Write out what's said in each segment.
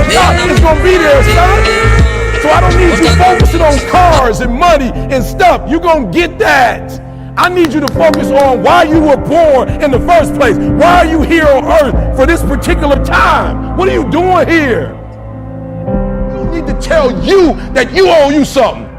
It's gonna be there, son. So I don't need you focusing on cars and money and stuff. You're gonna get that. I need you to focus on why you were born in the first place. Why are you here on earth for this particular time? What are you doing here? You don't need to tell you that you owe you something.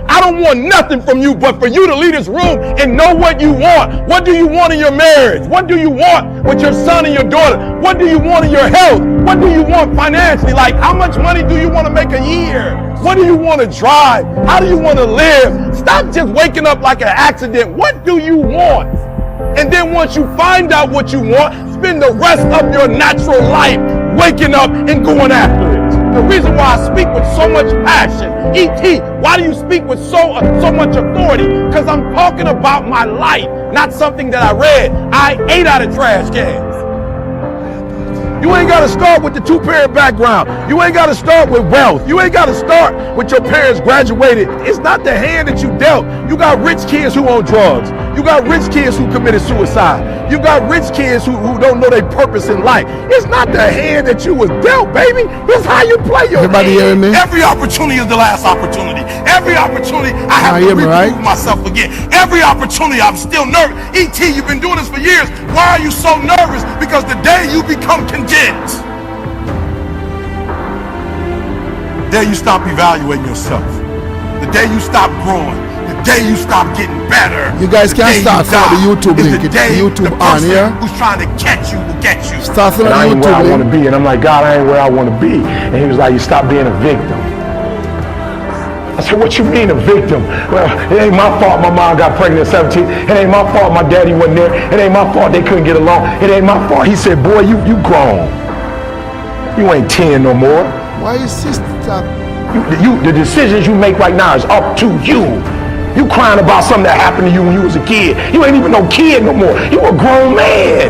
I don't want nothing from you but for you to leave this room and know what you want. What do you want in your marriage? What do you want with your son and your daughter? What do you want in your health? What do you want financially? Like, how much money do you want to make a year? What do you want to drive? How do you want to live? Stop just waking up like an accident. What do you want? And then once you find out what you want, spend the rest of your natural life waking up and going after it. The reason why I speak with so much passion, E.T., why do you speak with so much authority? Because I'm talking about my life, not something that I read. I ate out of trash cans. You ain't got to start with the two-parent background. You ain't got to start with wealth. You ain't got to start with your parents graduated. It's not the hand that you dealt. You got rich kids who own drugs. You got rich kids who committed suicide. You got rich kids who don't know their purpose in life. It's not the hand that you was dealt, baby. It's how you play your Everybody hand. hearing me? Every opportunity is the last opportunity. Every opportunity I have to reprove myself again. Every opportunity I'm still nervous. E.T., you've been doing this for years. Why are you so nervous? Because the day you become content, the day you stop evaluating yourself, the day you stop growing, the day you stop getting better. You guys can't start from the YouTube link. It's YouTube on here. Who's trying to catch you will get you. Start from the I ain't where I want to YouTube link. be. And I'm like, God, I ain't where I want to be. And he was like, you stop being a victim. I said, what you mean a victim? Well, it ain't my fault my mom got pregnant at 17. It ain't my fault my daddy wasn't there. It ain't my fault they couldn't get along. It ain't my fault. He said, boy, you grown. You ain't 10 no more. Why is sister? The decisions you make right now is up to you. You crying about something that happened to you when you was a kid. You ain't even no kid no more. You a grown man.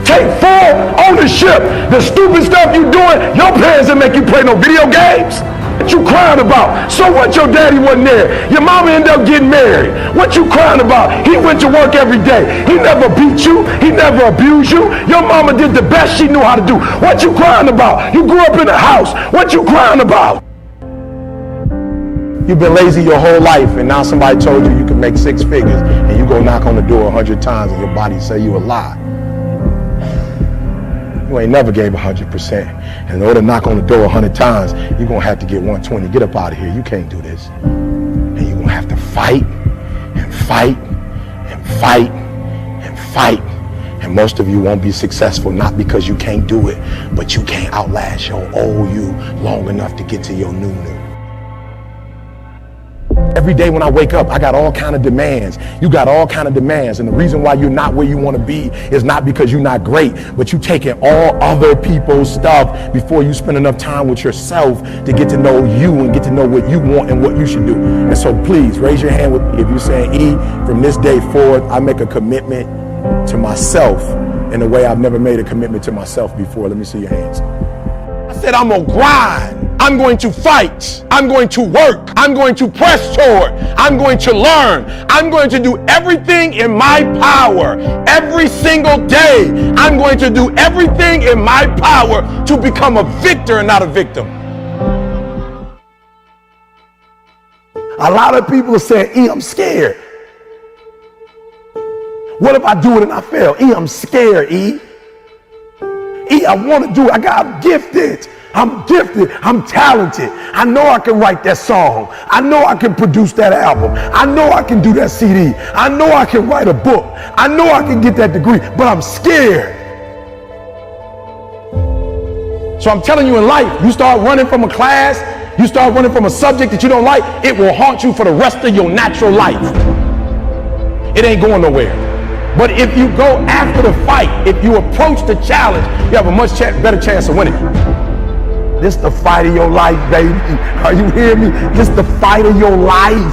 Take full ownership. The stupid stuff you doing, your parents didn't make you play no video games. What you crying about? So what, your daddy wasn't there? Your mama ended up getting married. What you crying about? He went to work every day. He never beat you. He never abused you. Your mama did the best she knew how to do. What you crying about? You grew up in a house. What you crying about? You've been lazy your whole life, and now somebody told you can make 6 figures, and you go knock on the door 100 times, and your body say you a lie. You ain't never gave 100%. And in order to knock on the door 100 times, you're going to have to get 120. Get up out of here. You can't do this. And you're going to have to fight and fight and fight and fight. And most of you won't be successful, not because you can't do it, but you can't outlast your old you long enough to get to your new. Every day when I wake up, I got all kind of demands. You got all kind of demands. And the reason why you're not where you want to be is not because you're not great, but you taking all other people's stuff before you spend enough time with yourself to get to know you and get to know what you want and what you should do. And so please raise your hand with me if you're saying, E, from this day forward, I make a commitment to myself in a way I've never made a commitment to myself before. Let me see your hands. I said, I'm gonna grind. I'm going to fight. I'm going to work. I'm going to press toward. I'm going to learn. I'm going to do everything in my power every single day. I'm going to do everything in my power to become a victor and not a victim. A lot of people are saying, E, I'm scared. What if I do it and I fail? E, I'm scared, E. E, I want to do it. I'm gifted. I'm gifted. I'm talented. I know I can write that song. I know I can produce that album. I know I can do that CD. I know I can write a book. I know I can get that degree, but I'm scared. So I'm telling you, in life, you start running from a class, you start running from a subject that you don't like, it will haunt you for the rest of your natural life. It ain't going nowhere. But if you go after the fight, if you approach the challenge, you have a much better chance of winning. This the fight of your life, baby. Are you hearing me? This the fight of your life.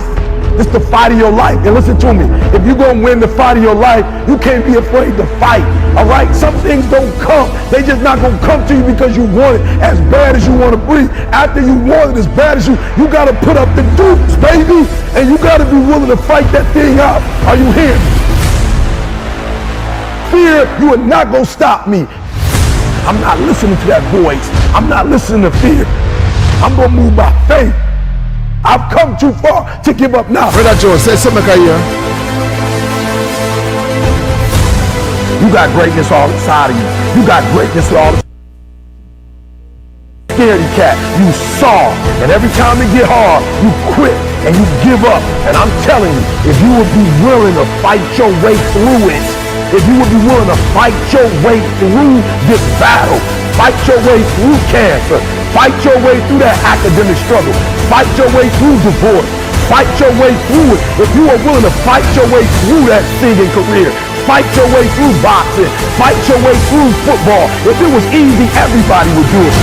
This the fight of your life. And listen to me. If you're going to win the fight of your life, you can't be afraid to fight. All right? Some things don't come. They just not going to come to you because you want it as bad as you want to breathe. After you want it as bad as you got to put up the dukes, baby. And you got to be willing to fight that thing out. Are you hearing me? Fear, you are not going to stop me. I'm not listening to that voice. I'm not listening to fear. I'm going to move by faith. I've come too far to give up now. Brother Joe, say something here. You got greatness all inside of you. You got greatness all scaredy cat. You saw, and every time it get hard, you quit and you give up. And I'm telling you, if you would be willing to fight your way through it, if you would be willing to fight your way through this battle, fight your way through cancer, fight your way through that academic struggle, fight your way through divorce, fight your way through it. If you are willing to fight your way through that singing career, fight your way through boxing, fight your way through football. If it was easy, everybody would do it.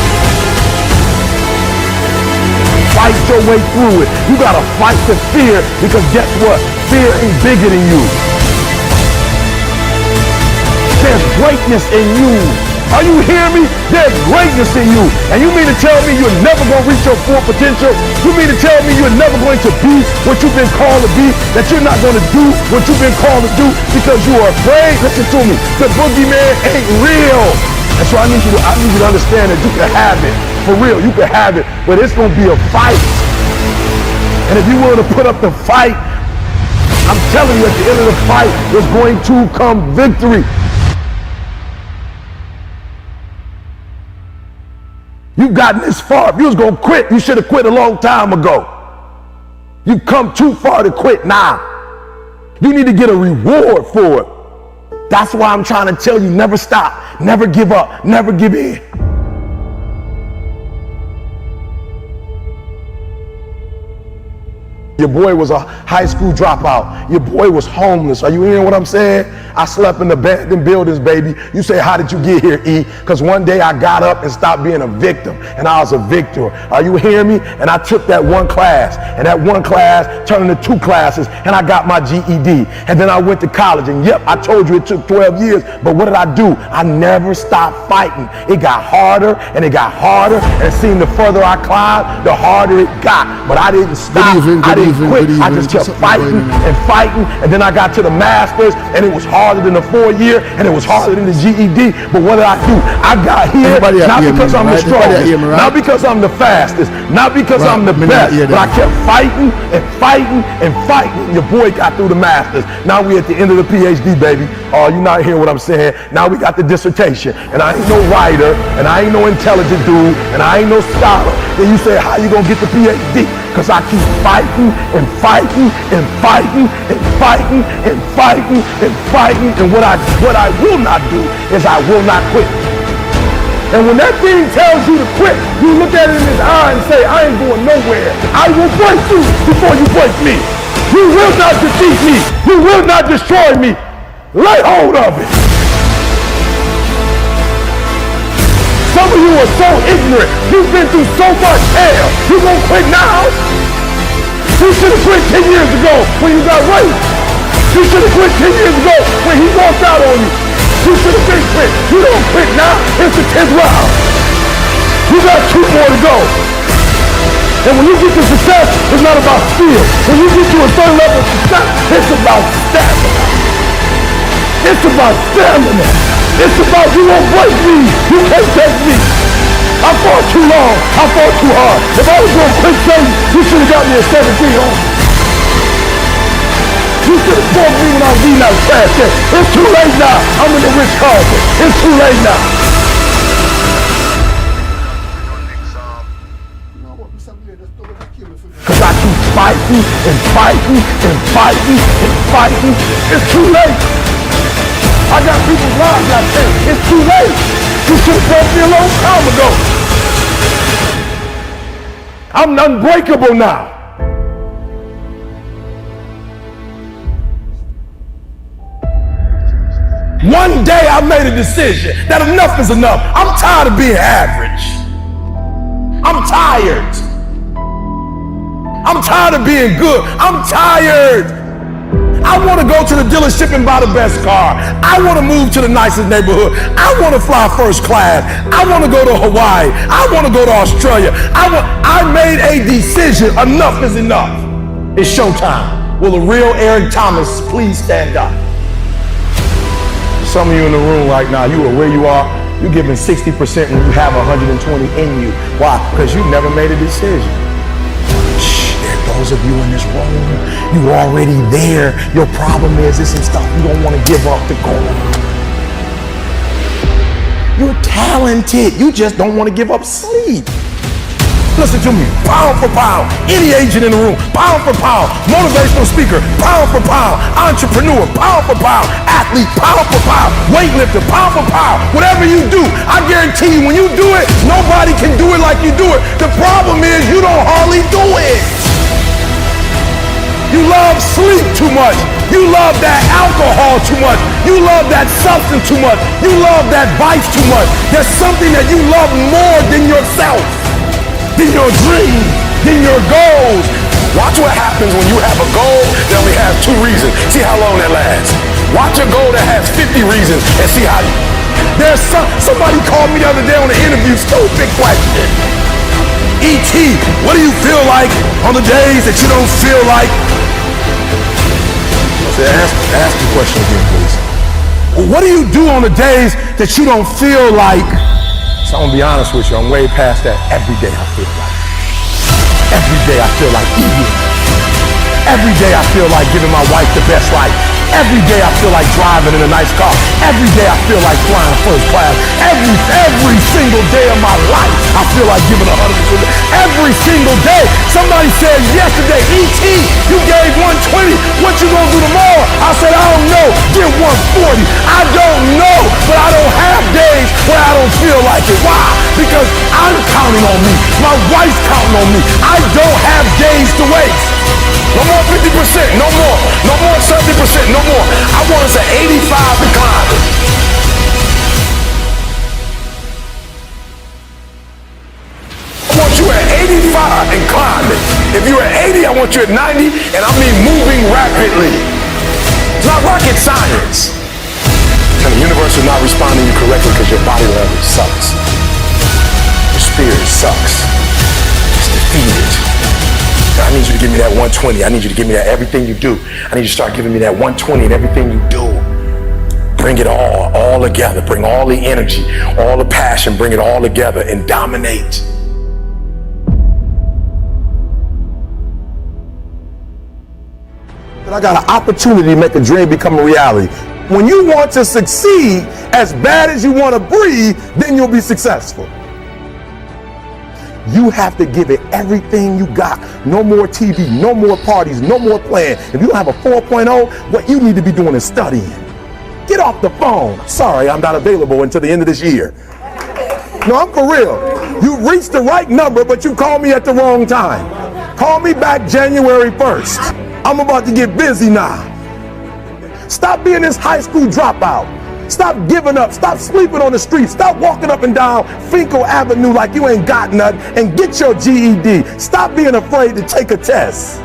Fight your way through it. You gotta fight the fear, because guess what? Fear ain't bigger than you. There's greatness in you. Are you hearing me? There's greatness in you. And you mean to tell me you're never going to reach your full potential? You mean to tell me you're never going to be what you've been called to be? That you're not going to do what you've been called to do because you are afraid? Listen to me. The boogeyman ain't real. And so I need you to understand that you can have it. For real, you can have it. But it's going to be a fight. And if you're willing to put up the fight, I'm telling you, at the end of the fight, there's going to come victory. You've gotten this far. If you was going to quit, you should have quit a long time ago. You've come too far to quit now. You need to get a reward for it. That's why I'm trying to tell you, never stop, never give up, never give in. Your boy was a high school dropout. Your boy was homeless. Are you hearing what I'm saying? I slept in abandoned buildings, baby. You say, how did you get here, E? Because one day I got up and stopped being a victim, and I was a victor. Are you hearing me? And I took that one class, and that one class turned into 2 classes, and I got my GED. And then I went to college, and yep, I told you it took 12 years, but what did I do? I never stopped fighting. It got harder, and it got harder, and it seemed the further I climbed, the harder it got. But I didn't stop. I didn't quit. I just kept fighting and fighting, and then I got to the master's, and it was harder than the 4-year, and it was harder than the GED. But what did I do? I got here not because I'm the strongest, not because I'm the fastest, not because I'm the best, but I kept fighting and fighting and fighting. Your boy got through the master's. Now we at the end of the PhD, baby. Oh, you not hearing what I'm saying? Now we got the dissertation, and I ain't no writer, and I ain't no intelligent dude, and I ain't no scholar. Then you say, how you gonna get the PhD? Because I keep fighting and fighting and fighting and fighting and fighting and fighting. And what I will not do is I will not quit. And when that thing tells you to quit, you look at it in his eye and say, I ain't going nowhere. I will break you before you break me. You will not defeat me. You will not destroy me. Lay hold of it. Some of you are so ignorant. You've been through so much hell. You gonna quit now? You should have quit 10 years ago when you got raped. You should have quit 10 years ago when he walked out on you. You should have been quit. You don't quit now. It's the 10th round. You got 2 more to go. And when you get to success, it's not about skill. When you get to a certain level of success, it's about stamina. It's about stamina. It's about you won't break me. You can't take me. I fought too long. I fought too hard. If I was going to quit Satan, you should have got me a 17 on. You should have fought me when I was eating out trash can. It's too late now. I'm in the rich carpet. It's too late now. Because I keep fighting and fighting and fighting and fighting. It's too late. I got people's lives out there. It's too late. You should have left me a long time ago. I'm unbreakable now. One day I made a decision that enough is enough. I'm tired of being average. I'm tired. I'm tired of being good. I'm tired. I want to go to the dealership and buy the best car. I want to move to the nicest neighborhood. I want to fly first class. I want to go to Hawaii. I want to go to Australia. I made a decision. Enough is enough. It's showtime. Will a real Eric Thomas please stand up? Some of you in the room right now, you are where you are You're giving 60% when you have 120 in you. Why? Because you never made a decision. Those of you in this room, you already there. Your problem is there's some stuff you don't want to give up to go. You're talented. You just don't want to give up sleep. Listen to me, pound for pound, any agent in the room, pound for pound, motivational speaker, pound for pound, entrepreneur, pound for pound, athlete, pound for pound, weightlifter, pound for pound, whatever you do, I guarantee you when you do it, nobody can do it like you do it. The problem is you don't hardly do it. You love sleep too much. You love that alcohol too much. You love that substance too much. You love that vice too much. There's something that you love more than yourself, than your dream, than your goals. Watch what happens when you have a goal that only has 2 reasons. See how long that lasts. Watch a goal that has 50 reasons and see how. There's somebody called me the other day on an interview, stupid question. E.T., what do you feel like on the days that you don't feel like? I said, ask the question again, please. Well, what do you do on the days that you don't feel like? So I'm gonna be honest with you, I'm way past that. Every day I feel like. Every day I feel like eating. Every day I feel like giving my wife the best life. Every day I feel like driving in a nice car. Every day I feel like flying first class. Every single day of my life, I feel like giving 100%. Every single day. Somebody said yesterday, E.T., you gave 120. What you gonna do tomorrow? I said, I don't know. Give 140. I don't know, but I don't have days where I don't feel like it. Why? Because I'm counting on me. My wife's counting on me. I don't have days to waste. No more 50%, no more. No more 70%, no more. I want us at 85 and climbing. I want you at 85 and climbing. If you're at 80, I want you at 90, and I mean moving rapidly. It's not rocket science. And the universe is not responding to you correctly because your body level sucks. Your spirit sucks. It's defeated. I need you to give me that 120. I need you to give me that everything you do. I need you to start giving me that 120 and everything you do. Bring it all together. Bring all the energy, all the passion, bring it all together and dominate. But I got an opportunity to make a dream become a reality. When you want to succeed as bad as you want to breathe, then you'll be successful. You have to give it everything you got. No more TV, no more parties, no more playing. If you don't have a 4.0, what you need to be doing is studying. Get off the phone. Sorry, I'm not available until the end of this year. No, I'm for real. You reached the right number, but you called me at the wrong time. Call me back January 1st. I'm about to get busy now. Stop being this high school dropout. Stop giving up. Stop sleeping on the street. Stop walking up and down Finkel Avenue like you ain't got nothing and get your GED. Stop being afraid to take a test.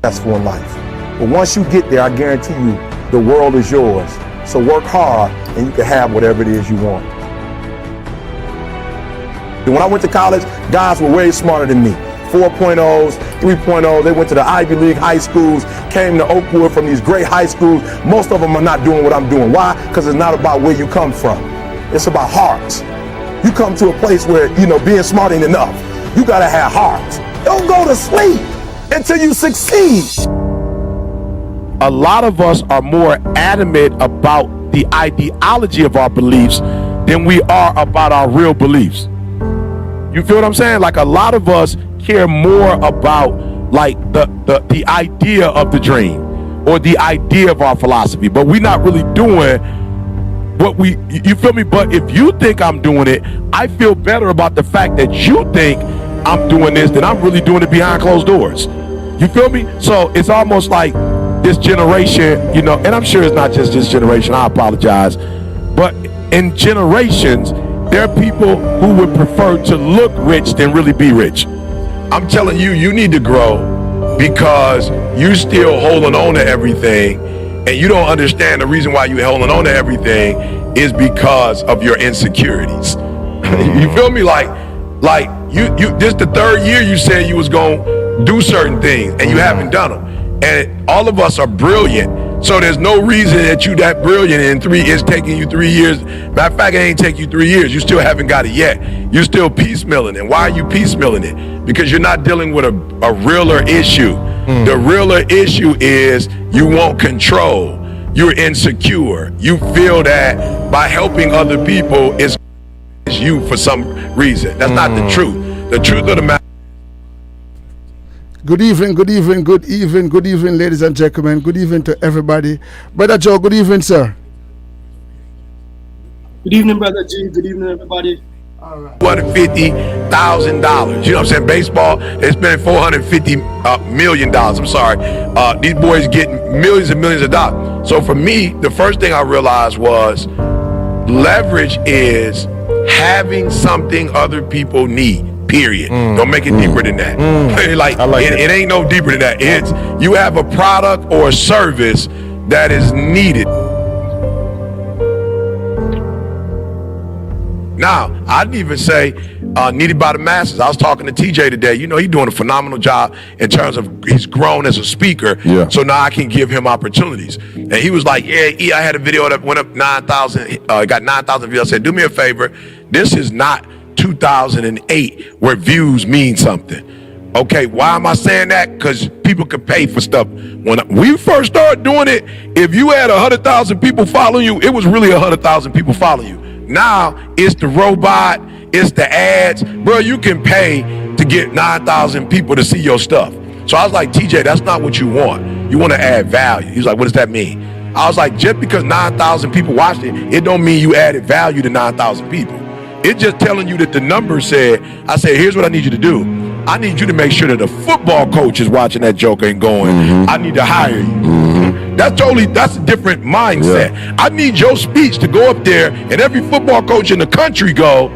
Successful in life. But once you get there, I guarantee you the world is yours. So work hard and you can have whatever it is you want. When I went to college, guys were way smarter than me. 4.0s, 3.0s, they went to the Ivy League high schools, came to Oakwood from these great high schools. Most of them are not doing what I'm doing. Why? Because it's not about where you come from. It's about heart. You come to a place where, being smart ain't enough. You gotta have heart. Don't go to sleep until you succeed. A lot of us are more adamant about the ideology of our beliefs than we are about our real beliefs. You feel what I'm saying? Like a lot of us care more about like the idea of the dream or the idea of our philosophy, but we're not really doing what you feel me? But if you think I'm doing it, I feel better about the fact that you think I'm doing this than I'm really doing it behind closed doors. You feel me? So it's almost like this generation, and I'm sure it's not just this generation, I apologize, but in generations, there are people who would prefer to look rich than really be rich. I'm telling you, you need to grow because you're still holding on to everything and you don't understand the reason why you're holding on to everything is because of your insecurities. You feel me? Like this the third year you said you was gonna do certain things and you haven't done them. And all of us are brilliant, so there's no reason that you that brilliant and it's taking you 3 years. Matter of fact, it ain't taking you 3 years. You still haven't got it yet. You're still piecemealing it. Why are you piecemealing it? Because you're not dealing with a realer issue. The realer issue is you want control. You're insecure. You feel that by helping other people is you for some reason. That's not the truth. The truth of the matter. Good evening, ladies and gentlemen. Good evening to everybody. Brother Joe, good evening, sir. Good evening, Brother G. Good evening, everybody. $250,000. You know what I'm saying? Baseball, they spent $450 million. I'm sorry. These boys getting millions and millions of dollars. So for me, the first thing I realized was leverage is having something other people need. Period. Don't make it deeper than that. It ain't no deeper than that. It's you have a product or a service that is needed. Now, I'd even say needed by the masses. I was talking to TJ today. You know, he's doing a phenomenal job in terms of he's grown as a speaker. Yeah. So now I can give him opportunities. And he was like, yeah, I had a video that went up 9,000. Got 9,000 views. I said, do me a favor. This is not 2008 where views mean something. Okay, why am I saying that? Because people could pay for stuff. When we first started doing it, if you had 100,000 people following you, it was really 100,000 people following you. Now it's the robot, it's the ads. Bro, you can pay to get 9,000 people to see your stuff. So I was like, TJ, that's not what you want. You want to add value. He's like, what does that mean? I was like, just because 9,000 people watched it, it don't mean you added value to 9,000 people. It's just telling you that the numbers said, I said, here's what I need you to do. I need you to make sure that a football coach is watching that joke and going, I need to hire you. That's a different mindset. Yeah. I need your speech to go up there and every football coach in the country go,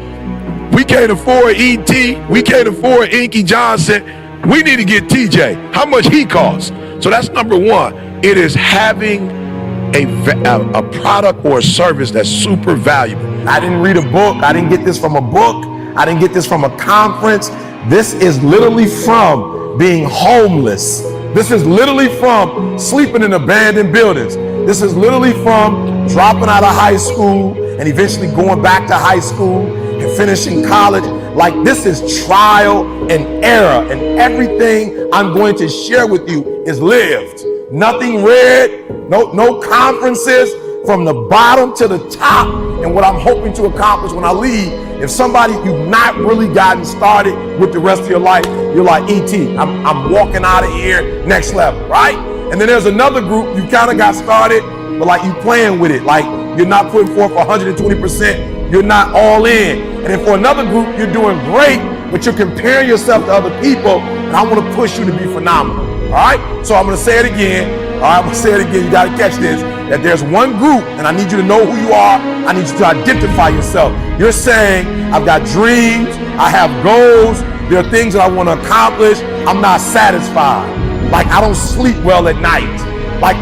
we can't afford E.T., we can't afford Inky Johnson, we need to get TJ. How much he costs? So that's number one. It is having a product or a service that's super valuable. I didn't read a book. I didn't get this from a book. I didn't get this from a conference. This is literally from being homeless. This is literally from sleeping in abandoned buildings. This is literally from dropping out of high school and eventually going back to high school and finishing college. Like, this is trial and error, and everything I'm going to share with you is lived. Nothing read, no conferences, from the bottom to the top. And what I'm hoping to accomplish when I leave, if somebody you've not really gotten started with the rest of your life, you're like, E.T., I'm walking out of here next level, right? And then there's another group, you kind of got started, but like you playing with it, like you're not putting forth 120%, you're not all in. And then for another group, you're doing great, but you're comparing yourself to other people, and I want to push you to be phenomenal, all right? So I'm going to say it again. All right, I'm going to say it again. You got to catch this, that there's one group, and I need you to know who you are. I need you to identify yourself. You're saying, I've got dreams, I have goals, there are things that I want to accomplish. I'm not satisfied. Like, I don't sleep well at night. Like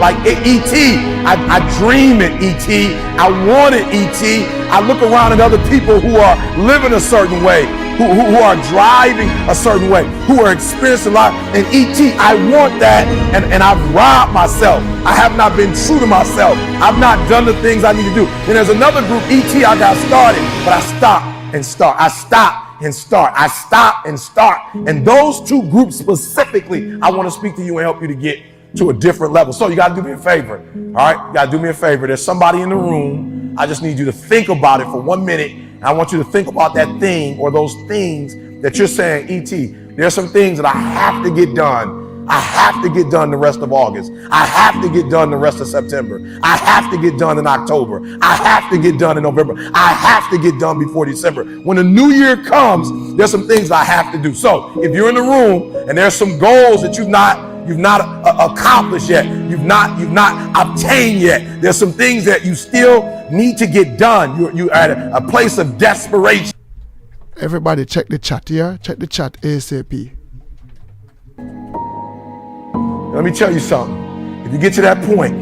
E.T., I dream it, E.T., I want it, E.T., I look around at other people who are living a certain way, who are driving a certain way, who are experiencing life, and E.T., I want that, and I've robbed myself. I have not been true to myself. I've not done the things I need to do. And there's another group, E.T., I got started, but I stop and start. I stop and start. I stop and start. And those two groups specifically, I want to speak to you and help you to get to a different level. So you got to do me a favor. All right, you got to do me a favor. There's somebody in the room. I just need you to think about it for 1 minute. And I want you to think about that thing or those things that you're saying, E.T., there's some things that I have to get done. I have to get done the rest of August. I have to get done the rest of September. I have to get done in October. I have to get done in November. I have to get done before December. When the new year comes, there's some things I have to do. So if you're in the room and there's some goals that you've not accomplished yet, you've not obtained yet, there's some things that you still need to get done. You're at a place of desperation. Everybody check the chat here. Check the chat ASAP. Let me tell you something. If you get to that point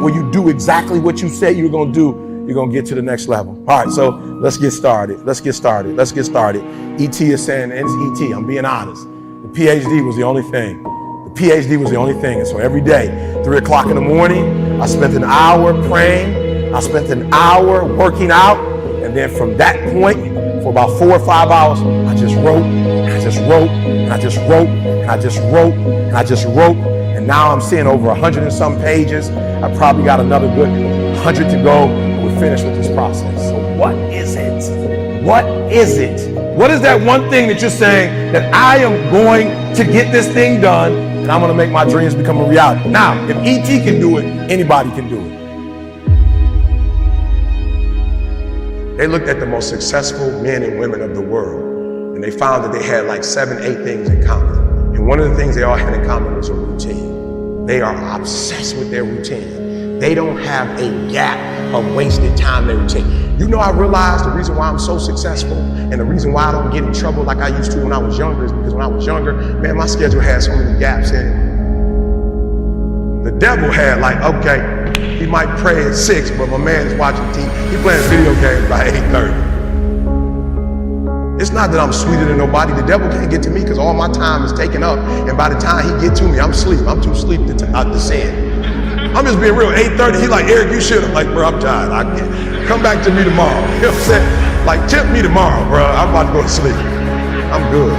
where you do exactly what you say you're going to do, you're going to get to the next level. All right, so let's get started. ET is saying, and it's ET, I'm being honest. The PhD was the only thing. And so every day, 3 o'clock in the morning, I spent an hour praying. I spent an hour working out. And then from that point, for about 4 or 5 hours, I just wrote, and now I'm seeing over 100 and some pages. I probably got another good 100 to go. We're finished with this process. So what is it? What is that one thing that you're saying that I am going to get this thing done and I'm going to make my dreams become a reality? Now, if ET can do it, anybody can do it. They looked at the most successful men and women of the world, and they found that they had like 7, 8 things in common. And one of the things they all had in common was a routine. They are obsessed with their routine. They don't have a gap of wasted time in their routine. You know, I realized the reason why I'm so successful and the reason why I don't get in trouble like I used to when I was younger is because when I was younger, man, my schedule had so many gaps in it. The devil had like, okay, he might pray at 6, but my man is watching TV. He playing video games by 8:30. It's not that I'm sweeter than nobody. The devil can't get to me because all my time is taken up. And by the time he get to me, I'm asleep. I'm too asleep to sin. I'm just being real. 8:30, he like, Eric, you should. I'm like, bro, I'm tired. I can't. Come back to me tomorrow. You know what I'm saying? Like, tempt me tomorrow, bro. I'm about to go to sleep. I'm good.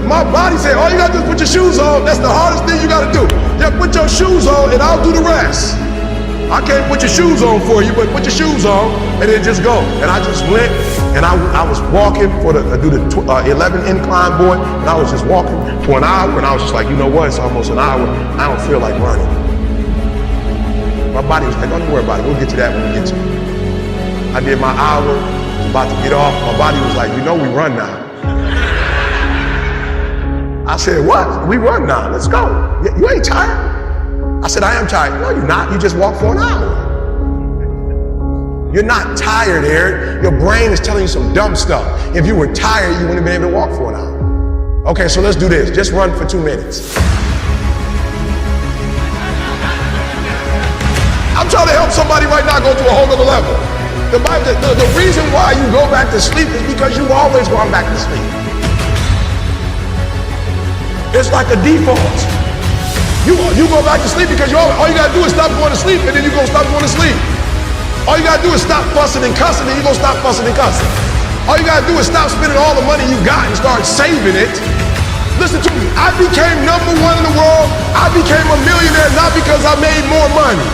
My body said, all you gotta do is put your shoes on. That's the hardest thing you gotta do. Yeah, put your shoes on and I'll do the rest. I can't put your shoes on for you, but put your shoes on and then just go. And I just went and I was walking for the 11 incline boy, and I was just walking for an hour, and I was just like, you know what? It's almost an hour. I don't feel like running. My body was like, don't worry about it. We'll get to that when we get to it. I did my hour. I was about to get off. My body was like, you know, we run now. I said, what? We run now. Let's go. You ain't tired? I said, I am tired. No, you're not. You just walked for an hour. You're not tired, Eric. Your brain is telling you some dumb stuff. If you were tired, you wouldn't have been able to walk for an hour. Okay, so let's do this. Just run for 2 minutes. I'm trying to help somebody right now go to a whole other level. The reason why you go back to sleep is because you've always gone back to sleep. It's like a default. You go back to sleep because all you gotta do is stop going to sleep, and then you're gonna stop going to sleep. All you gotta do is stop fussing and cussing, and you're gonna stop fussing and cussing. All you gotta do is stop spending all the money you got and start saving it. Listen to me, I became #1 in the world. I became a millionaire not because I made more money.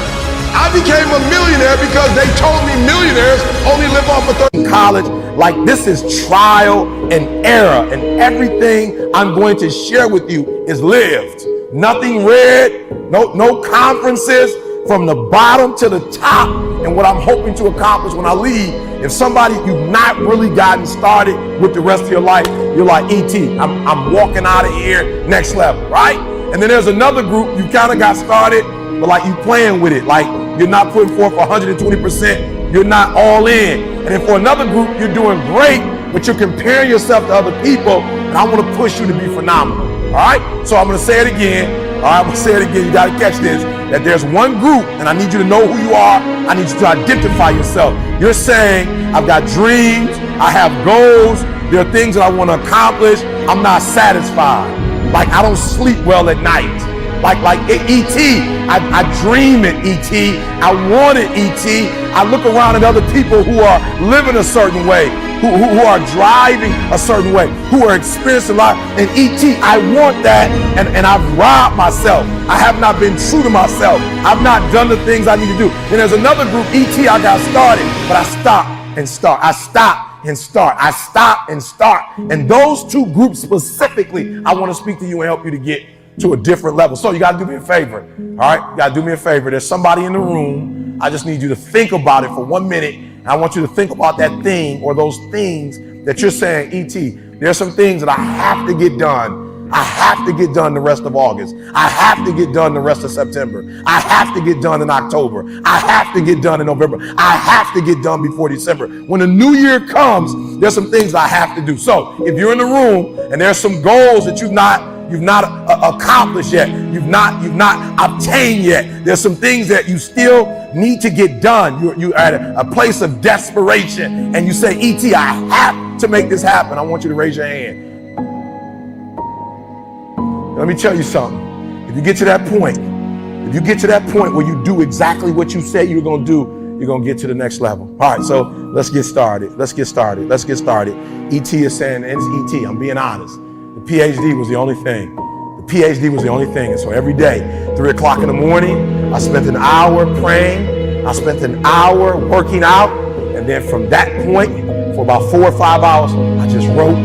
I became a millionaire because they told me millionaires only live off of college. Like, this is trial and error, and everything I'm going to share with you is lived. Nothing read, no conferences, from the bottom to the top. And what I'm hoping to accomplish when I leave, if somebody, you've not really gotten started with the rest of your life, you're like, E.T., I'm walking out of here, next level, right? And then there's another group, you kind of got started, but like you playing with it, like you're not putting forth 120%, you're not all in. And then for another group, you're doing great, but you're comparing yourself to other people, and I want to push you to be phenomenal, all right? So I'm going to say it again. All right, I'm going to say it again. You got to catch this, that there's one group, and I need you to know who you are. I need you to identify yourself. You're saying, I've got dreams, I have goals, there are things that I want to accomplish. I'm not satisfied. Like, I don't sleep well at night. Like E.T., I dream it, E.T., I want it, E.T., I look around at other people who are living a certain way, who are driving a certain way, who are experiencing life, and E.T., I want that, and I've robbed myself. I have not been true to myself. I've not done the things I need to do. Then there's another group, E.T., I got started, but I stop and start. I stop and start. I stop and start. And those two groups specifically, I want to speak to you and help you to get to a different level. So you got to do me a favor. All right, you got to do me a favor. There's somebody in the room. I just need you to think about it for 1 minute. And I want you to think about that thing or those things that you're saying, E.T., there's some things that I have to get done. I have to get done the rest of August. I have to get done the rest of September. I have to get done in October. I have to get done in November. I have to get done before December. When the new year comes, there's some things I have to do. So if you're in the room and there's some goals that you've not you've not accomplished yet. You've not obtained yet. There's some things that you still need to get done. You're at a place of desperation, and you say, E.T., I have to make this happen. I want you to raise your hand. Let me tell you something. If you get to that point where you do exactly what you say you're going to do, you're going to get to the next level. All right, so let's get started. E.T. is saying, and it's E.T., I'm being honest. The PhD was the only thing. And so every day, 3 o'clock in the morning, I spent an hour praying. I spent an hour working out. And then from that point, for about 4 or 5 hours, I just wrote,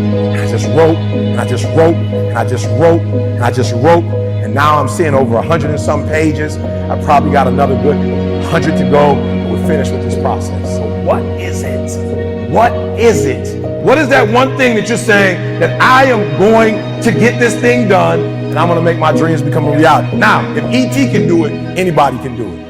and now I'm seeing over 100 and some pages. I probably got another good 100 to go. We're finished with this process. So what is it? What is that one thing that you're saying that I am going to get this thing done and I'm going to make my dreams become a reality? Now, if E.T. can do it, anybody can do it.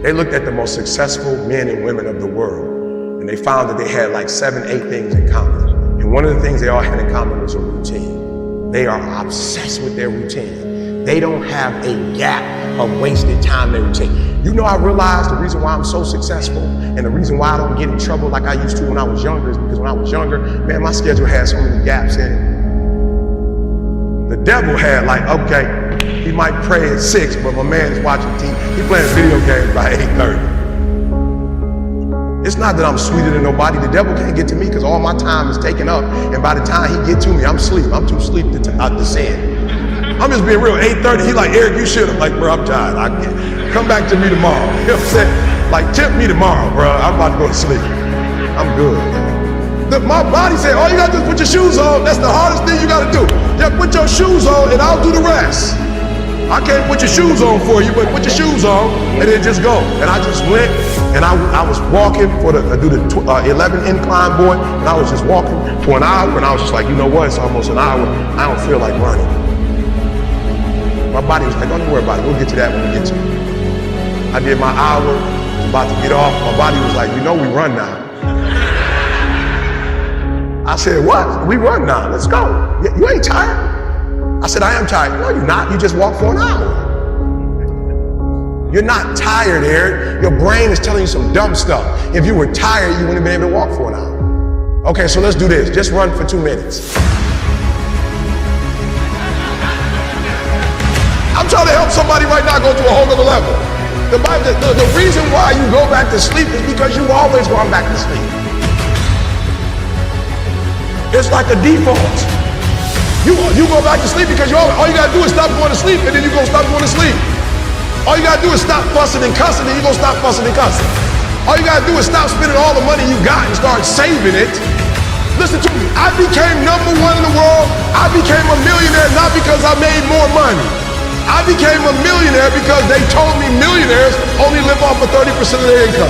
They looked at the most successful men and women of the world, and they found that they had like 7, 8 things in common. And one of the things they all had in common was a routine. They are obsessed with their routine. They don't have a gap of wasted time in their routine. You know, I realized the reason why I'm so successful and the reason why I don't get in trouble like I used to when I was younger is because when I was younger, man, my schedule had so many gaps in it. The devil had like, okay, he might pray at 6, but my man is watching TV. He playing video games by 8:30. It's not that I'm sweeter than nobody. The devil can't get to me because all my time is taken up. And by the time he get to me, I'm asleep. I'm too asleep to sin. I'm just being real. 8:30, he like, Eric, you should have. Like, bro, I'm tired. I can't. Come back to me tomorrow. You know what I'm saying? Like, tempt me tomorrow, bro. I'm about to go to sleep. I'm good. My body said, all you got to do is put your shoes on. That's the hardest thing you got to do. Yeah, put your shoes on and I'll do the rest. I can't put your shoes on for you, but put your shoes on and then just go. And I just went and I was walking for do the 11 incline board, and I was just walking for an hour, and I was just like, you know what? It's almost an hour. I don't feel like running. My body was like, don't worry about it. We'll get to that when we get to it. I did my hour, was about to get off. My body was like, you know we run now. I said, what? We run now. Let's go. You ain't tired? I said, I am tired. No, you're not. You just walked for an hour. You're not tired, Eric. Your brain is telling you some dumb stuff. If you were tired, you wouldn't have been able to walk for an hour. Okay, so let's do this. Just run for 2 minutes. I'm trying to help somebody right now go to a whole other level. The reason why you go back to sleep is because you've always gone back to sleep. It's like a default. You go back to sleep because all you gotta do is stop going to sleep, and then you're gonna stop going to sleep. All you gotta do is stop fussing and cussing, and you're gonna stop fussing and cussing. All you gotta do is stop spending all the money you got and start saving it. Listen to me, I became #1 in the world. I became a millionaire not because I made more money. I became a millionaire because they told me millionaires only live off of 30% of their income.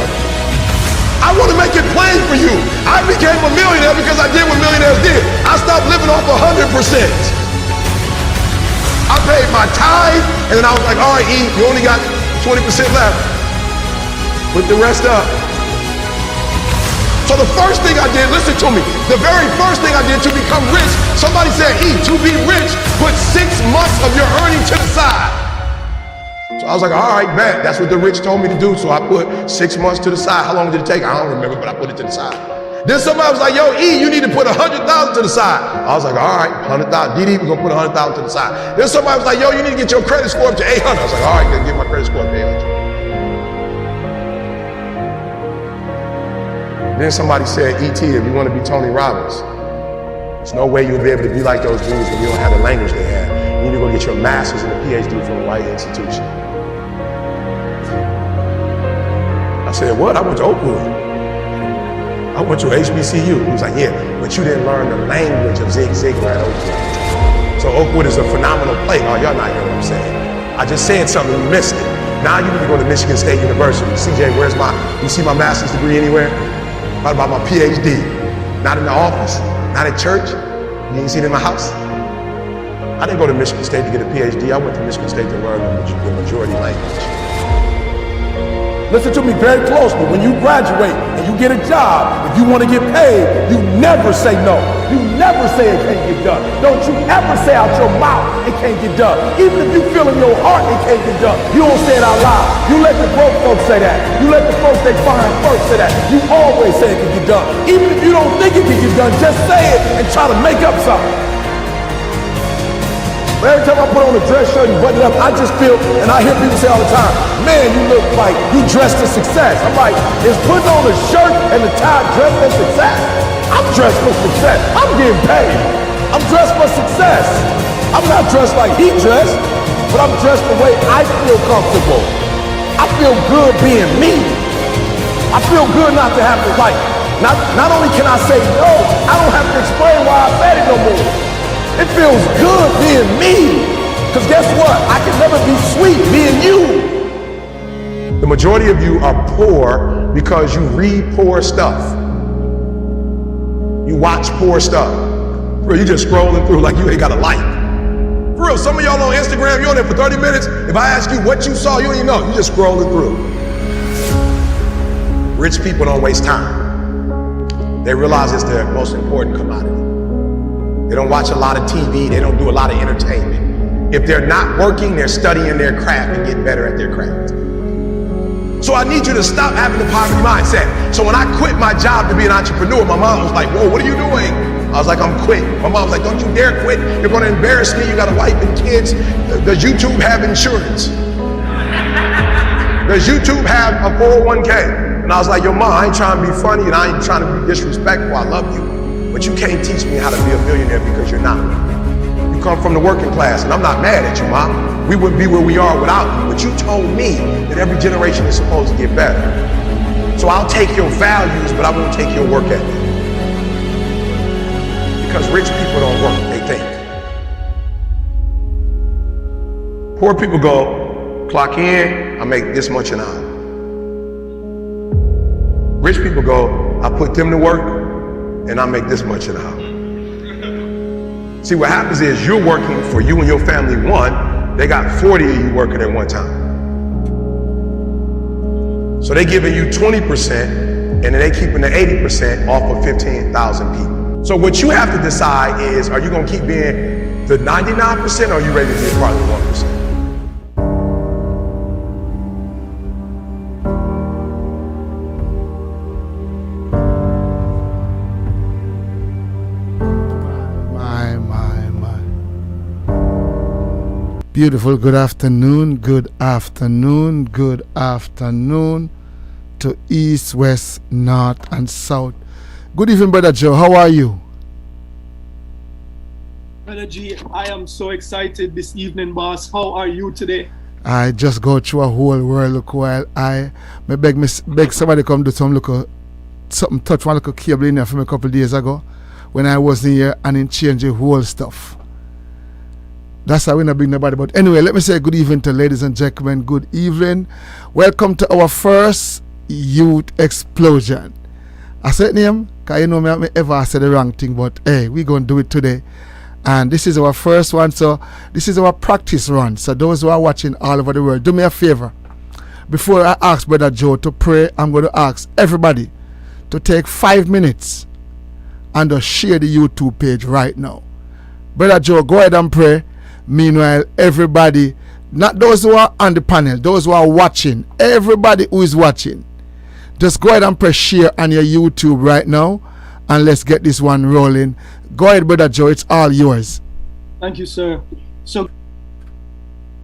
I want to make it plain for you. I became a millionaire because I did what millionaires did. I stopped living off 100%. I paid my tithe, and then I was like, all right, E, you only got 20% left. Put the rest up. So the first thing I did, listen to me, the very first thing I did to become rich, somebody said, E, to be rich, put 6 months of your earning to the side. So I was like, all right, bet. That's what the rich told me to do. So I put 6 months to the side. How long did it take? I don't remember, but I put it to the side. Then somebody was like, yo, E, you need to put 100,000 to the side. I was like, all right, 100,000. DD, we're gonna put 100,000 to the side. Then somebody was like, yo, you need to get your credit score up to 800. I was like, all right, gonna get my credit score up to 800. Then somebody said, E.T., if you want to be Tony Robbins, there's no way you'll be able to be like those dudes when you don't have the language they have. You need to go get your master's and a PhD from the right institution. I said, what? I went to Oakwood. I went to HBCU. He was like, yeah, but you didn't learn the language of Zig Ziglar at Oakwood. So Oakwood is a phenomenal place. Oh, y'all not hearing what I'm saying. I just said something, you missed it. Now you need to go to Michigan State University. CJ, you see my master's degree anywhere? What about my PhD? Not in the office, not at church. You ain't seen it in my house. I didn't go to Michigan State to get a PhD. I went to Michigan State to learn the majority language. Listen to me very closely. When you graduate and you get a job, if you want to get paid, you never say no. You never say it can't get done. Don't you ever say out your mouth it can't get done. Even if you feel in your heart it can't get done, you don't say it out loud. You let the broke folks say that. You let the folks they find first say that. You always say it can get done. Even if you don't think it can get done, just say it and try to make up something. But every time I put on a dress shirt and button it up, I just feel, and I hear people say all the time, man, you look like you dressed for success. I'm like, is putting on a shirt and a tie dressed for success? I'm dressed for success. I'm getting paid. I'm dressed for success. I'm not dressed like he dressed, but I'm dressed the way I feel comfortable. I feel good being me. I feel good not to have to like, not only can I say no, I don't have to explain why I said it no more. It feels good being me. Because guess what? I can never be sweet being you. The majority of you are poor because you read poor stuff. You watch poor stuff. Bro, you just scrolling through like you ain't got a life. For real, some of y'all on Instagram, you're on there for 30 minutes. If I ask you what you saw, you don't even know. You just scrolling through. Rich people don't waste time. They realize it's their most important commodity. They don't watch a lot of TV. They don't do a lot of entertainment. If they're not working, they're studying their craft and getting better at their craft. So I need you to stop having the poverty mindset. So when I quit my job to be an entrepreneur, my mom was like, whoa, what are you doing? I was like, I'm quitting. My mom was like, don't you dare quit. You're going to embarrass me. You got a wife and kids. Does YouTube have insurance? Does YouTube have a 401k? And I was like, yo, mom, I ain't trying to be funny and I ain't trying to be disrespectful. I love you. But you can't teach me how to be a millionaire because you're not. You come from the working class, and I'm not mad at you, Mom. We wouldn't be where we are without you. But you told me that every generation is supposed to get better. So I'll take your values, but I won't take your work ethic. Because rich people don't work, they think. Poor people go, clock in, I make this much an hour. Rich people go, I put them to work, and I make this much an hour. See, what happens is you're working for you and your family one, they got 40 of you working at one time. So they giving you 20% and then they keeping the 80% off of 15,000 people. So what you have to decide is, are you gonna keep being the 99% or are you ready to be a part of the 1%? Beautiful good afternoon, good afternoon, good afternoon to east, west, north, and south. Good evening, Brother Joe. How are you? Brother G, I am so excited this evening, boss. How are you today? I just go through a whole world look while I beg somebody come do something touch one little cable in there from a couple of days ago when I was in here and in change the whole stuff. That's how we not bring nobody. But anyway, let me say good evening to ladies and gentlemen. Good evening. Welcome to our first youth explosion. I said name, because you know me ever said the wrong thing, but hey, we're going to do it today. And this is our first one, so this is our practice run. So those who are watching all over the world, do me a favor. Before I ask Brother Joe to pray, I'm going to ask everybody to take 5 minutes and to share the YouTube page right now. Brother Joe, go ahead and pray. Meanwhile, everybody, not those who are on the panel, those who are watching, everybody who is watching, just go ahead and press share on your YouTube right now and let's get this one rolling. Go ahead, Brother Joe, it's all yours. Thank you, sir. So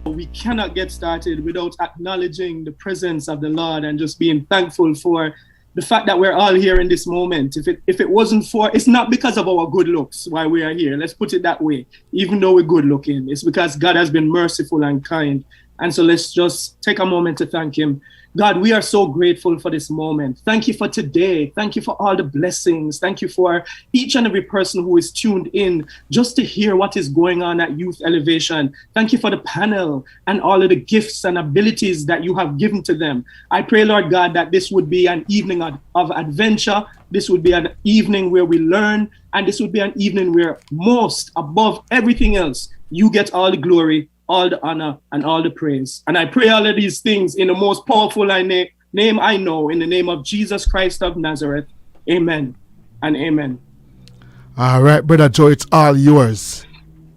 we cannot get started without acknowledging the presence of the Lord and just being thankful for the fact that we're all here in this moment. If it wasn't for, it's not because of our good looks why we are here. Let's put it that way. Even though we're good looking, it's because God has been merciful and kind. And so let's just take a moment to thank him. God, we are so grateful for this moment. Thank you for today. Thank you for all the blessings. Thank you for each and every person who is tuned in just to hear what is going on at Youth Elevation. Thank you for the panel and all of the gifts and abilities that you have given to them. I pray, Lord God, that this would be an evening of adventure. This would be an evening where we learn. And this would be an evening where most, above everything else, you get all the glory, all the honor, and all the praise. And I pray all of these things in the most powerful name I know, in the name of Jesus Christ of Nazareth. Amen and amen. All right, Brother Joe, it's all yours.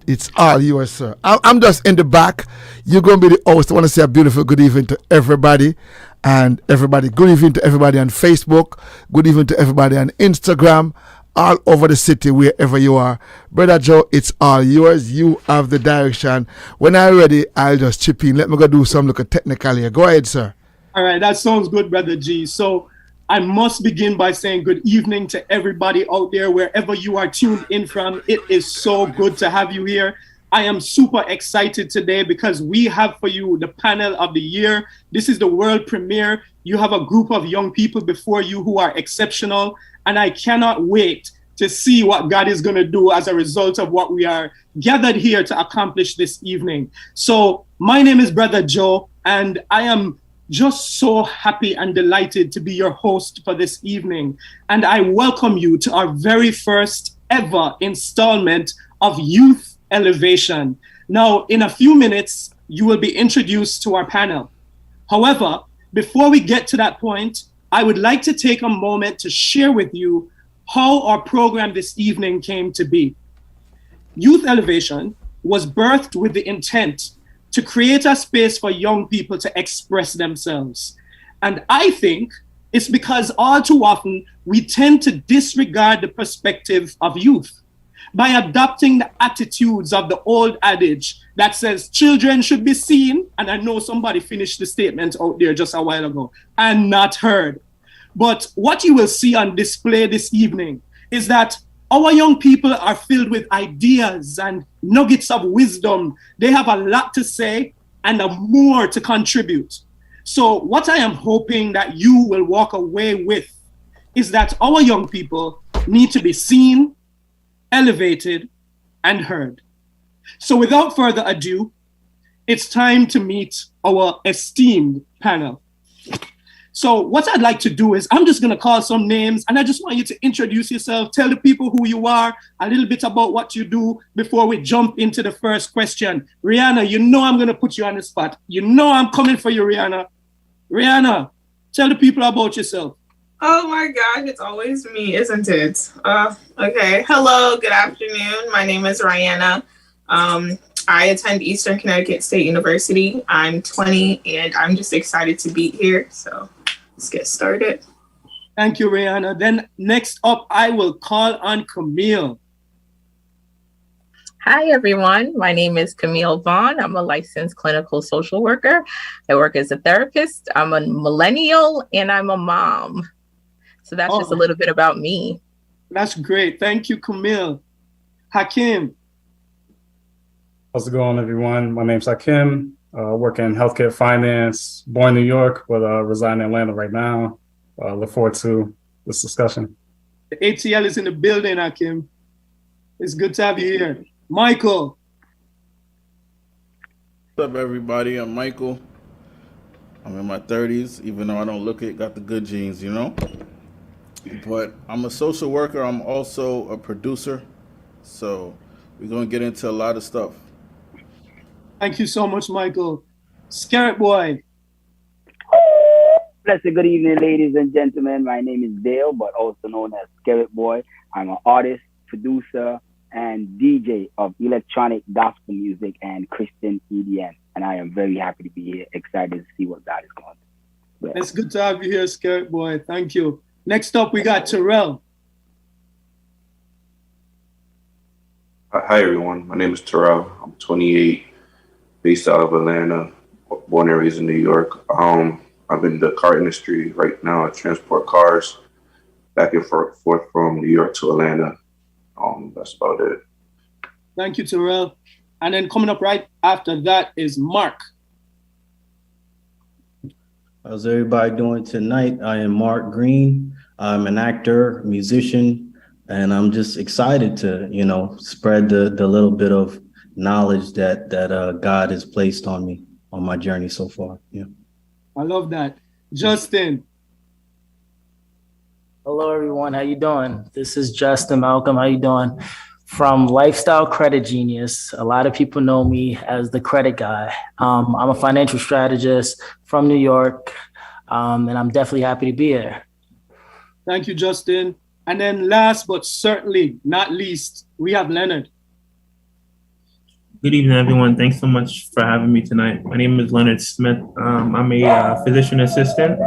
It's all yours, sir. I'm just in the back. You're going to be the host. I want to say a beautiful good evening to everybody. And everybody, good evening to everybody on Facebook. Good evening to everybody on Instagram. All over the city, wherever you are. Brother Joe, it's all yours. You have the direction. When I'm ready, I'll just chip in. Let me go do some look at technical here. Go ahead, sir. All right, that sounds good, Brother G. So I must begin by saying good evening to everybody out there, wherever you are tuned in from. It is so good to have you here. I am super excited today because we have for you the panel of the year. This is the world premiere. You have a group of young people before you who are exceptional, and I cannot wait to see what God is going to do as a result of what we are gathered here to accomplish this evening. So my name is Brother Joe, and I am just so happy and delighted to be your host for this evening. And I welcome you to our very first ever installment of Youth Elevation. Now, in a few minutes, you will be introduced to our panel. However, before we get to that point, I would like to take a moment to share with you how our program this evening came to be. Youth Elevation was birthed with the intent to create a space for young people to express themselves. And I think it's because all too often we tend to disregard the perspective of youth by adopting the attitudes of the old adage that says children should be seen, and I know somebody finished the statement out there just a while ago, and not heard. But what you will see on display this evening is that our young people are filled with ideas and nuggets of wisdom. They have a lot to say and more to contribute. So what I am hoping that you will walk away with is that our young people need to be seen, elevated, and heard. So without further ado, it's time to meet our esteemed panel. So what I'd like to do is I'm just going to call some names, and I just want you to introduce yourself, tell the people who you are, a little bit about what you do before we jump into the first question. Rihanna, you know I'm going to put you on the spot. You know I'm coming for you, Rihanna. Rihanna, tell the people about yourself. Oh my gosh, it's always me, isn't it? Okay. Hello, good afternoon. My name is Rihanna. I attend Eastern Connecticut State University. I'm 20 and I'm just excited to be here. So let's get started. Thank you, Rihanna. Then next up, I will call on Camille. Hi, everyone. My name is Camille Vaughn. I'm a licensed clinical social worker. I work as a therapist. I'm a millennial and I'm a mom. So that's just a little bit about me. That's great. Thank you, Camille. Hakim. How's it going, everyone? My name's Hakim. Work in healthcare finance, born in New York, but reside in Atlanta right now. Look forward to this discussion. The ATL is in the building, Hakim. It's good to have you here. Michael. What's up, everybody? I'm Michael. I'm in my 30s, even though I don't look it, got the good genes, you know? But I'm a social worker. I'm also a producer. So we're going to get into a lot of stuff. Thank you so much, Michael. Scarrett Boy. Blessed good evening, ladies and gentlemen. My name is Dale, but also known as Scarrett Boy. I'm an artist, producer, and DJ of electronic gospel music and Christian EDM. And I am very happy to be here, excited to see what God is going to do. It's good to have you here, Scarrett Boy. Thank you. Next up, we got Terrell. Hi, everyone. My name is Terrell. I'm 28, based out of Atlanta, born and raised in New York. I'm in the car industry right now. I transport cars back and forth from New York to Atlanta. That's about it. Thank you, Terrell. And then coming up right after that is Mark. How's everybody doing tonight? I am Mark Green. I'm an actor, musician, and I'm just excited to, spread the little bit of knowledge that God has placed on me on my journey so far. Yeah. I love that. Justin. Hello, everyone. How you doing? This is Justin Malcolm. How you doing? From Lifestyle Credit Genius. A lot of people know me as the credit guy. I'm a financial strategist from New York. And I'm definitely happy to be here. Thank you, Justin. And then last but certainly not least, we have Leonard. Good evening, everyone. Thanks so much for having me tonight. My name is Leonard Smith. I'm a physician assistant,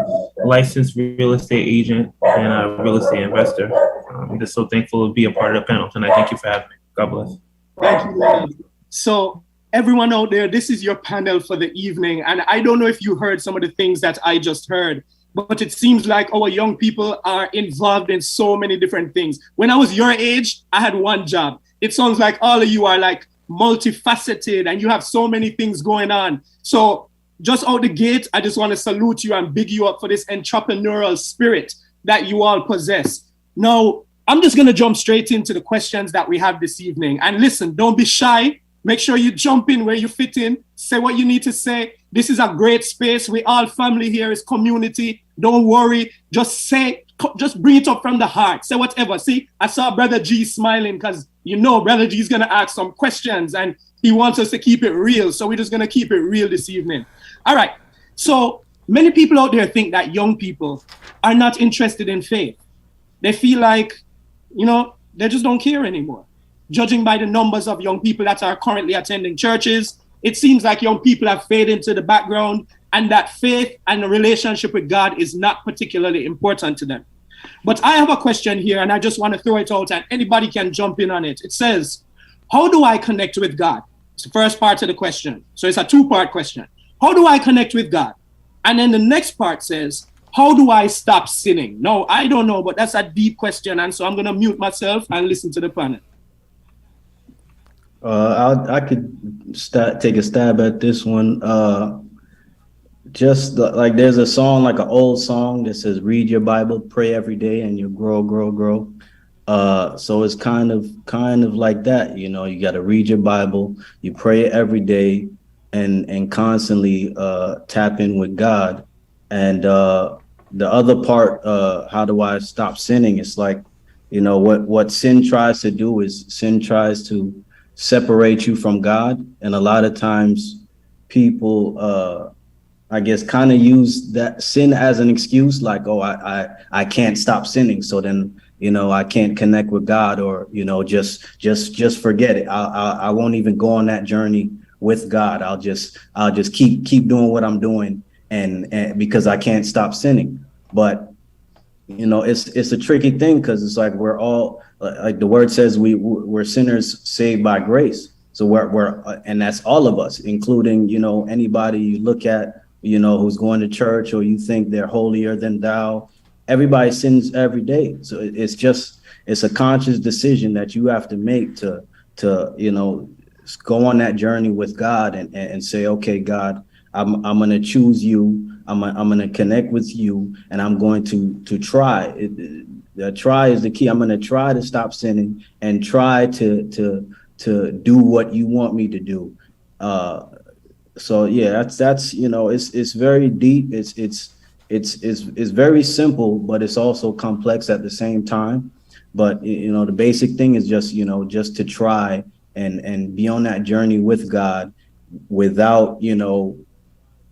licensed real estate agent, and a real estate investor. I'm just so thankful to be a part of the panel tonight. Thank you for having me. God bless. Thank you, Leonard. So everyone out there, this is your panel for the evening. And I don't know if you heard some of the things that I just heard, but it seems like our young people are involved in so many different things. When I was your age, I had one job. It sounds like all of you are like multifaceted and you have so many things going on. So just out the gate, I just want to salute you and big you up for this entrepreneurial spirit that you all possess. Now, I'm just going to jump straight into the questions that we have this evening. And listen, don't be shy. Make sure you jump in where you fit in. Say what you need to say. This is a great space. We all family here, is community. Don't worry. Just bring it up from the heart. Say whatever. See, I saw Brother G smiling because you know Brother G is going to ask some questions and he wants us to keep it real. So we're just going to keep it real this evening. All right. So many people out there think that young people are not interested in faith. They feel like, they just don't care anymore. Judging by the numbers of young people that are currently attending churches, it seems like young people have faded into the background and that faith and the relationship with God is not particularly important to them. But I have a question here and I just want to throw it out and anybody can jump in on it. It says, how do I connect with God? It's the first part of the question. So it's a two-part question. How do I connect with God? And then the next part says, how do I stop sinning? No, I don't know, but that's a deep question. And so I'm going to mute myself and listen to the panel. I could take a stab at this one. Like there's a song, like an old song that says, read your Bible, pray every day, and you'll grow. So it's kind of like that. You got to read your Bible, you pray every day, and constantly tap in with God. And the other part, how do I stop sinning? It's like, what sin tries to do is sin tries to separate you from God. And a lot of times people, I guess, kind of use that sin as an excuse, like, oh, I can't stop sinning. So then, I can't connect with God, or, just forget it. I won't even go on that journey with God. I'll just keep doing what I'm doing. And because I can't stop sinning. But, it's a tricky thing because it's like we're all, like the word says, we're sinners saved by grace. So we're and that's all of us, including, anybody you look at, who's going to church or you think they're holier than thou. Everybody sins every day. So it's a conscious decision that you have to make to go on that journey with God and say, okay, God, I'm going to choose you. I'm going to connect with you, and I'm going to try. The try is the key. I'm going to try to stop sinning and try to do what you want me to do. So yeah, that's it's very deep. It's very simple, but it's also complex at the same time. But the basic thing is just to try and be on that journey with God without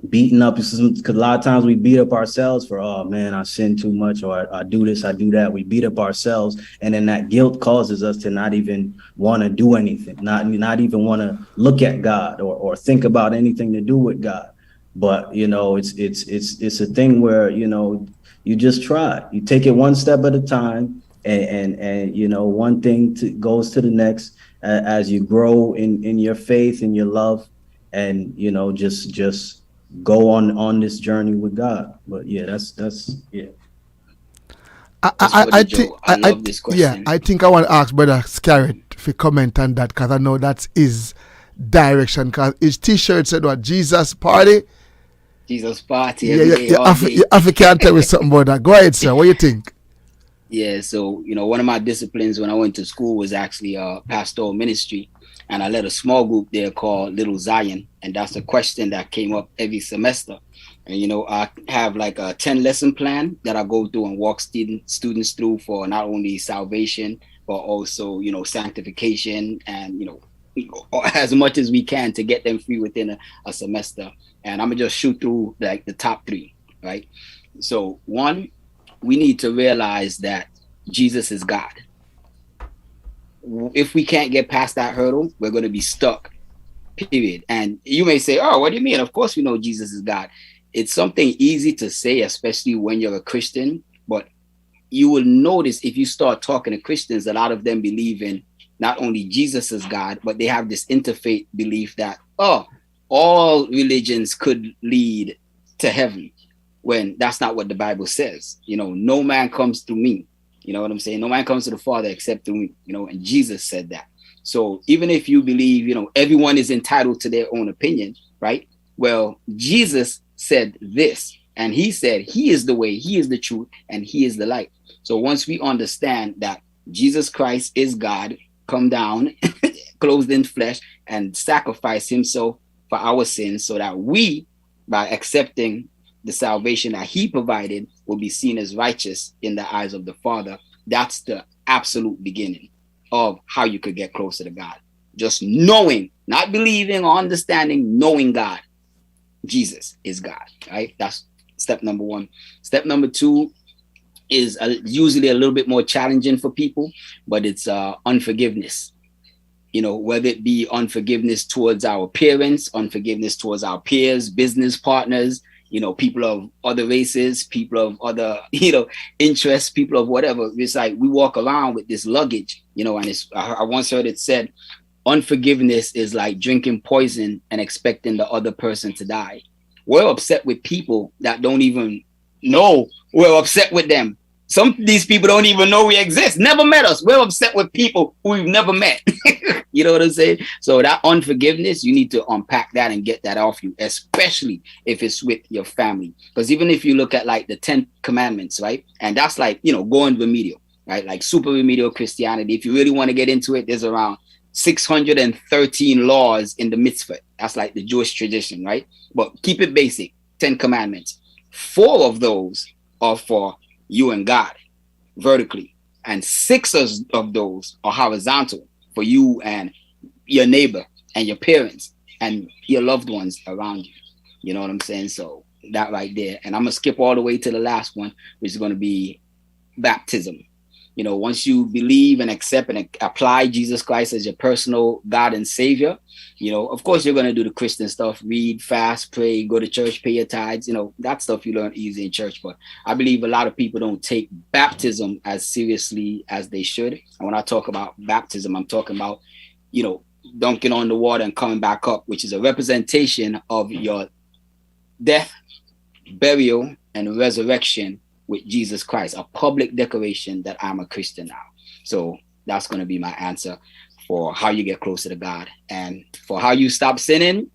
beating up, because a lot of times we beat up ourselves for, oh man, I sin too much, or I do this, I do that. We beat up ourselves, and then that guilt causes us to not even want to do anything, not even want to look at God or think about anything to do with God. But it's a thing where you just try. You take it one step at a time, and one thing goes to the next as you grow in your faith and your love, and just go on this journey with God. But yeah, that's yeah. I think I want to ask Brother Scarrett for comment on that, because I know that's his direction, because his t-shirt said what, Jesus party? Jesus party. You can't tell me something about that. Go ahead, sir. What do you think? Yeah, so one of my disciplines when I went to school was actually pastoral ministry. And I led a small group there called Little Zion. And that's a question that came up every semester. And, I have like a 10 lesson plan that I go through and walk students through for not only salvation, but also, sanctification and, as much as we can to get them free within a semester. And I'm going to just shoot through like the top 3, right? So one, we need to realize that Jesus is God. If we can't get past that hurdle, we're going to be stuck, period. And you may say, oh, what do you mean? Of course we know Jesus is God. It's something easy to say, especially when you're a Christian, but you will notice if you start talking to Christians, a lot of them believe in not only Jesus as God, but they have this interfaith belief that, oh, all religions could lead to heaven, when that's not what the Bible says. You know, no man comes through me. You know what I'm saying? No man comes to the Father except through me, you know, and Jesus said that. So even if you believe, you know, everyone is entitled to their own opinion, right? Well, Jesus said this, and he said he is the way, he is the truth, and he is the light. So once we understand that Jesus Christ is God, come down, clothed in flesh, and sacrifice himself for our sins, so that we, by accepting the salvation that he provided, will be seen as righteous in the eyes of the Father. That's the absolute beginning of how you could get closer to God. Just knowing, not believing or understanding, knowing God. Jesus is God, right? That's step number one. Step number two is usually a little bit more challenging for people, but it's unforgiveness. You know, whether it be unforgiveness towards our parents, unforgiveness towards our peers, business partners, you know, people of other races, people of other, you know, interests, people of whatever. It's like we walk around with this luggage, you know, and I once heard it said, unforgiveness is like drinking poison and expecting the other person to die. We're upset with people that don't even know we're upset with them. Some of these people don't even know we exist, never met us. We're upset with people who we've never met. You know what I'm saying? So that unforgiveness, you need to unpack that and get that off you, especially if it's with your family. Because even if you look at like the 10 commandments, right? And that's like, you know, going remedial, right? Like super remedial Christianity. If you really want to get into it, there's around 613 laws in the mitzvah. That's like the Jewish tradition, right? But keep it basic, 10 commandments. 4 of those are for you and God vertically, and 6 of those are horizontal for you and your neighbor and your parents and your loved ones around you. You know what I'm saying? So that right there. And I'm gonna skip all the way to the last one, which is going to be baptism. You know, once you believe and accept and apply Jesus Christ as your personal God and Savior, you know, of course, you're going to do the Christian stuff, read, fast, pray, go to church, pay your tithes, you know, that stuff you learn easy in church. But I believe a lot of people don't take baptism as seriously as they should. And when I talk about baptism, I'm talking about, you know, dunking on the water and coming back up, which is a representation of your death, burial, and resurrection with Jesus Christ, a public declaration that I'm a Christian now. So that's going to be my answer for how you get closer to God. And for how you stop sinning,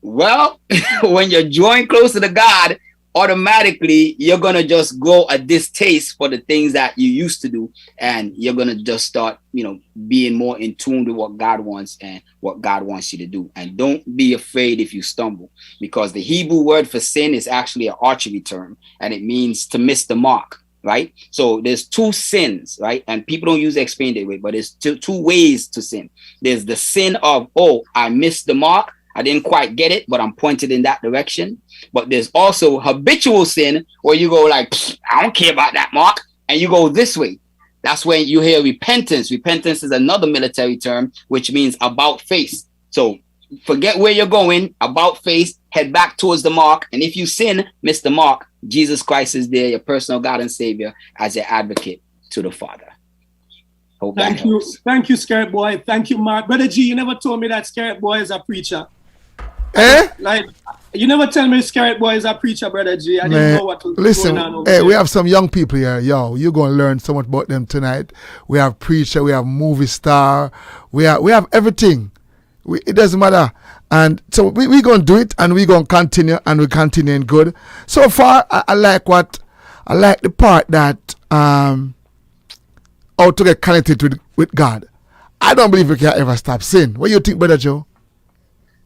well, when you're drawing closer to God, automatically you're going to just grow a distaste for the things that you used to do, and you're going to just start, you know, being more in tune with what God wants and what God wants you to do. And don't be afraid if you stumble, because the Hebrew word for sin is actually an archery term, and it means to miss the mark, right? So there's 2 sins, right? And people don't usually explain that way, but there's two ways to sin. There's the sin of, oh, I missed the mark, I didn't quite get it, but I'm pointed in that direction. But there's also habitual sin, where you go like, I don't care about that mark, and you go this way. That's when you hear repentance. Repentance is another military term, which means about face. So forget where you're going, about face, head back towards the mark. And if you sin, miss the mark, Jesus Christ is there, your personal God and Savior, as your advocate to the Father. Hope Thank you. Thank you, Scared Boy. Thank you, Mark. Brother G, you never told me that Scared Boy is a preacher. Eh? Like, you never tell me Scared Boy is a preacher, Brother G. I didn't know what was going on over hey, there. we have some young people here. Yo, you're going to learn so much about them tonight. We have preacher, we have movie star, we have everything. It doesn't matter. And so we're going to do it, and we're going to continue, and we're continuing good. So far, I like the part that how to get connected with God. I don't believe we can ever stop sin. What do you think, Brother Joe?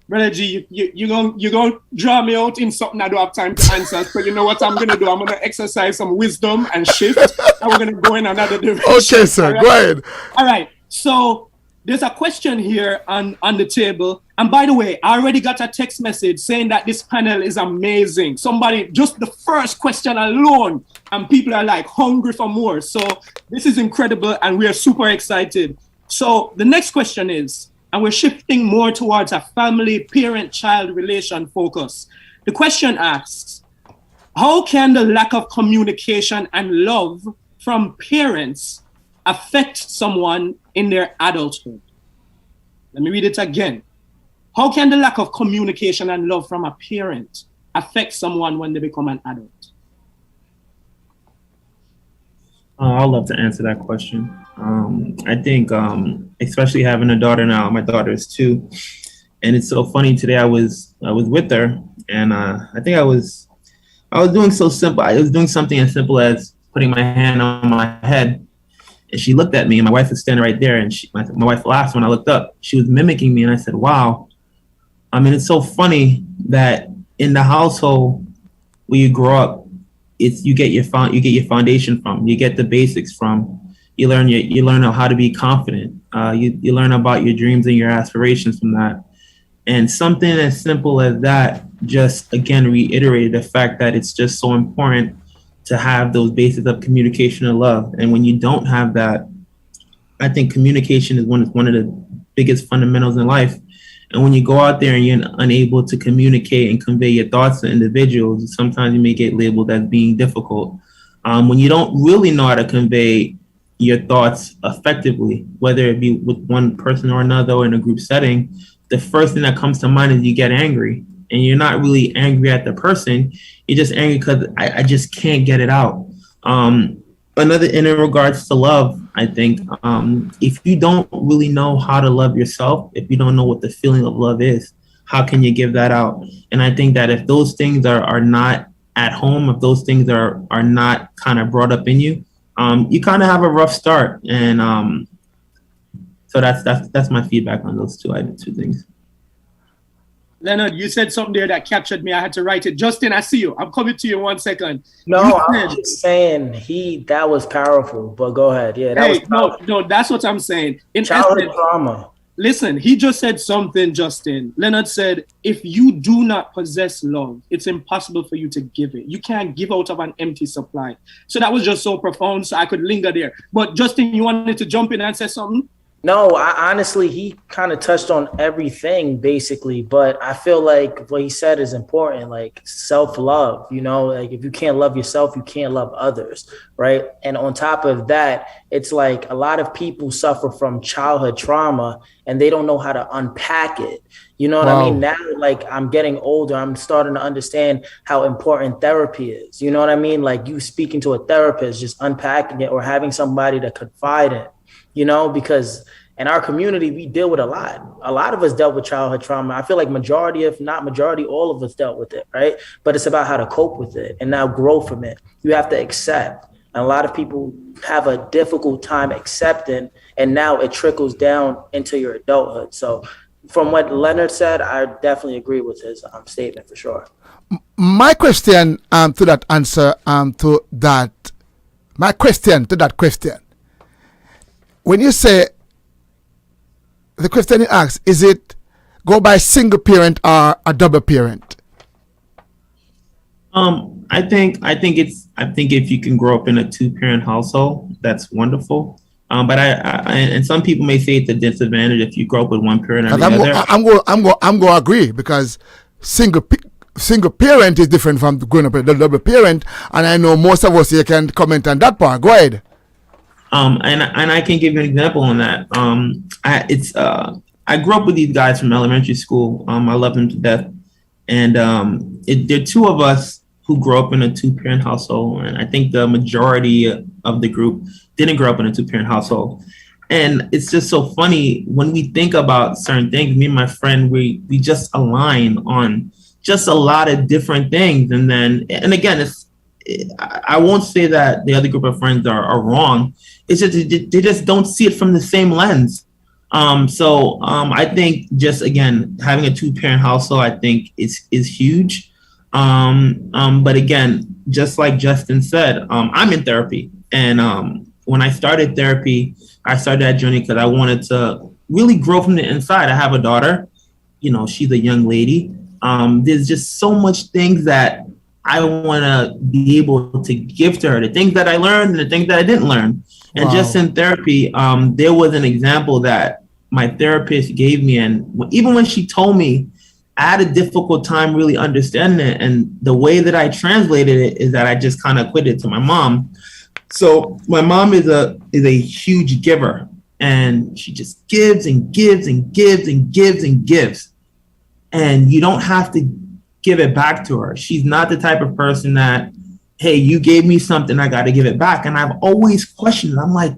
Brother G, you're going to draw me out in something I don't have time to answer. So you know what I'm going to do? I'm going to exercise some wisdom and shift, and we're going to go in another direction. Okay, sir. Right? Go ahead. All right. So there's a question here on the table. And by the way, I already got a text message saying that this panel is amazing. Somebody, just the first question alone, and people are like hungry for more. So this is incredible and we are super excited. So the next question is, and we're shifting more towards a family, parent-child relation focus. The question asks, how can the lack of communication and love from parents affect someone in their adulthood? Let me read it again. How can the lack of communication and love from a parent affect someone when they become an adult? I'd love to answer that question. I think, especially having a daughter now, my daughter is 2, and it's so funny. Today I was with her, and I think I was doing so simple. I was doing something as simple as putting my hand on my head, and she looked at me, and my wife was standing right there, and my wife laughed when I looked up. She was mimicking me, and I said, "Wow." I mean, it's so funny that in the household where you grow up, you get your foundation from, you get the basics from. You learn how to be confident. You learn about your dreams and your aspirations from that. And something as simple as that just again reiterated the fact that it's just so important to have those basics of communication and love. And when you don't have that, I think communication is one of the biggest fundamentals in life. And when you go out there and you're unable to communicate and convey your thoughts to individuals, sometimes you may get labeled as being difficult. When you don't really know how to convey your thoughts effectively, whether it be with one person or another or in a group setting, the first thing that comes to mind is you get angry. And you're not really angry at the person. You're just angry because I just can't get it out. Another, in regards to love, I think if you don't really know how to love yourself, if you don't know what the feeling of love is, how can you give that out? And I think that if those things are not at home, if those things are not kind of brought up in you, you kind of have a rough start. And so that's my feedback on those two things. Leonard, you said something there that captured me. I had to write it. Justin, I see you. I'm coming to you in 1 second. No, I'm just saying that was powerful, but go ahead. Yeah, no, that's what I'm saying. In childhood trauma. Listen, he just said something, Justin. Leonard said, if you do not possess love, it's impossible for you to give it. You can't give out of an empty supply. So that was just so profound, so I could linger there. But Justin, you wanted to jump in and say something? No, honestly, he kind of touched on everything basically, but I feel like what he said is important, like self-love, like if you can't love yourself, you can't love others, right? And on top of that, it's like a lot of people suffer from childhood trauma and they don't know how to unpack it. You know what I mean? Now, like I'm getting older, I'm starting to understand how important therapy is. You know what I mean? Like you speaking to a therapist, just unpacking it or having somebody to confide in. Because in our community, we deal with a lot. A lot of us dealt with childhood trauma. I feel like majority, if not majority, all of us dealt with it, right? But it's about how to cope with it and now grow from it. You have to accept. And a lot of people have a difficult time accepting, and now it trickles down into your adulthood. So from what Leonard said, I definitely agree with his statement for sure. My question to that answer, my question to that question, when you say, the question he asks, is it go by single parent or a double parent? I think if you can grow up in a 2-parent household, that's wonderful. But and some people may say it's a disadvantage if you grow up with one parent or the other. I'm going to agree, because single parent is different from growing up with a double parent, and I know most of us here can comment on that part. Go ahead. And I can give you an example on that. I grew up with these guys from elementary school. I love them to death. And there are 2 of us who grew up in a 2-parent household. And I think the majority of the group didn't grow up in a 2-parent household. And it's just so funny when we think about certain things. Me and my friend, we just align on just a lot of different things. And again, I won't say that the other group of friends are wrong. It's just they just don't see it from the same lens. So I think just again having a 2-parent household, I think is huge. But again, just like Justin said, I'm in therapy, and when I started therapy, I started that journey because I wanted to really grow from the inside. I have a daughter, you know, she's a young lady. There's just so much things that I want to be able to give to her, the things that I learned and the things that I didn't learn. And just in therapy, there was an example that my therapist gave me. And even when she told me, I had a difficult time really understanding it. And the way that I translated it is that I just kind of quit it to my mom. So my mom is a huge giver, and she just gives and gives and gives and gives and gives. And you don't have to give it back to her. She's not the type of person that, hey, you gave me something, I got to give it back. And I've always questioned it. I'm like,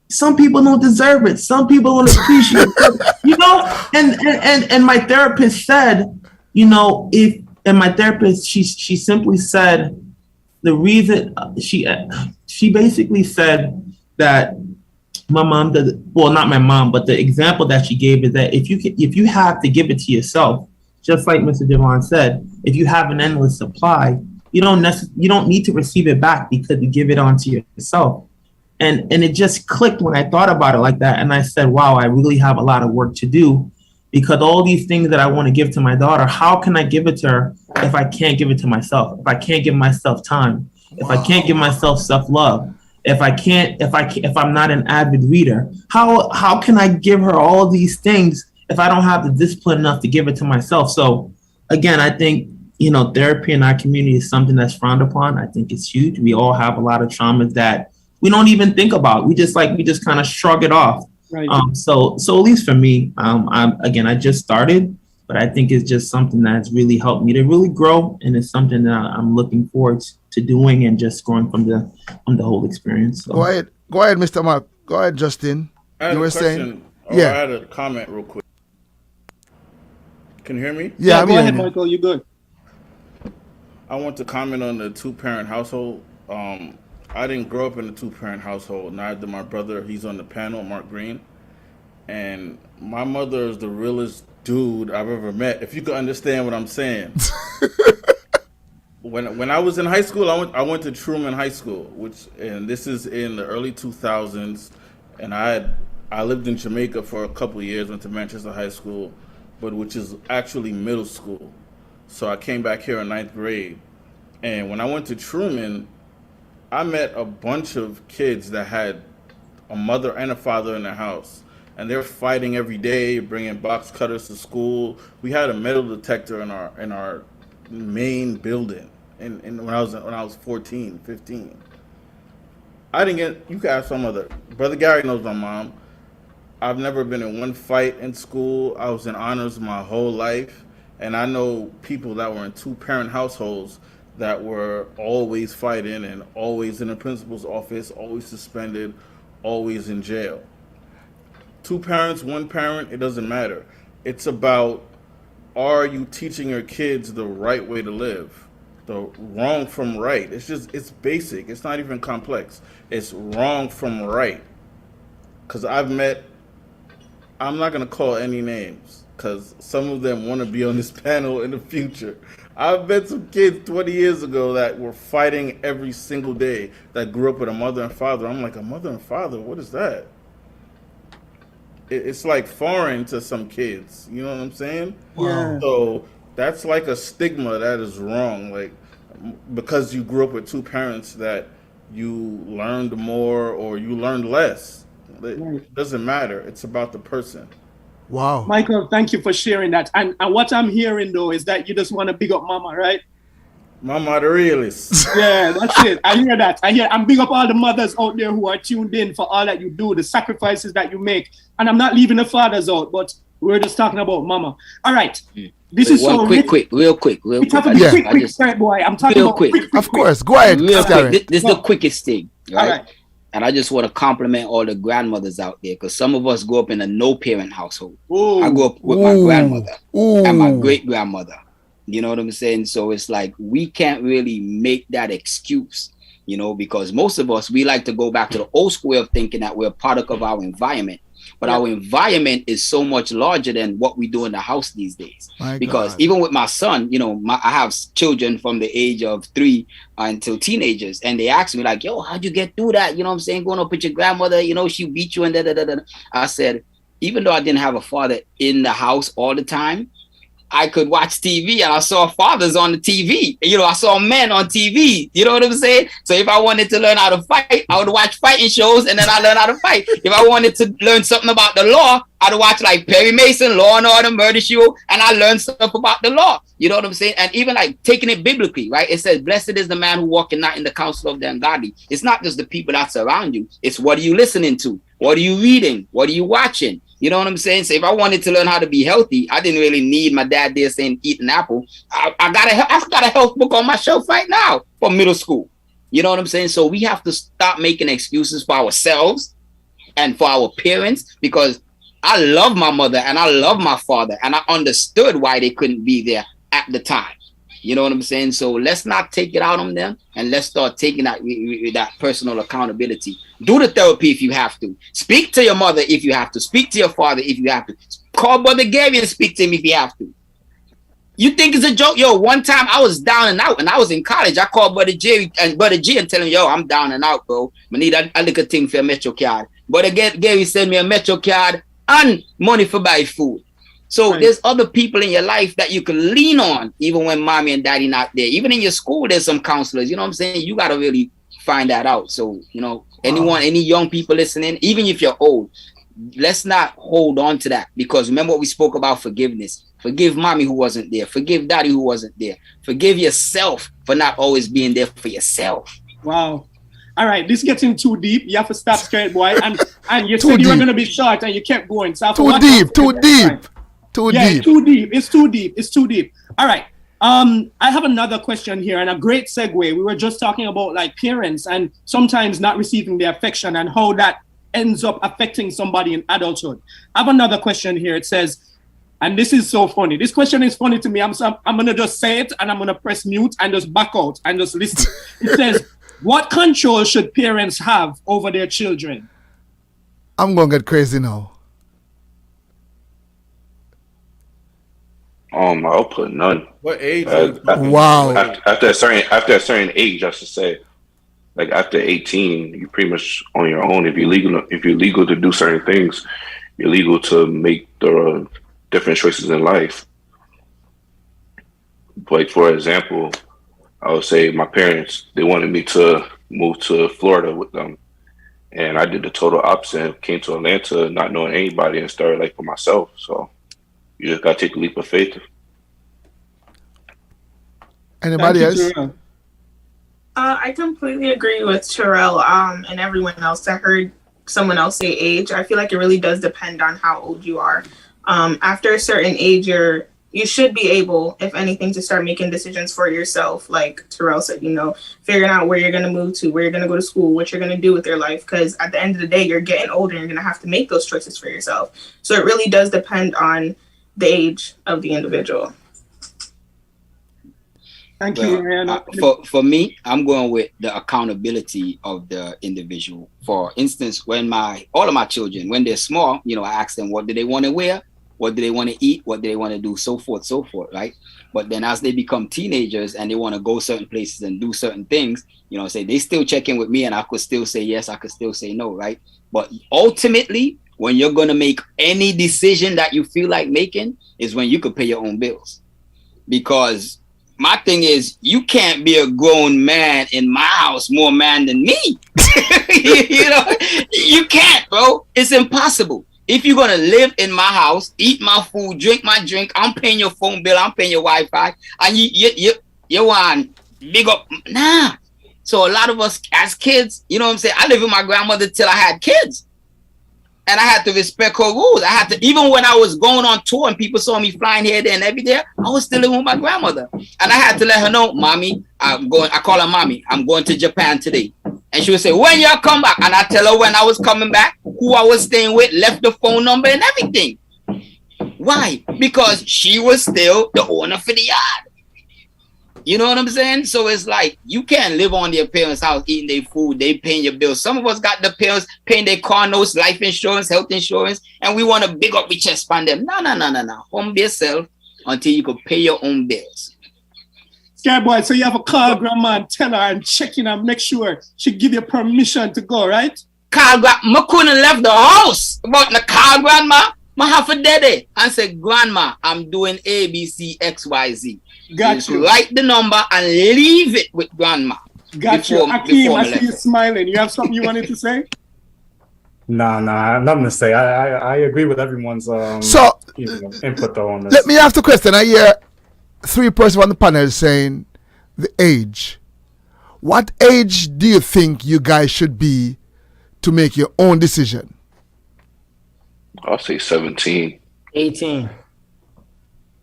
some people don't deserve it. Some people don't appreciate it, you know? And my therapist said, you know, she simply said, the reason she basically said that my mom does, well, not my mom, but the example that she gave is that if you have to give it to yourself, just like Mr. Devon said, if you have an endless supply, you don't need to receive it back because you give it onto yourself. And it just clicked when I thought about it like that. And I said, wow, I really have a lot of work to do, because all these things that I want to give to my daughter, how can I give it to her if I can't give it to myself? If I can't give myself time, if I can't give myself self-love, if I'm not an avid reader, how can I give her all these things if I don't have the discipline enough to give it to myself? So again, I think, you know, therapy in our community is something that's frowned upon. I think it's huge. We all have a lot of traumas that we don't even think about. We just kind of shrug it off. Right. So at least for me, I just started, but I think it's just something that's really helped me to really grow, and it's something that I'm looking forward to doing and just growing from the whole experience. So. Go ahead, Mr. Mark. Go ahead, Justin. I You were saying, yeah. I had a comment real quick. Can you hear me? Yeah, go ahead, Michael. You're good. I want to comment on the two-parent household. I didn't grow up in a two-parent household. Neither did my brother. He's on the panel, Mark Green. And my mother is the realest dude I've ever met, if you could understand what I'm saying. When I was in high school, I went to Truman High School, and this is in the early 2000s. And I lived in Jamaica for a couple of years, went to Manchester High School, which is actually middle school. So I came back here in 9th grade. And when I went to Truman, I met a bunch of kids that had a mother and a father in their house. And they're fighting every day, bringing box cutters to school. We had a metal detector in our main building. And when I was 14, 15. You can ask my mother. Brother Gary knows my mom. I've never been in one fight in school. I was in honors my whole life. And I know people that were in two-parent households that were always fighting and always in the principal's office, always suspended, always in jail. Two parents, one parent, it doesn't matter. It's about, are you teaching your kids the right way to live? The wrong from right. It's basic. It's not even complex. It's wrong from right. Because I'm not going to call any names, because some of them want to be on this panel in the future. I've met some kids 20 years ago that were fighting every single day that grew up with a mother and father. I'm like, a mother and father? What is that? It's like foreign to some kids. You know what I'm saying? Yeah. So that's like a stigma that is wrong. Like, because you grew up with two parents that you learned more or you learned less. It doesn't matter. It's about the person. Wow. Michael, thank you for sharing that. And what I'm hearing, though, is that you just want to big up Mama, right? Mama the realist. Yeah, that's it. I hear that. I'm big up all the mothers out there who are tuned in for all that you do, the sacrifices that you make. And I'm not leaving the fathers out, but we're just talking about Mama. All right. This is so real quick. It's have to be quick, boy. I'm talking about quick. Of course. Go ahead. Real quick. This is the quickest thing, right? All right. And I just want to compliment all the grandmothers out there, because some of us grew up in a no-parent household. Ooh. I grew up with my grandmother and my great-grandmother. You know what I'm saying? So it's like we can't really make that excuse, you know, because most of us, we like to go back to the old school way of thinking that we're a product of our environment. But our environment is so much larger than what we do in the house these days. Because even with my son, you know, I have children from the age of 3 until teenagers. And they ask me like, yo, how'd you get through that? You know what I'm saying? Going up with your grandmother, you know, she beat you and da-da-da-da. I said, even though I didn't have a father in the house all the time, I could watch TV and I saw fathers on the TV. You know, I saw men on TV. You know what I'm saying? So if I wanted to learn how to fight, I would watch fighting shows and then I learned how to fight. If I wanted to learn something about the law, I'd watch like Perry Mason, Law and Order, Murder Show, and I learned stuff about the law. You know what I'm saying? And even like taking it biblically, right? It says, blessed is the man who walketh not in the counsel of the ungodly. It's not just the people that surround you. It's what are you listening to? What are you reading? What are you watching? You know what I'm saying? So if I wanted to learn how to be healthy, I didn't really need my dad there saying eat an apple. I've got a health book on my shelf right now for middle school. You know what I'm saying? So we have to stop making excuses for ourselves and for our parents, because I love my mother and I love my father and I understood why they couldn't be there at the time. You know what I'm saying? So let's not take it out on them, and let's start taking that personal accountability. Do the therapy if you have to. Speak to your mother if you have to. Speak to your father if you have to. Call Brother Gary and speak to him if you have to. You think it's a joke? Yo, one time I was down and out and I was in college. I called Brother G and tell him, yo, I'm down and out, bro. I need a little thing for a Metro card. Brother Gary sent me a Metro card and money for buy food. So there's other people in your life that you can lean on, even when mommy and daddy not there. Even in your school, there's some counselors. You know what I'm saying? You got to really find that out. So, you know, any young people listening, even if you're old, let's not hold on to that, because remember what we spoke about: forgiveness. Forgive mommy who wasn't there. Forgive daddy who wasn't there. Forgive yourself for not always being there for yourself. Wow. All right, this is getting too deep. You have to stop, Scared Boy. And you said you were going to be short and you kept going. So too deep. Too deep. Too deep. It's too deep. All right. I have another question here, and a great segue. We were just talking about like parents and sometimes not receiving the affection and how that ends up affecting somebody in adulthood. I have another question here. It says, and this is so funny. This question is funny to me. I'm going to just say it and I'm going to press mute and just back out and just listen. It says, what control should parents have over their children? I'm going to get crazy now. I'll put none. What age? Wow. After a certain age, I should say, like after 18, you're pretty much on your own. If you're legal to do certain things, you're legal to make the different choices in life. Like for example, I would say my parents, they wanted me to move to Florida with them, and I did the total opposite. Came to Atlanta not knowing anybody and started like for myself. So you just gotta take a leap of faith. Anybody else? I completely agree with Terrell and everyone else. I heard someone else say age. I feel like it really does depend on how old you are. After a certain age, you should be able, if anything, to start making decisions for yourself. Like Terrell said, you know, figuring out where you're going to move to, where you're going to go to school, what you're going to do with your life. Because at the end of the day, you're getting older and you're going to have to make those choices for yourself. So it really does depend on the age of the individual. Thank you. For me, I'm going with the accountability of the individual. For instance, when all of my children, when they're small, you know, I ask them, what do they want to wear? What do they want to eat? What do they want to do? So forth, right? But then as they become teenagers and they want to go certain places and do certain things, you know, say they still check in with me and I could still say yes, I could still say no, right? But ultimately, when you're going to make any decision that you feel like making is when you could pay your own bills. Because my thing is, you can't be a grown man in my house more man than me. You know, you can't, bro. It's impossible. If you're gonna live in my house, eat my food, drink my drink, I'm paying your phone bill, I'm paying your Wi-Fi, and you want big up? Nah. So a lot of us as kids, you know what I'm saying? I lived with my grandmother till I had kids. And I had to respect her rules. I had to, even when I was going on tour and people saw me flying here, there, and every day, I was still living with my grandmother. And I had to let her know, Mommy, I call her Mommy, I'm going to Japan today. And she would say, when y'all come back? And I tell her when I was coming back, who I was staying with, left the phone number and everything. Why? Because she was still the owner for the yard. You know what I'm saying? So it's like, you can't live on their parents' house, eating their food, they paying your bills. Some of us got the parents paying their car notes, life insurance, health insurance, and we want to big up, we chest on them. No. Home by yourself until you could pay your own bills. Scared Boy, so you have a call grandma and tell her and check in and make sure she give you permission to go, right? call I couldn't left the house. But the call grandma, I have a daddy and say, grandma, I'm doing A, B, C, X, Y, Z. Got you. Write the number and leave it with grandma. Got you. Akeem, I see you smiling. You have something you wanted to say? Nah, nothing to say. I agree with everyone's input though on this. Let me ask the question. I hear three persons on the panel saying the age. What age do you think you guys should be to make your own decision? I'll say 17. 18.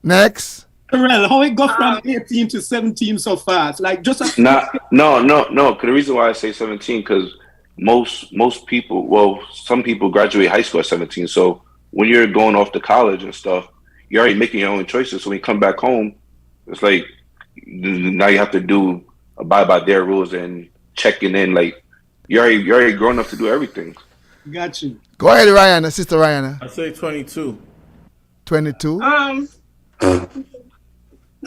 Next. Terrell, how it go from 18 to 17 so fast? Like just a No. Cause the reason why I say 17, because most people, well, some people graduate high school at 17. So when you're going off to college and stuff, you're already making your own choices. So when you come back home, it's like now you have to abide by their rules and checking in. Like you're already grown up to do everything. Got you. Go ahead, Rihanna, Sister Rihanna. I say 22. 22.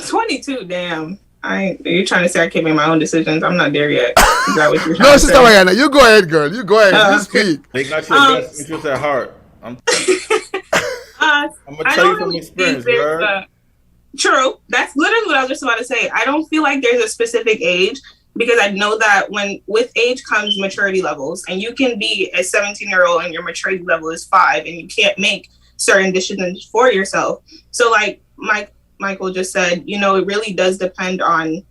22. Damn. You're trying to say I can't make my own decisions? I'm not there yet. Is that what you're trying No, to Sister say? Rihanna, you go ahead, girl. You go ahead. You speak. They got your best interest at heart. I'm gonna tell you from experience, bro. True. That's literally what I was just about to say. I don't feel like there's a specific age, because I know that with age comes maturity levels, and you can be a 17-year-old and your maturity level is 5 and you can't make certain decisions for yourself. So like Michael just said, it really does depend on,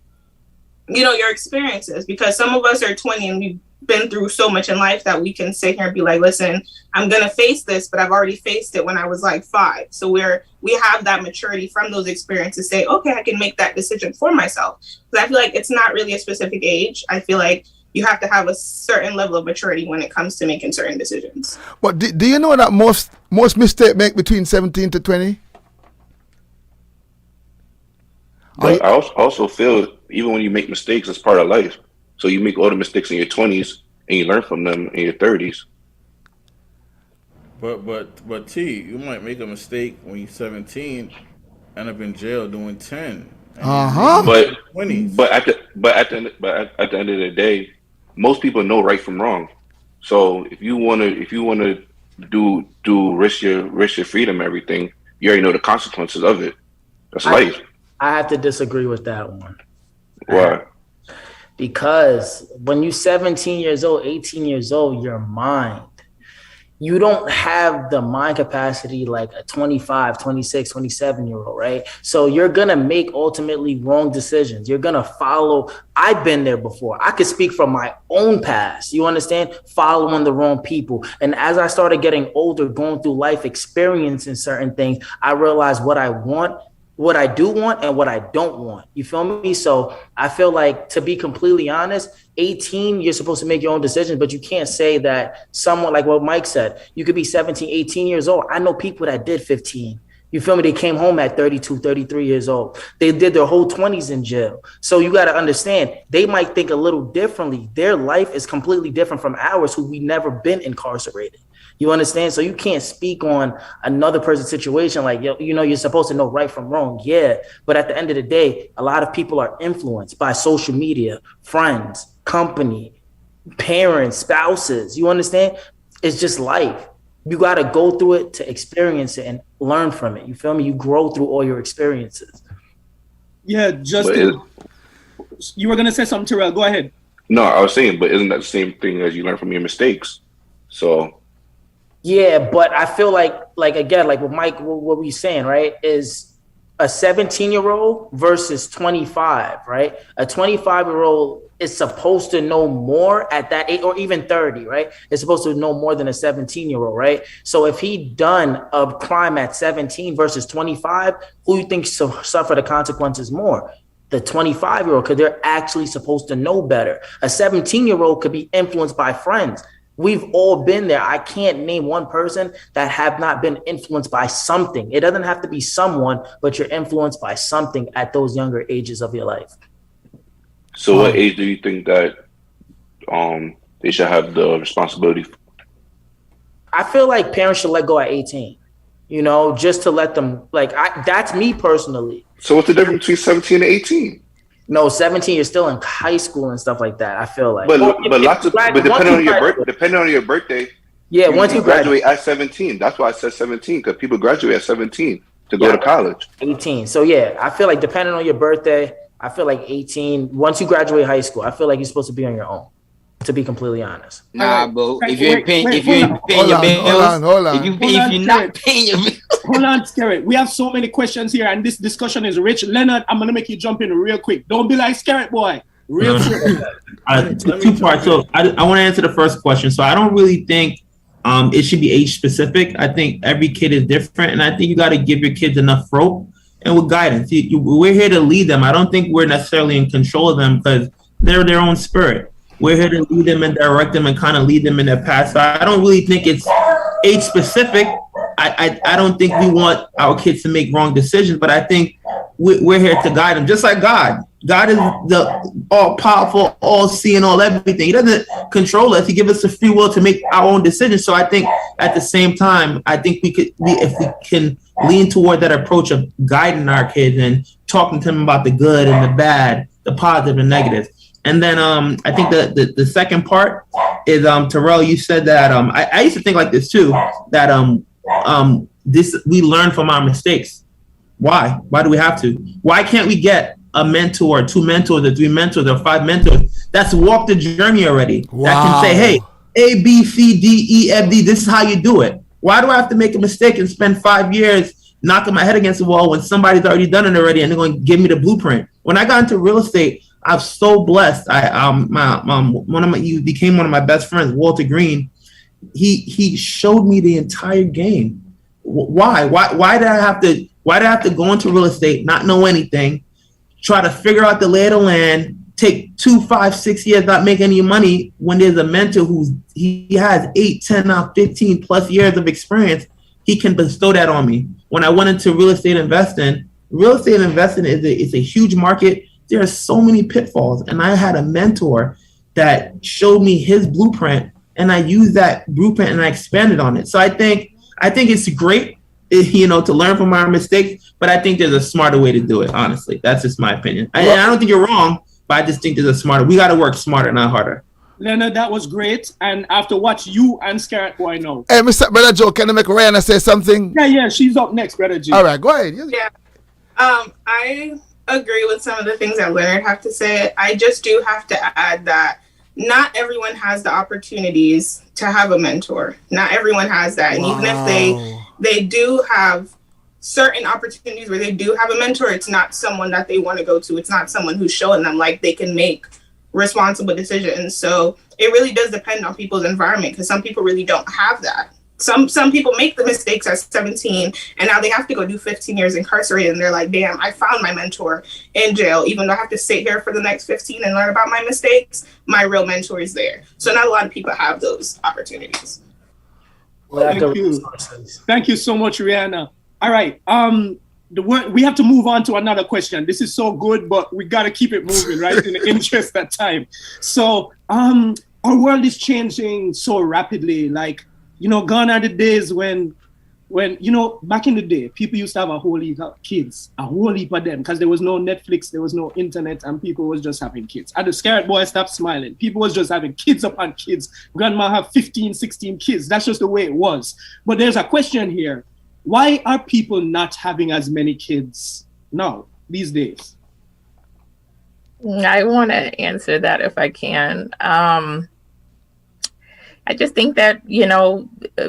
your experiences, because some of us are 20 and we've been through so much in life that we can sit here and be like, listen, I'm going to face this, but I've already faced it when I was like 5. So we have that maturity from those experiences to say, okay, I can make that decision for myself. Because I feel like it's not really a specific age. I feel like you have to have a certain level of maturity when it comes to making certain decisions. But do you know that most mistakes make between 17 to 20? But I also feel even when you make mistakes, it's part of life. So you make all the mistakes in your 20s and you learn from them in your 30s. But T, you might make a mistake when you're 17, end up in jail doing 10. But at the end of the day, most people know right from wrong. So if you wanna do risk your freedom, everything, you already know the consequences of it. That's life. I have to disagree with that one. Why? Because when you're 17 years old, 18 years old, your mind, you don't have the mind capacity like a 25, 26, 27-year-old, right? So you're going to make ultimately wrong decisions. You're going to follow. I've been there before. I could speak from my own past. You understand? Following the wrong people. And as I started getting older, going through life, experiencing certain things, I realized what I want, what I do want, and what I don't want. You feel me? So I feel like, to be completely honest, 18, you're supposed to make your own decisions, but you can't say that someone, like what Mike said, you could be 17, 18 years old. I know people that did 15. You feel me? They came home at 32, 33 years old. They did their whole 20s in jail. So you got to understand, they might think a little differently. Their life is completely different from ours, who we never been incarcerated. You understand? So you can't speak on another person's situation like, you're supposed to know right from wrong. Yeah. But at the end of the day, a lot of people are influenced by social media, friends, company, parents, spouses. You understand? It's just life. You got to go through it to experience it and learn from it. You feel me? You grow through all your experiences. Yeah, you were going to say something, Terrell. Go ahead. No, I was saying, but isn't that the same thing as you learn from your mistakes? So... Yeah, but I feel like again, like what Mike, what we saying, right, is a 17-year-old versus 25, right? A 25-year-old is supposed to know more at that age, or even 30, right? It's supposed to know more than a 17-year-old, right? So if he done a crime at 17 versus 25, who you think suffer the consequences more? The 25-year-old, because they're actually supposed to know better. A 17-year-old could be influenced by friends. We've all been there. I can't name one person that have not been influenced by something. It doesn't have to be someone, but you're influenced by something at those younger ages of your life. So what age do you think that they should have the responsibility? I feel like parents should let go at 18, just to let them, that's me personally. So what's the difference between 17 and 18? No, 17, you're still in high school and stuff like that. I feel like. But depending on your birthday. Yeah, once you graduate at 17. That's why I said 17, because people graduate at 17 to go to college. 18. So yeah, I feel like depending on your birthday, I feel like 18. Once you graduate high school, I feel like you're supposed to be on your own. To be completely honest. Nah, bro. If you ain't paying your bills, if you're not paying your bills. Hold on, Skerrit. We have so many questions here, and this discussion is rich. Leonard, I'm gonna make you jump in real quick. Don't be like Skerrit boy. Real quick. 2 parts. So I want to answer the first question. So I don't really think it should be age specific. I think every kid is different, and I think you got to give your kids enough rope and with guidance. We're here to lead them. I don't think we're necessarily in control of them because they're their own spirit. We're here to lead them and direct them and kind of lead them in their path. So I don't really think it's age specific. I don't think we want our kids to make wrong decisions, but I think we're here to guide them, just like God. God is the all powerful, all seeing, all everything. He doesn't control us. He gives us the free will to make our own decisions. So I think at the same time, I think if we can lean toward that approach of guiding our kids and talking to them about the good and the bad, the positive and negative. And then I think the second part is Terrell, you said that I used to think like this too, that we learn from our mistakes. Why do we have to? Why can't we get a mentor, 2 mentors, or 3 mentors, or 5 mentors that's walked the journey already? Wow. That can say, hey, A, B, C, D, E, F, D, this is how you do it. Why do I have to make a mistake and spend 5 years knocking my head against the wall when somebody's already done it already and they're going to give me the blueprint? When I got into real estate, I'm so blessed. He became one of my best friends, Walter Green. He showed me the entire game. Why did I have to go into real estate, not know anything, try to figure out the lay of the land, take 2, 5, 6 years, not make any money when there's a mentor he has 8, 10, 15 plus years of experience. He can bestow that on me. When I went into real estate investing is a huge market. There are so many pitfalls, and I had a mentor that showed me his blueprint, and I used that blueprint and I expanded on it. So I think it's great, to learn from our mistakes, but I think there's a smarter way to do it. Honestly, that's just my opinion. I don't think you're wrong, but I just think there's a smarter. We got to work smarter, not harder. Leonard, that was great, and after what you and Skerrit boy know. Hey, Mr. Brother Joe, can I make Rihanna say something? Yeah, she's up next, Brother G. All right, go ahead. Yeah, I agree with some of the things that Leonard have to say. I just do have to add that not everyone has the opportunities to have a mentor. Not everyone has that. And even if they do have certain opportunities where they do have a mentor, it's not someone that they want to go to. It's not someone who's showing them like they can make responsible decisions. So it really does depend on people's environment, because some people really don't have that. Some people make the mistakes at 17 and now they have to go do 15 years incarcerated, and they're like, damn, I found my mentor in jail. Even though I have to sit here for the next 15 and learn about my mistakes, my real mentor is there. So not a lot of people have those opportunities. Thank you so much, Rihanna. All right. We have to move on to another question. This is so good, but we got to keep it moving, right? In the interest of time. So our world is changing so rapidly. Like, gone are the days when, back in the day, people used to have a whole heap of kids, a whole heap of them, because there was no Netflix, there was no internet, and people was just having kids. And the Skerrit boy stopped smiling. People was just having kids upon kids. Grandma have 15, 16 kids. That's just the way it was. But there's a question here. Why are people not having as many kids now, these days? I want to answer that if I can. I just think that,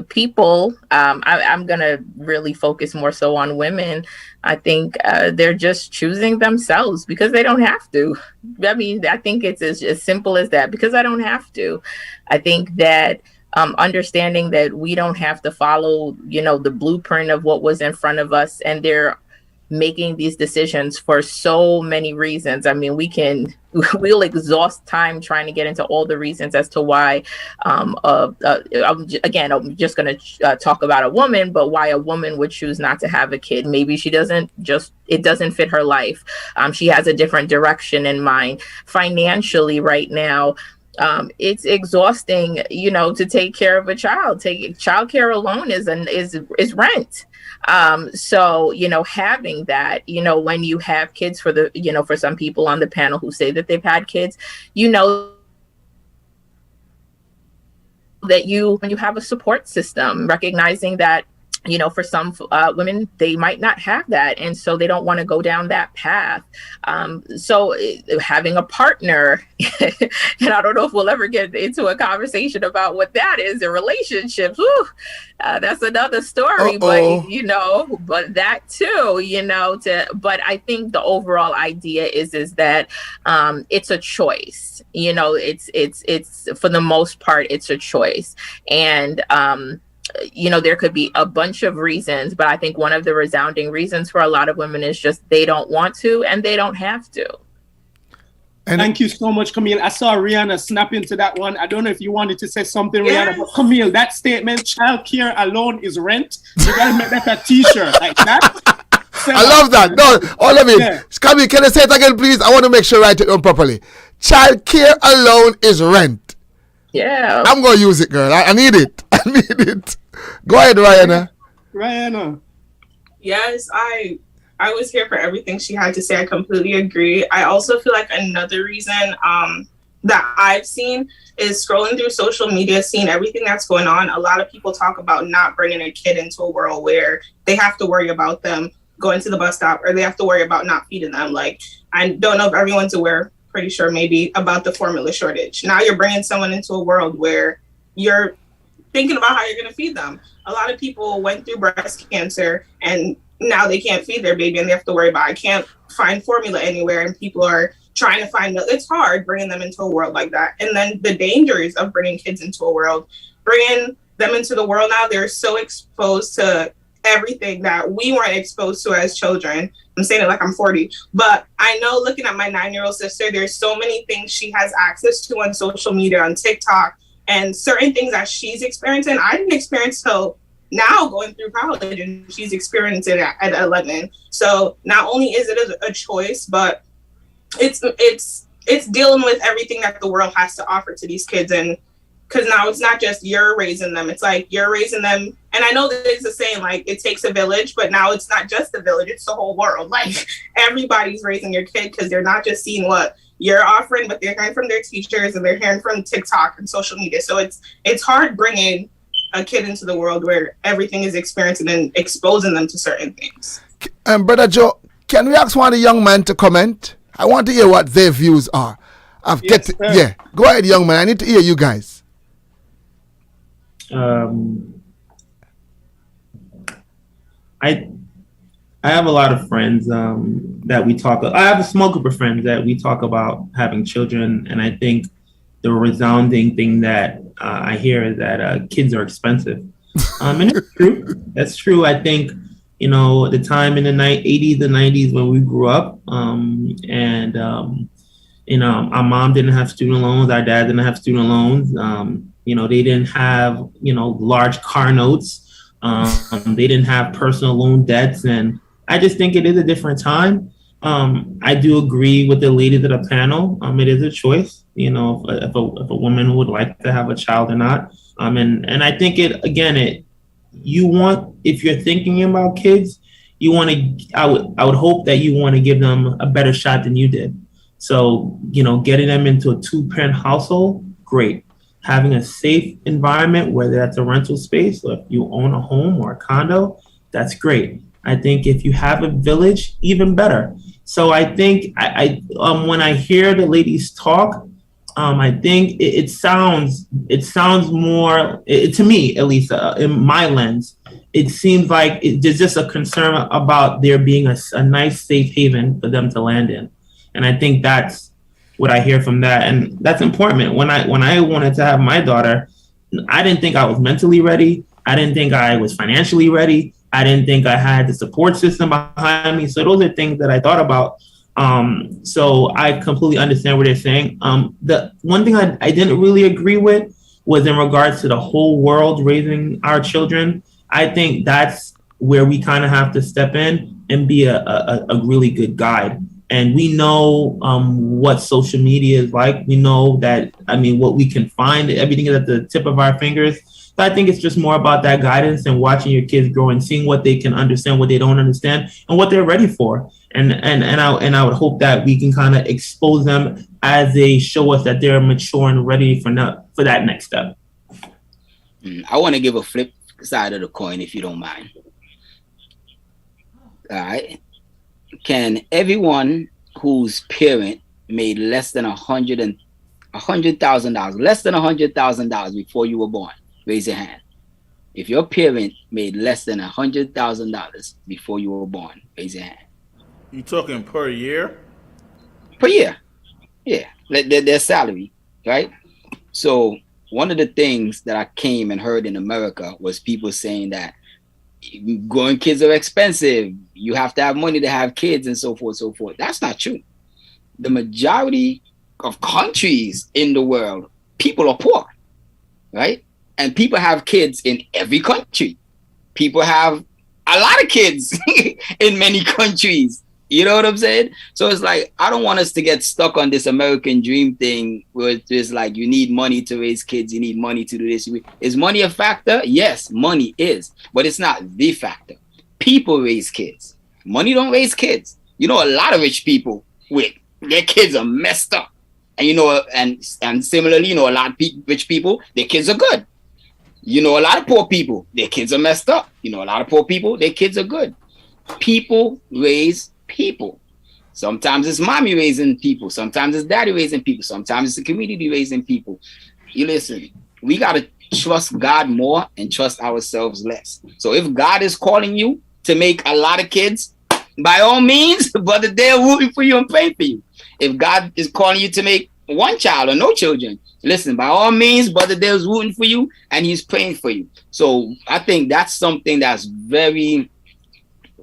people, I'm going to really focus more so on women. I think they're just choosing themselves because they don't have to. I mean, I think it's as simple as that, because I don't have to. I think that understanding that we don't have to follow, the blueprint of what was in front of us, and they're making these decisions for so many reasons. I mean, we'll exhaust time trying to get into all the reasons as to why, I'm just going to talk about a woman, but why a woman would choose not to have a kid. Maybe it doesn't fit her life. She has a different direction in mind. Financially right now, It's exhausting, to take care of a child. Child care alone is rent. So, having that, when you have kids, for some people on the panel who say that they've had kids, that when you have a support system, recognizing that, for some women, they might not have that. And so they don't want to go down that path. So having a partner, and I don't know if we'll ever get into a conversation about what that is in relationships. Whew, that's another story, but that too, but I think the overall idea is that it's a choice. It's for the most part, it's a choice. And there could be a bunch of reasons, but I think one of the resounding reasons for a lot of women is just they don't want to and they don't have to. And thank you so much, Camille. I saw Rihanna snap into that one. I don't know if you wanted to say something, Rihanna, but Camille, that statement, child care alone is rent. You gotta make that a t-shirt like that. I love that. No, all of it. Yeah. Camille, can I say it again, please? I want to make sure I write it down properly. Child care alone is rent. Yeah. I'm going to use it, girl. I need it. I need it. Go ahead, Rihanna. Yes, I was here for everything she had to say. I completely agree. I also feel like another reason that I've seen is scrolling through social media, seeing everything that's going on. A lot of people talk about not bringing a kid into a world where they have to worry about them going to the bus stop, or they have to worry about not feeding them. Like, I don't know if everyone's aware, pretty sure maybe, about the formula shortage. Now you're bringing someone into a world where you're thinking about how you're going to feed them. A lot of people went through breast cancer and now they can't feed their baby and they have to worry about, I can't find formula anywhere, and people are trying to find milk. It's hard bringing them into a world like that. And then the dangers of bringing kids into a world, bringing them into the world now, they're so exposed to everything that we weren't exposed to as children. I'm saying it like I'm 40, but I know, looking at my 9-year-old sister, there's so many things she has access to on social media, on TikTok, and certain things that she's experiencing, I didn't experience till now, going through college, and she's experiencing it at 11. So not only is it a choice, but it's dealing with everything that the world has to offer to these kids. And because now it's not just you're raising them, it's like you're raising them. And I know that there's a saying, like, it takes a village, but now it's not just the village, it's the whole world. Like, everybody's raising your kid, because they're not just seeing what you're offering, but they're hearing from their teachers and they're hearing from TikTok and social media. So it's hard bringing a kid into the world where everything is experiencing and exposing them to certain things. Brother Joe, can we ask one of the young men to comment? I want to hear what their views are. Yeah, go ahead, young man. I need to hear you guys. I have a lot of friends that we talk. I have a small group of friends that we talk about having children, and I think the resounding thing that I hear is that kids are expensive, and it's true. That's true. I think the time in the 80s and 90s when we grew up, and our mom didn't have student loans, our dad didn't have student loans. They didn't have large car notes. They didn't have personal loan debts, and I just think it is a different time. I do agree with the ladies at the panel. It is a choice, if a woman would like to have a child or not. And I think if you're thinking about kids, I would hope that you want to give them a better shot than you did. So, getting them into a 2-parent household, great. Having a safe environment, whether that's a rental space or if you own a home or a condo, that's great. I think if you have a village, even better. So I think when I hear the ladies talk, I think it sounds more, to me at least, in my lens, it seems like there's just a concern about there being a nice safe haven for them to land in, and I think that's what I hear from that, and that's important. When I wanted to have my daughter, I didn't think I was mentally ready. I didn't think I was financially ready. I didn't think I had the support system behind me. So those are things that I thought about. So I completely understand what they're saying. The one thing I didn't really agree with was in regards to the whole world raising our children. I think that's where we kind of have to step in and be a really good guide. And we know what social media is like. We know that, what we can find, everything is at the tip of our fingers. So I think it's just more about that guidance and watching your kids grow and seeing what they can understand, what they don't understand, and what they're ready for. And I would hope that we can kind of expose them as they show us that they're mature and ready for that next step. I want to give a flip side of the coin, if you don't mind. All right. Can everyone whose parent made less than $100,000, less than $100,000 before you were born, raise your hand. If your parent made less than $100,000 before you were born, raise your hand. You talking per year? Per year, yeah. Their salary, right? So one of the things that I came and heard in America was people saying that growing kids are expensive. You have to have money to have kids and so forth, so forth. That's not true. The majority of countries in the world, people are poor, right? And people have kids in every country. People have a lot of kids in many countries. You know what I'm saying? So it's like, I don't want us to get stuck on this American dream thing where it's like, you need money to raise kids. You need money to do this. Is money a factor? Yes, money is, but it's not the factor. People raise kids. Money don't raise kids. You know, a lot of rich people with their kids are messed up. And, you know, and similarly, you know, a lot of rich people, their kids are good. You know, a lot of poor people, their kids are messed up. You know, a lot of poor people, their kids are good. People raise people. Sometimes it's mommy raising people. Sometimes it's daddy raising people. Sometimes it's the community raising people. You listen, we got to trust God more and trust ourselves less. So if God is calling you to make a lot of kids, by all means, brother, they're rooting for you and praying for you. If God is calling you to make one child or no children, listen, by all means, brother, there's rooting for you and he's praying for you. So I think that's something that's very,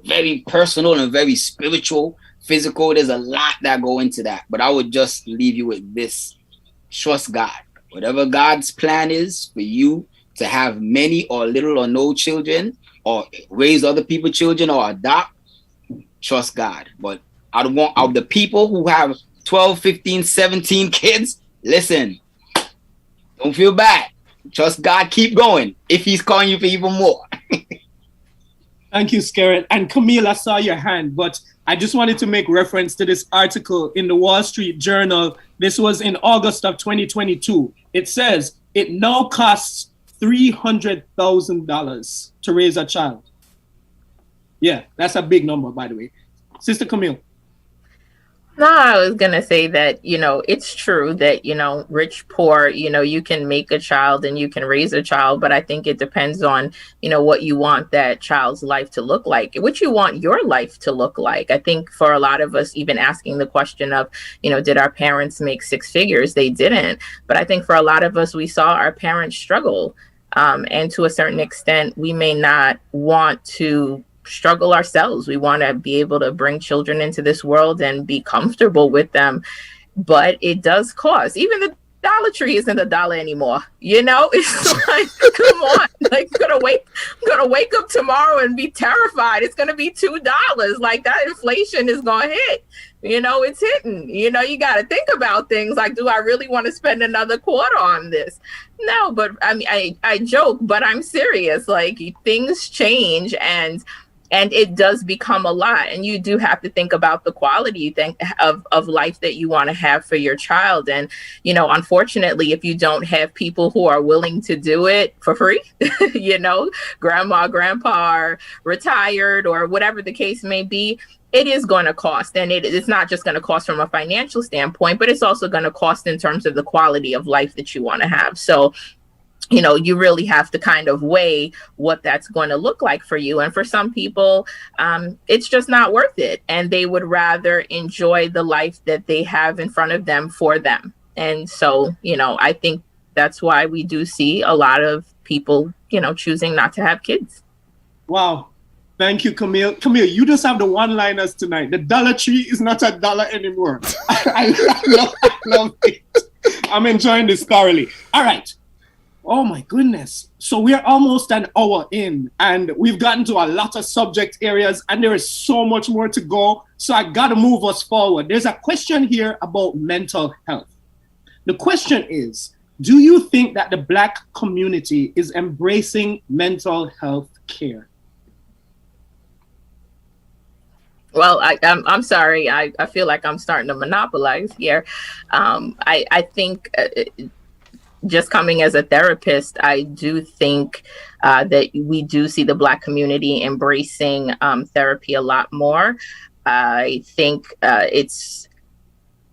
very personal and very spiritual, physical. There's a lot that go into that. But I would just leave you with this. Trust God. Whatever God's plan is for you to have many or little or no children, or raise other people's children, or adopt, trust God. But I want of the people who have 12, 15, 17 kids, listen, don't feel bad. Trust God, keep going if he's calling you for even more. Thank you, Skerrit. And Camille, I saw your hand, but I just wanted to make reference to this article in the Wall Street Journal. This was in August of 2022. It says it now costs $300,000 to raise a child. Yeah, that's a big number, by the way. Sister Camille. No, I was going to say that, you know, it's true that, you know, rich, poor, you know, you can make a child and you can raise a child, but I think it depends on, you know, what you want that child's life to look like, what you want your life to look like. I think for a lot of us, even asking the question of, you know, did our parents make six figures? They didn't. But I think for a lot of us, we saw our parents struggle. And to a certain extent, we may not want to struggle ourselves. We want to be able to bring children into this world and be comfortable with them, but it does cost. Even the Dollar Tree isn't $1 anymore. You know, it's like, come on, like I'm gonna wake up tomorrow and be terrified. It's gonna be $2. Like that inflation is gonna hit. You know, it's hitting. You know, you got to think about things like, do I really want to spend another quarter on this? No, but I mean, I joke, but I'm serious. Like things change and it does become a lot. And you do have to think about the quality of life that you want to have for your child. And, you know, unfortunately, if you don't have people who are willing to do it for free, you know, grandma, grandpa are retired or whatever the case may be, it is going to cost. And it's not just going to cost from a financial standpoint, but it's also going to cost in terms of the quality of life that you want to have. So, you know, you really have to kind of weigh what that's going to look like for you. And for some people, it's just not worth it. And they would rather enjoy the life that they have in front of them for them. And so, you know, I think that's why we do see a lot of people, you know, choosing not to have kids. Wow. Thank you, Camille. Camille, you just have the one-liners tonight. The Dollar Tree is not $1 anymore. I love it. I'm enjoying this thoroughly. All right. Oh my goodness. So we're almost an hour in and we've gotten to a lot of subject areas and there is so much more to go. So I got to move us forward. There's a question here about mental health. The question is, do you think that the Black community is embracing mental health care? Well, I'm sorry. I feel like I'm starting to monopolize here. I think just coming as a therapist, I do think that we do see the Black community embracing therapy a lot more. I think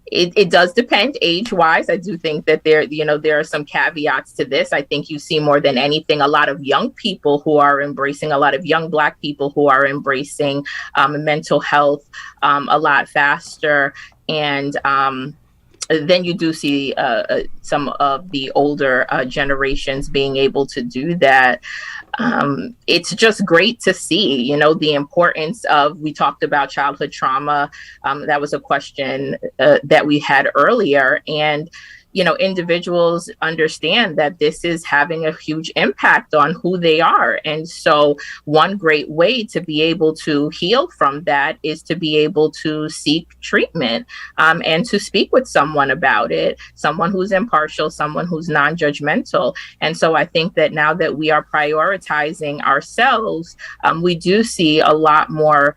it does depend age-wise. I do think that there are some caveats to this. I think you see more than anything a lot of young people who are embracing, a lot of young Black people who are embracing mental health a lot faster. And then you do see some of the older generations being able to do that. It's just great to see, the importance of, we talked about childhood trauma. That was a question that we had earlier. And, individuals understand that this is having a huge impact on who they are. And so one great way to be able to heal from that is to be able to seek treatment and to speak with someone about it, someone who's impartial, someone who's non-judgmental. And so I think that now that we are prioritizing ourselves, we do see a lot more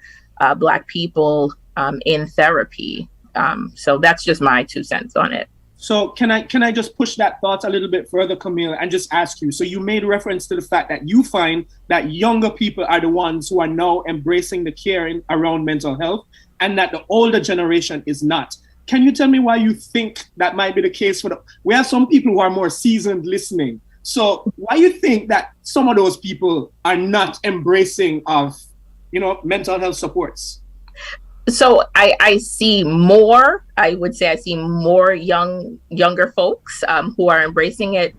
Black people in therapy. So that's just my 2 cents on it. So can I just push that thought a little bit further, Camille, and just ask you, so you made reference to the fact that you find that younger people are the ones who are now embracing the caring around mental health and that the older generation is not. Can you tell me why you think that might be the case? We have some people who are more seasoned listening. So why you think that some of those people are not embracing of, mental health supports? So I see more, I would say I see more younger folks who are embracing it.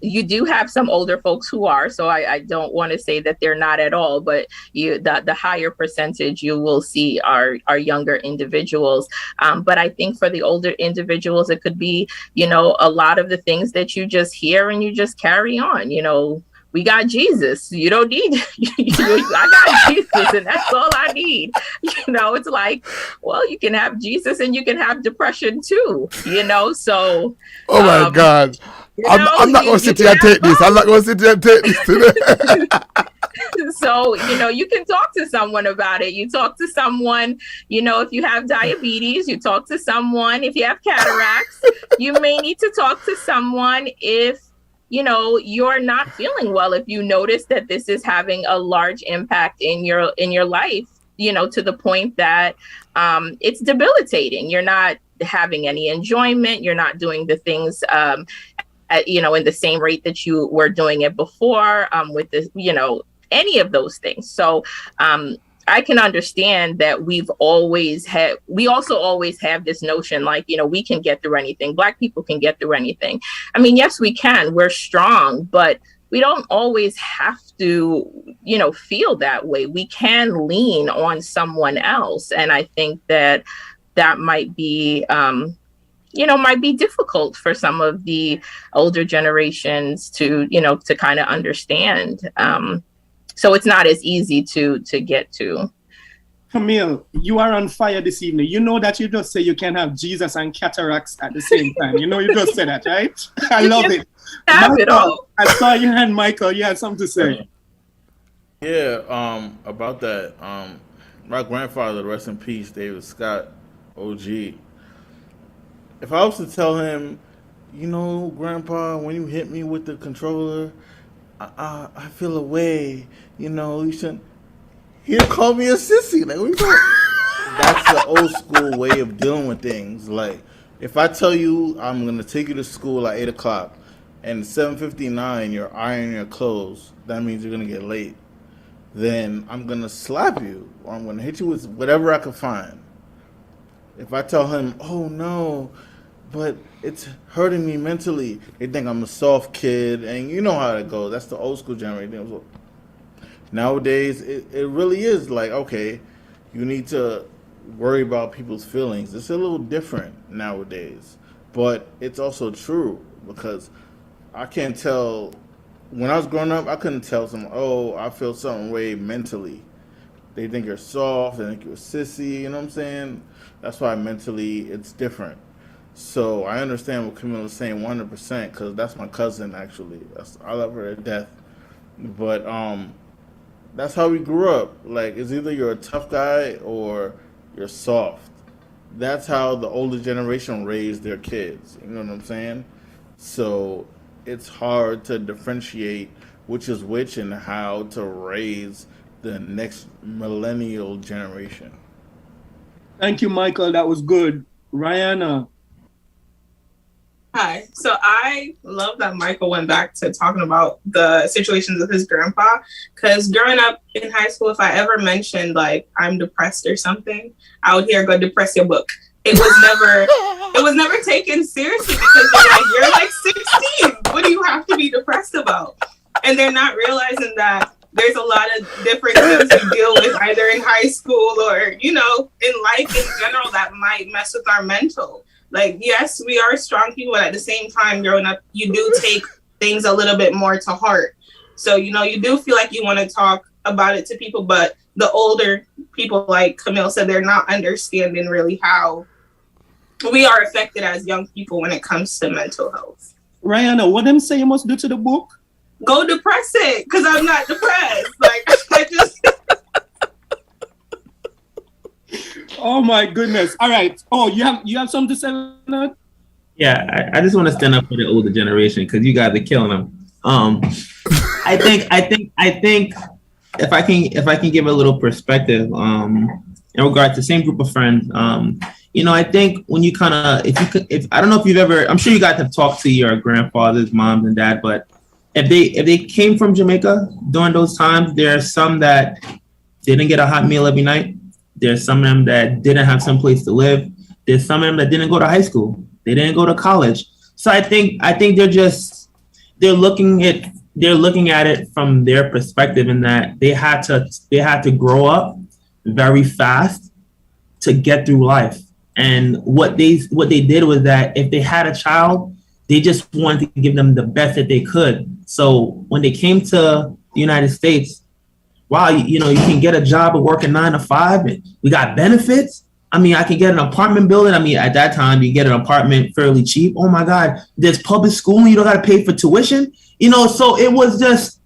You do have some older folks who are, so I don't want to say that they're not at all, but the higher percentage you will see are younger individuals. But I think for the older individuals, it could be, a lot of the things that you just hear and you just carry on, we got Jesus. You don't need, I got Jesus and that's all I need. It's like, well, you can have Jesus and you can have depression too, so. Oh my God. I'm not going to sit here and take this. I'm not going to sit here and take this today. So, you can talk to someone about it. You talk to someone, if you have diabetes, you talk to someone. If you have cataracts, you may need to talk to someone if, you're not feeling well, if you notice that this is having a large impact in your life, to the point that it's debilitating. You're not having any enjoyment. You're not doing the things, in the same rate that you were doing it before, with the, any of those things. So I can understand that we also always have this notion like, we can get through anything. Black people can get through anything. I mean, yes, we can. We're strong, but we don't always have to, feel that way. We can lean on someone else. And I think that might be, might be difficult for some of the older generations to kind of understand. So it's not as easy to get to. Camille, you are on fire this evening. You know that you just say you can have Jesus and cataracts at the same time. You just said that, right? I love it. Have it all. I saw your hand, Michael. You had something to say. Yeah, about that. My grandfather, rest in peace, David Scott, OG. If I was to tell him, Grandpa, when you hit me with the controller, I feel a way, you shouldn't. He'll call me a sissy. Like, what you talking? That's the old school way of dealing with things. Like, if I tell you I'm gonna take you to school at 8:00 and 7:59 you're ironing your clothes, that means you're gonna get late. Then I'm gonna slap you, or I'm gonna hit you with whatever I can find. If I tell him, oh no, but it's hurting me mentally, they think I'm a soft kid, and you know how it goes. That's the old school generation. Nowadays, it really is like, okay, you need to worry about people's feelings. It's a little different nowadays, but it's also true because I can't tell. When I was growing up, I couldn't tell someone, oh, I feel something way mentally. They think you're soft, they think you're sissy, you know what I'm saying? That's why mentally it's different. So I understand what Camille is saying 100% because that's my cousin, actually. I love her to death. But that's how we grew up. Like, it's either you're a tough guy or you're soft. That's how the older generation raised their kids. You know what I'm saying? So it's hard to differentiate which is which and how to raise the next millennial generation. Thank you, Michael. That was good. Rihanna. Hi. So I love that Michael went back to talking about the situations with his grandpa, because growing up in high school, if I ever mentioned like I'm depressed or something, I would hear, "Go depress your book." It was never taken seriously because they're like, "You're like 16. What do you have to be depressed about?" And they're not realizing that there's a lot of different things we deal with either in high school or, you know, in life in general that might mess with our mental. Like, yes, we are strong people, but at the same time, growing up, you do take things a little bit more to heart. So, you know, you do feel like you want to talk about it to people, but the older people, like Camille said, they're not understanding really how we are affected as young people when it comes to mental health. Rihanna, what them say you must do to the book? Go depress it, because I'm not depressed. Like, I just... Oh my goodness. All right. Oh, you have something to say, Leonard? Yeah, I just want to stand up for the older generation because you guys are killing them. I think if I can give a little perspective in regard to same group of friends, you know, I think when you kind of, if I don't know if you've ever, I'm sure you guys have talked to your grandfathers, moms, and dad, but if they came from Jamaica during those times, there are some that didn't get a hot meal every night. There's some of them that didn't have some place to live. There's some of them that didn't go to high school. They didn't go to college. So I think they're looking at it from their perspective in that they had to grow up very fast to get through life. And what they did was that if they had a child, they just wanted to give them the best that they could. So when they came to the United States, wow, you know, you can get a job and work a 9 to 5, and we got benefits. I mean, I can get an apartment building. I mean, at that time, you get an apartment fairly cheap. Oh my God, there's public schooling. You don't got to pay for tuition. You know, so it was just.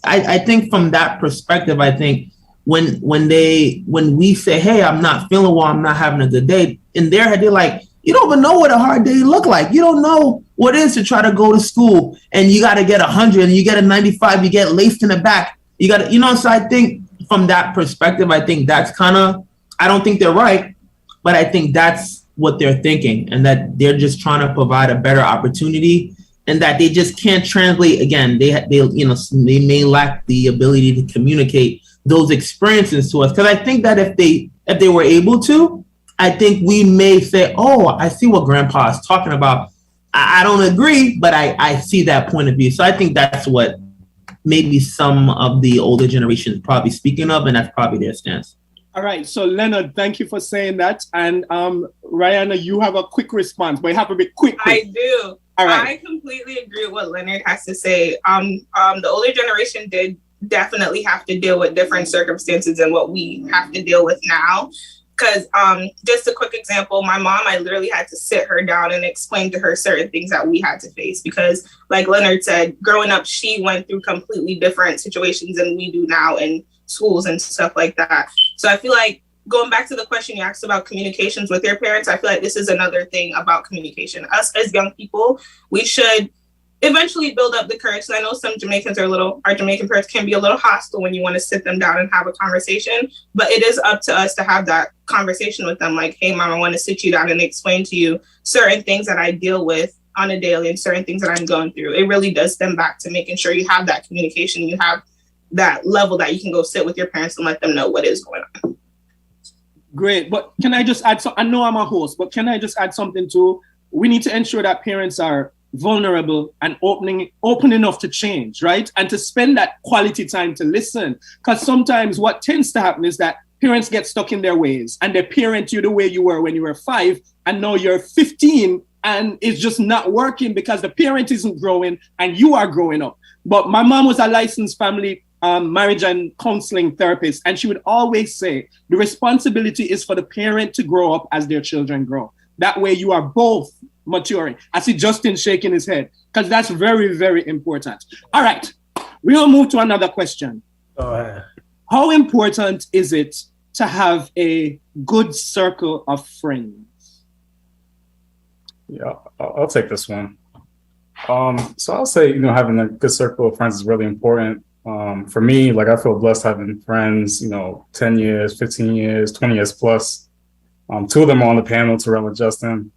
I think from that perspective, I think when we say, hey, I'm not feeling well, I'm not having a good day, in their head, they're like, you don't even know what a hard day look like. You don't know what it is to try to go to school and you got to get 100 and you get a 95, you get laced in the back. You got to, you know, so I think from that perspective, I think that's kind of, I don't think they're right, but I think that's what they're thinking, and that they're just trying to provide a better opportunity, and that they just can't translate. Again, they you know, they may lack the ability to communicate those experiences to us. Because I think that if they were able to, I think we may say, oh, I see what Grandpa is talking about. I don't agree, but I see that point of view. So I think that's what maybe some of the older generation is probably speaking of, and that's probably their stance. All right. So Leonard, thank you for saying that. And Rihanna, you have a quick response, but you have to be quick. I do. All right. I completely agree with what Leonard has to say. The older generation did definitely have to deal with different circumstances than what we have to deal with now. Because just a quick example, my mom, I literally had to sit her down and explain to her certain things that we had to face. Because like Leonard said, growing up, she went through completely different situations than we do now in schools and stuff like that. So I feel like going back to the question you asked about communications with your parents, I feel like this is another thing about communication. Us as young people, we should eventually build up the courage. And I know some Jamaicans our Jamaican parents can be a little hostile when you want to sit them down and have a conversation, but it is up to us to have that conversation with them. Like, hey, Mom, I want to sit you down and explain to you certain things that I deal with on a daily and certain things that I'm going through. It really does stem back to making sure you have that communication, you have that level that you can go sit with your parents and let them know what is going on. Great. But can I just add I know I'm a host, but can I just add something too? We need to ensure that parents are vulnerable and open enough to change, right? And to spend that quality time to listen. Because sometimes what tends to happen is that parents get stuck in their ways and they parent you the way you were when you were 5, and now you're 15 and it's just not working because the parent isn't growing and you are growing up. But my mom was a licensed family marriage and counseling therapist, and she would always say the responsibility is for the parent to grow up as their children grow. That way you are both maturing. I see Justin shaking his head because that's very, very important. All right, we'll move to another question. Go ahead. How important is it to have a good circle of friends? Yeah, I'll take this one. So I'll say, having a good circle of friends is really important. For me, like, I feel blessed having friends, 10 years, 15 years, 20 years plus. Two of them are on the panel, Terrell and Justin.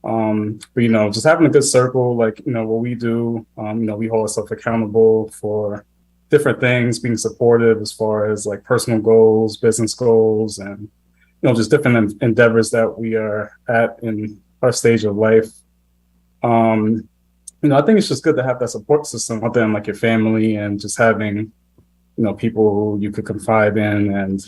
But, just having a good circle, like, what we do, we hold ourselves accountable for different things, being supportive as far as like personal goals, business goals, and, just different endeavors that we are at in our stage of life. I think it's just good to have that support system out there, like your family, and just having, people who you could confide in and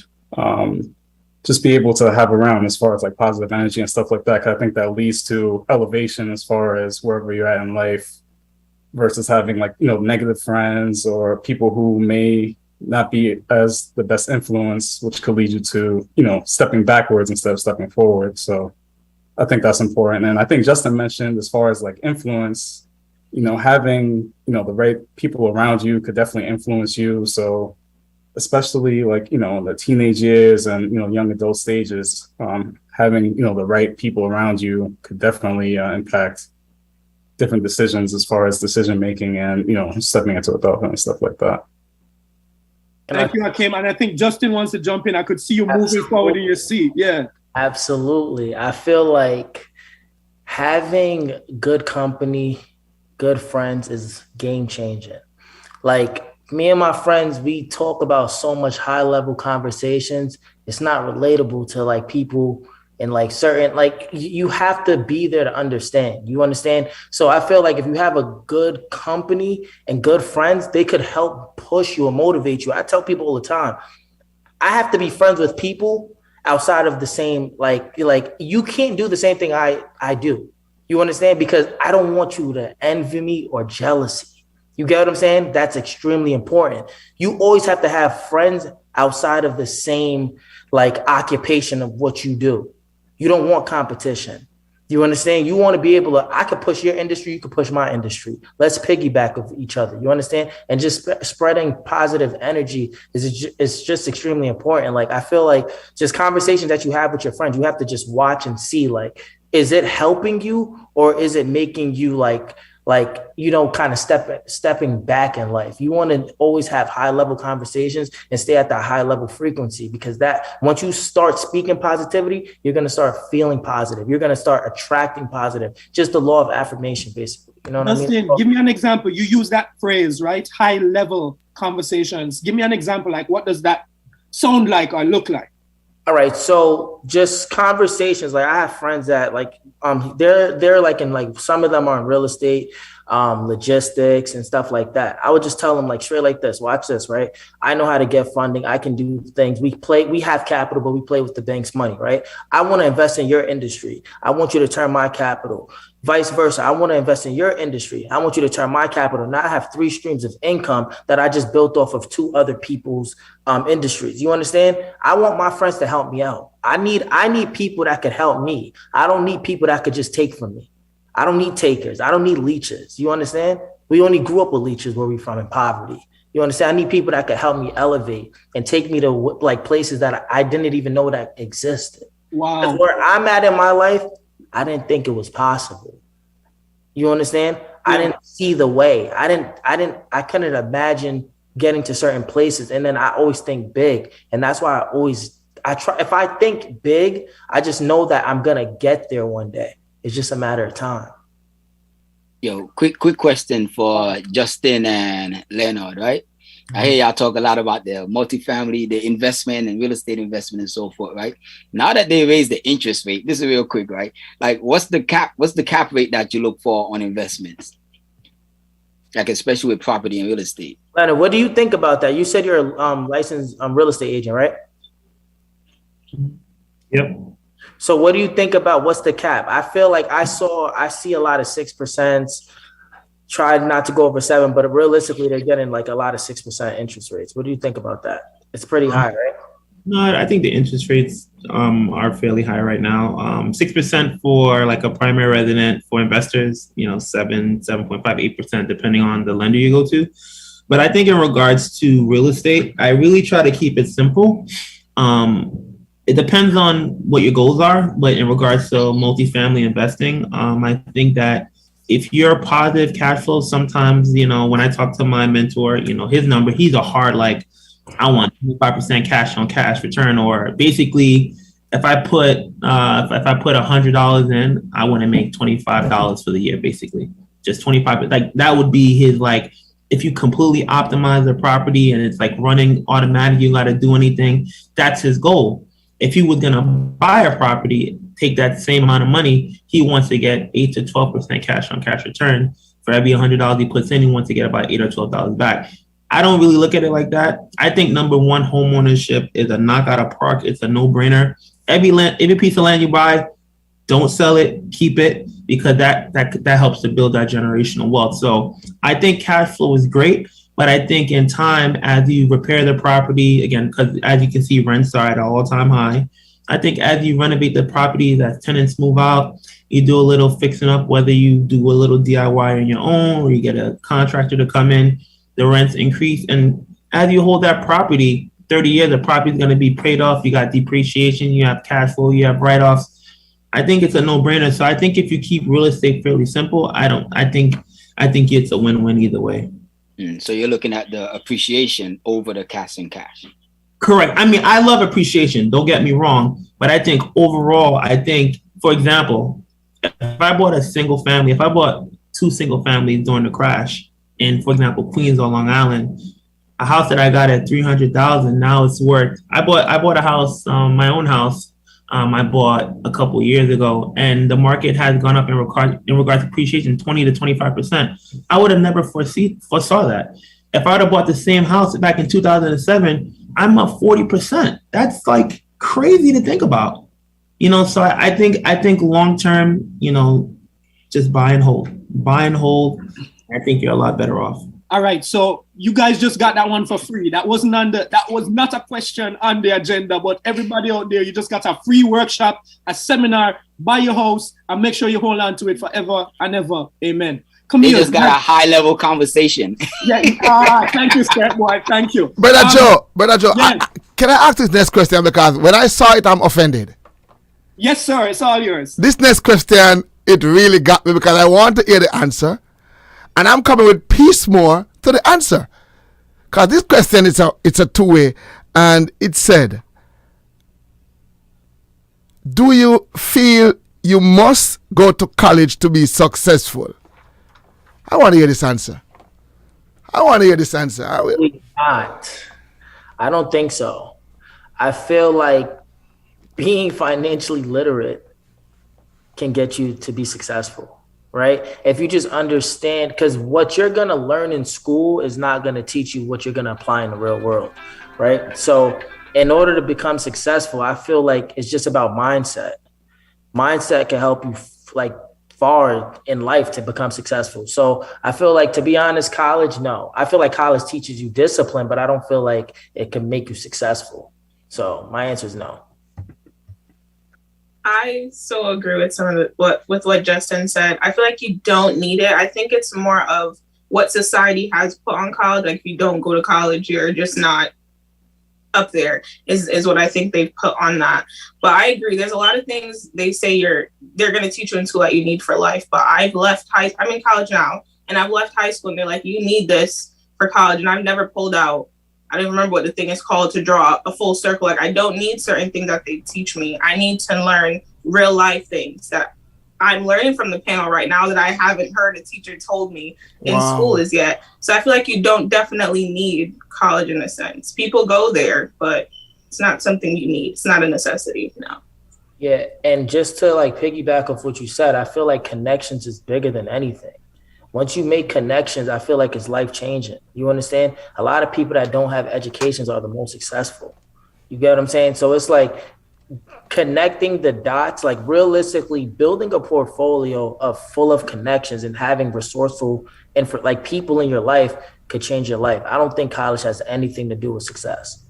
just be able to have around as far as like positive energy and stuff like that. 'Cause I think that leads to elevation as far as wherever you're at in life, versus having like, negative friends or people who may not be as the best influence, which could lead you to, stepping backwards instead of stepping forward. So I think that's important. And I think Justin mentioned, as far as like influence, having, the right people around you could definitely influence you. So especially like, in the teenage years and, young adult stages, having, the right people around you could definitely impact different decisions as far as decision making and, stepping into adulthood and stuff like that. Thank you, Hakeem. And I think Justin wants to jump in. I could see you moving forward in your seat. Yeah. Absolutely. I feel like having good company, good friends is game changing. Like, me and my friends, we talk about so much high level conversations. It's not relatable to like people in like certain, like, you have to be there to understand. You understand? So I feel like if you have a good company and good friends, they could help push you and motivate you. I tell people all the time, I have to be friends with people outside of the same, like you can't do the same thing I do. You understand? Because I don't want you to envy me or jealousy. You get what I'm saying? That's extremely important. You always have to have friends outside of the same like occupation of what you do. You don't want competition. You understand? You want to be able to, I could push your industry, you could push my industry. Let's piggyback of each other. You understand? And just spreading positive energy is just extremely important. Like, I feel like just conversations that you have with your friends, you have to just watch and see, like, is it helping you or is it making you like, kind of stepping back in life? You want to always have high level conversations and stay at that high level frequency, because that once you start speaking positivity, you're going to start feeling positive. You're going to start attracting positive. Just the law of affirmation, basically. You know what Justin, I mean? Give me an example. You use that phrase, right? High level conversations. Give me an example. Like, what does that sound like or look like? All right, so just conversations. Like, I have friends that like they're like in, like, some of them are in real estate, logistics and stuff like that. I would just tell them, like, straight like this, watch this, right? I know how to get funding. I can do things. We have capital, but we play with the bank's money, right? I want to invest in your industry. I want you to turn my capital. Vice versa. I want to invest in your industry. I want you to turn my capital. Now I have 3 streams of income that I just built off of 2 other people's industries. You understand? I want my friends to help me out. I need people that could help me. I don't need people that could just take from me. I don't need takers. I don't need leeches. You understand? We only grew up with leeches where we're from, in poverty. You understand? I need people that could help me elevate and take me to like places that I didn't even know that existed. Wow. Because where I'm at in my life, I didn't think it was possible. You understand? Yeah. I didn't see the way. I couldn't imagine getting to certain places. And then I always think big. And that's why I try. If I think big, I just know that I'm going to get there one day. It's just a matter of time. Yo, quick question for Justin and Leonard, right? I hear y'all talk a lot about the multifamily, the investment and real estate investment and so forth, right? Now that they raised the interest rate, this is real quick, right? Like, what's the cap rate that you look for on investments? Like, especially with property and real estate. Leonard, what do you think about that? You said you're a licensed real estate agent, right? Yep. So what do you think about what's the cap? I feel like I see a lot of 6%. Tried not to go over 7, but realistically, they're getting like a lot of 6% interest rates. What do you think about that? It's pretty high, right? No, I think the interest rates are fairly high right now. 6% for like a primary resident, for investors, 7.5, 8%, depending on the lender you go to. But I think in regards to real estate, I really try to keep it simple. It depends on what your goals are, but in regards to multifamily investing, I think that if you're a positive cash flow, sometimes, when I talk to my mentor, his number, he's a hard, like, I want 25% cash on cash return, or basically if I put $100 in, I want to make $25 for the year, basically just 25. Like that would be his, like, if you completely optimize the property and it's like running automatic, you got to do anything. That's his goal. If he was going to buy a property, take that same amount of money, he wants to get 8 to 12% cash on cash return. For every $100 he puts in, he wants to get about $8 or $12 back. I don't really look at it like that. I think number one, home ownership is a knock out of park. It's a no-brainer. Every piece of land you buy, don't sell it, keep it, because that helps to build that generational wealth. So I think cash flow is great, but I think in time, as you repair the property, again, because as you can see, rents are at an all-time high. I think as you renovate the property, as tenants move out, you do a little fixing up, whether you do a little DIY on your own or you get a contractor to come in, the rents increase. And as you hold that property, 30 years, the property is going to be paid off. You got depreciation, you have cash flow, you have write-offs. I think it's a no-brainer. So I think if you keep real estate fairly simple, I think it's a win-win either way. So you're looking at the appreciation over the cash and cash. Correct. I mean, I love appreciation. Don't get me wrong. But I think overall, for example, if I bought two single families during the crash in, for example, Queens or Long Island, a house that I got at $300,000, now it's worth. I bought a house, my own house. I bought a couple years ago, and the market has gone up in regards to appreciation 20 to 25%. I would have never foresaw that. If I would have bought the same house back in 2007, I'm up 40%. That's like crazy to think about, So I think long term, just buy and hold. I think you're a lot better off. All right, so you guys just got that one for free. That was not a question on the agenda, but everybody out there, you just got a free workshop, a seminar, buy your house, and make sure you hold on to it forever and ever. Amen. Camille, just got a high-level conversation. Yeah, thank you, Scott boy. Thank you. Brother Joe, yes. Can I ask this next question? Because when I saw it, I'm offended. Yes, sir. It's all yours. This next question, it really got me because I want to hear the answer. And I'm coming with piece more to the answer. Because this question, it's a two-way. And it said, do you feel you must go to college to be successful? I want to hear this answer. I will. Not. I don't think so. I feel like being financially literate can get you to be successful, right? If you just understand, because what you're going to learn in school is not going to teach you what you're going to apply in the real world, right? So in order to become successful, I feel like it's just about mindset. Mindset can help you far in life to become successful. So I feel like, to be honest, college, no. I feel like college teaches you discipline, but I don't feel like it can make you successful. So my answer is no. I so agree with what Justin said. I feel like you don't need it. I think it's more of what society has put on college. Like, if you don't go to college, you're just not up there, is what I think they've put on that. But I agree. There's a lot of things they say they're going to teach you in school that you need for life. But I'm in college now, and I've left high school, and they're like, you need this for college. And I've never pulled out, I don't remember what the thing is called, to draw a full circle. Like, I don't need certain things that they teach me. I need to learn real life things that I'm learning from the panel right now that I haven't heard a teacher told me in school as yet. So I feel like you don't definitely need college in a sense. People go there, but it's not something you need. It's not a necessity, no. Yeah, and just to piggyback off what you said, I feel like connections is bigger than anything. Once you make connections, I feel like it's life-changing. You understand? A lot of people that don't have educations are the most successful. You get what I'm saying? So it's like, connecting the dots, like realistically building a portfolio of full of connections and having resourceful and for like people in your life could change your life. I don't think college has anything to do with success.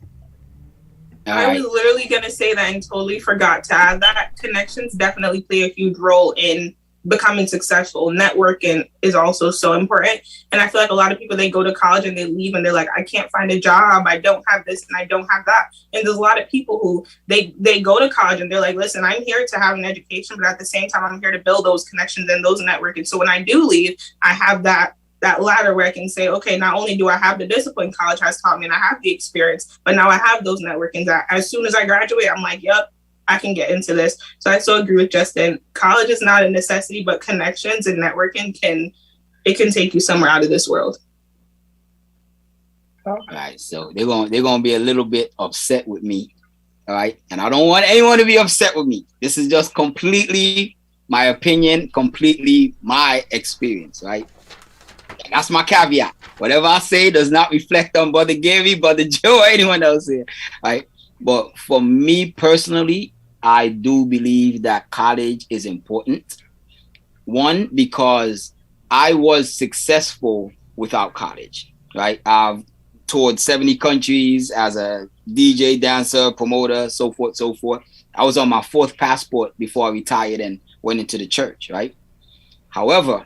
I was literally going to say that and totally forgot to add that. Connections definitely play a huge role in becoming successful. Networking is also so important. And I feel like a lot of people, they go to college and they leave and they're like, I can't find a job. I don't have this and I don't have that. And there's a lot of people who they go to college and they're like, listen, I'm here to have an education, but at the same time, I'm here to build those connections and those networking. So when I do leave, I have that ladder where I can say, okay, not only do I have the discipline college has taught me and I have the experience, but now I have those networking that as soon as I graduate, I'm like, yep, I can get into this. So I so agree with Justin. College is not a necessity, but connections and networking can take you somewhere out of this world. All right, so they're gonna be a little bit upset with me. All right, and I don't want anyone to be upset with me. This is just completely my opinion, completely my experience, right? That's my caveat. Whatever I say does not reflect on Brother Gary, Brother Joe, or anyone else here, right? But for me personally, I do believe that college is important. One, because I was successful without college, right? I've toured 70 countries as a DJ, dancer, promoter, so forth, so forth. I was on my 4th passport before I retired and went into the church, right? However,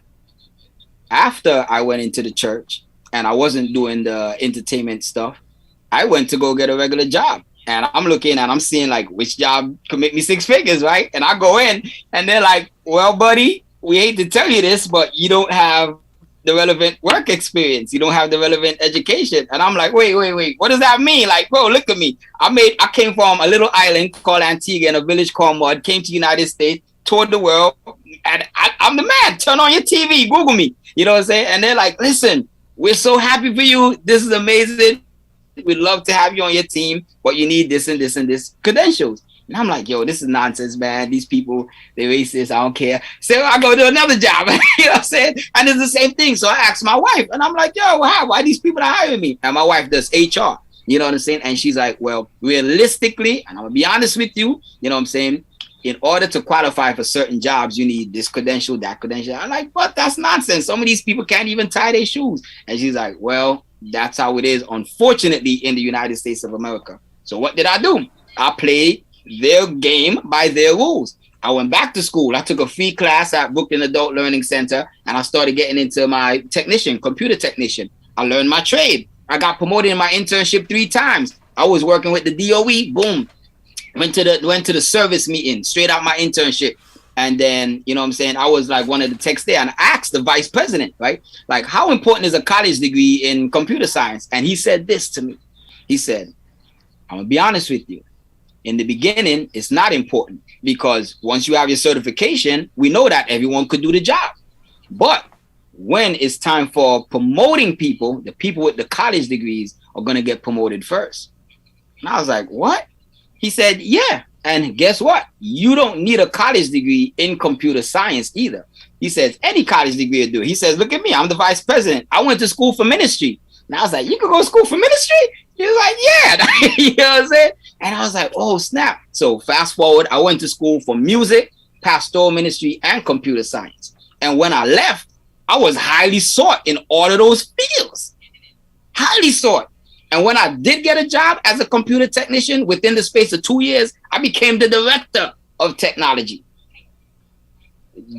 after I went into the church and I wasn't doing the entertainment stuff, I went to go get a regular job. And I'm looking and I'm seeing like which job could make me 6 figures, right? And I go in and they're like, well, buddy, we hate to tell you this, but you don't have the relevant work experience. You don't have the relevant education. And I'm like, wait. What does that mean? Like, bro, look at me. I came from a little island called Antigua in a village called Mud, came to the United States, toured the world. And I'm the man. Turn on your TV, Google me. You know what I'm saying? And they're like, listen, we're so happy for you. This is amazing. We'd love to have you on your team, but you need this and this and this credentials. And I'm like, yo, this is nonsense, man. These people, they're racist. I don't care. So I go do another job. You know what I'm saying? And it's the same thing. So I asked my wife, and I'm like, yo, why these people are hiring me? And my wife does HR. You know what I'm saying? And she's like, well, realistically, and I'm going to be honest with you, you know what I'm saying? In order to qualify for certain jobs, you need this credential, that credential. I'm like, but that's nonsense. Some of these people can't even tie their shoes. And she's like, well, that's how it is, unfortunately, in the United States of America. So what did I do? I played their game by their rules. I went back to school. I took a free class at Brooklyn Adult Learning Center, and I started getting into my computer technician. I learned my trade. I got promoted in my internship 3 times. I was working with the DOE, boom. Went to the service meeting, straight out my internship. And then, you know what I'm saying, I was like one of the techs there, and I asked the vice president, right? Like, how important is a college degree in computer science? And he said this to me. He said, I'm gonna be honest with you. In the beginning, it's not important because once you have your certification, we know that everyone could do the job. But when it's time for promoting people, the people with the college degrees are gonna get promoted first. And I was like, what? He said, yeah. And guess what? You don't need a college degree in computer science either. He says, any college degree will do. He says, look at me. I'm the vice president. I went to school for ministry. And I was like, you could go to school for ministry? He was like, yeah. You know what I'm saying? And I was like, oh, snap. So fast forward, I went to school for music, pastoral ministry, and computer science. And when I left, I was highly sought in all of those fields. Highly sought. And when I did get a job as a computer technician, within the space of 2 years, I became the director of technology.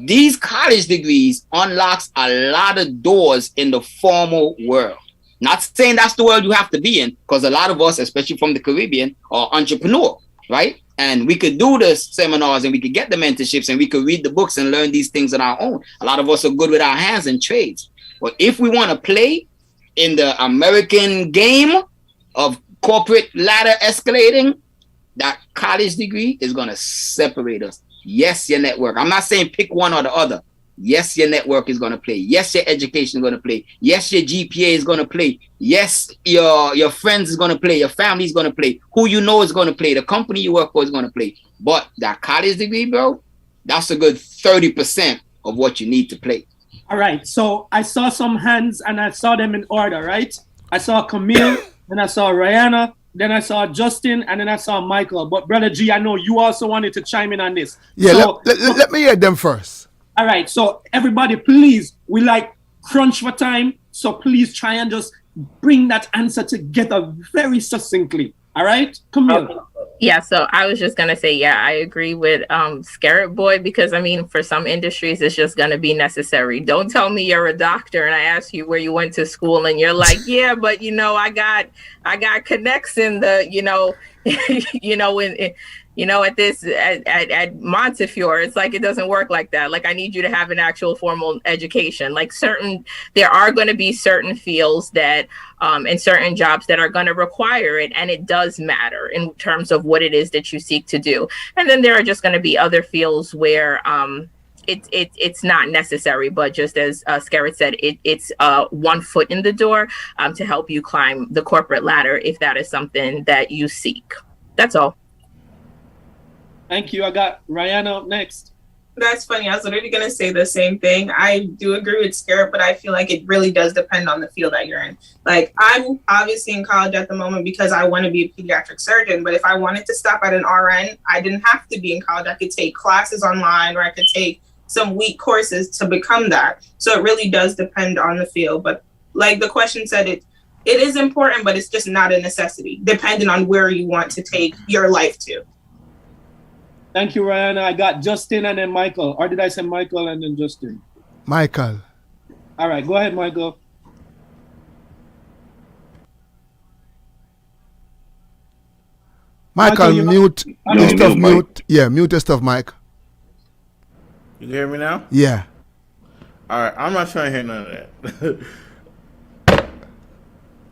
These college degrees unlocks a lot of doors in the formal world. Not saying that's the world you have to be in, because a lot of us, especially from the Caribbean, are entrepreneur, right? And we could do the seminars and we could get the mentorships and we could read the books and learn these things on our own. A lot of us are good with our hands and trades. But if we want to play in the American game of corporate ladder escalating, that college degree is going to separate us. Yes, your network. I'm not saying pick one or the other. Yes, your network is going to play. Yes, your education is going to play. Yes, your GPA is going to play. Yes, your friends is going to play. Your family is going to play. Who you know is going to play. The company you work for is going to play. But that college degree, bro, that's a good 30% of what you need to play. All right. So I saw some hands and I saw them in order, right? I saw Camille and I saw Rihanna. then I saw Justin, and then I saw Michael. But Brother G, I know you also wanted to chime in on this. Yeah, so, let me hear them first. All right, so everybody, please, we like crunch for time, so please try and just bring that answer together very succinctly. All right, Camille. Yeah, so I was just gonna say, yeah, I agree with Scarrett Boy, because I mean, for some industries, it's just gonna be necessary. Don't tell me you're a doctor and I ask you where you went to school, and you're like, yeah, but you know, I got connects in the, you know, at Montefiore. It's like, it doesn't work like that. Like, I need you to have an actual formal education. Like, there are going to be certain fields that and certain jobs that are going to require it, and it does matter in terms of what it is that you seek to do. And then there are just going to be other fields where it's not necessary, but just as Scarrett said, it's 1 foot in the door to help you climb the corporate ladder if that is something that you seek. That's all. Thank you. I got Rihanna up next. That's funny. I was literally going to say the same thing. I do agree with Scarrett, but I feel like it really does depend on the field that you're in. Like, I'm obviously in college at the moment because I want to be a pediatric surgeon, but if I wanted to stop at an RN, I didn't have to be in college. I could take classes online, or I could take some week courses to become that. So it really does depend on the field. But like the question said, it is important, but it's just not a necessity, depending on where you want to take your life to. Thank you, Rihanna. I got Justin and then Michael. Or did I say Michael and then Justin? Michael. All right, go ahead, Michael. Michael, mute your stuff, mute. Yeah, mute your stuff, Mike. You can hear me now? Yeah. All right, I'm not trying to hear none of that.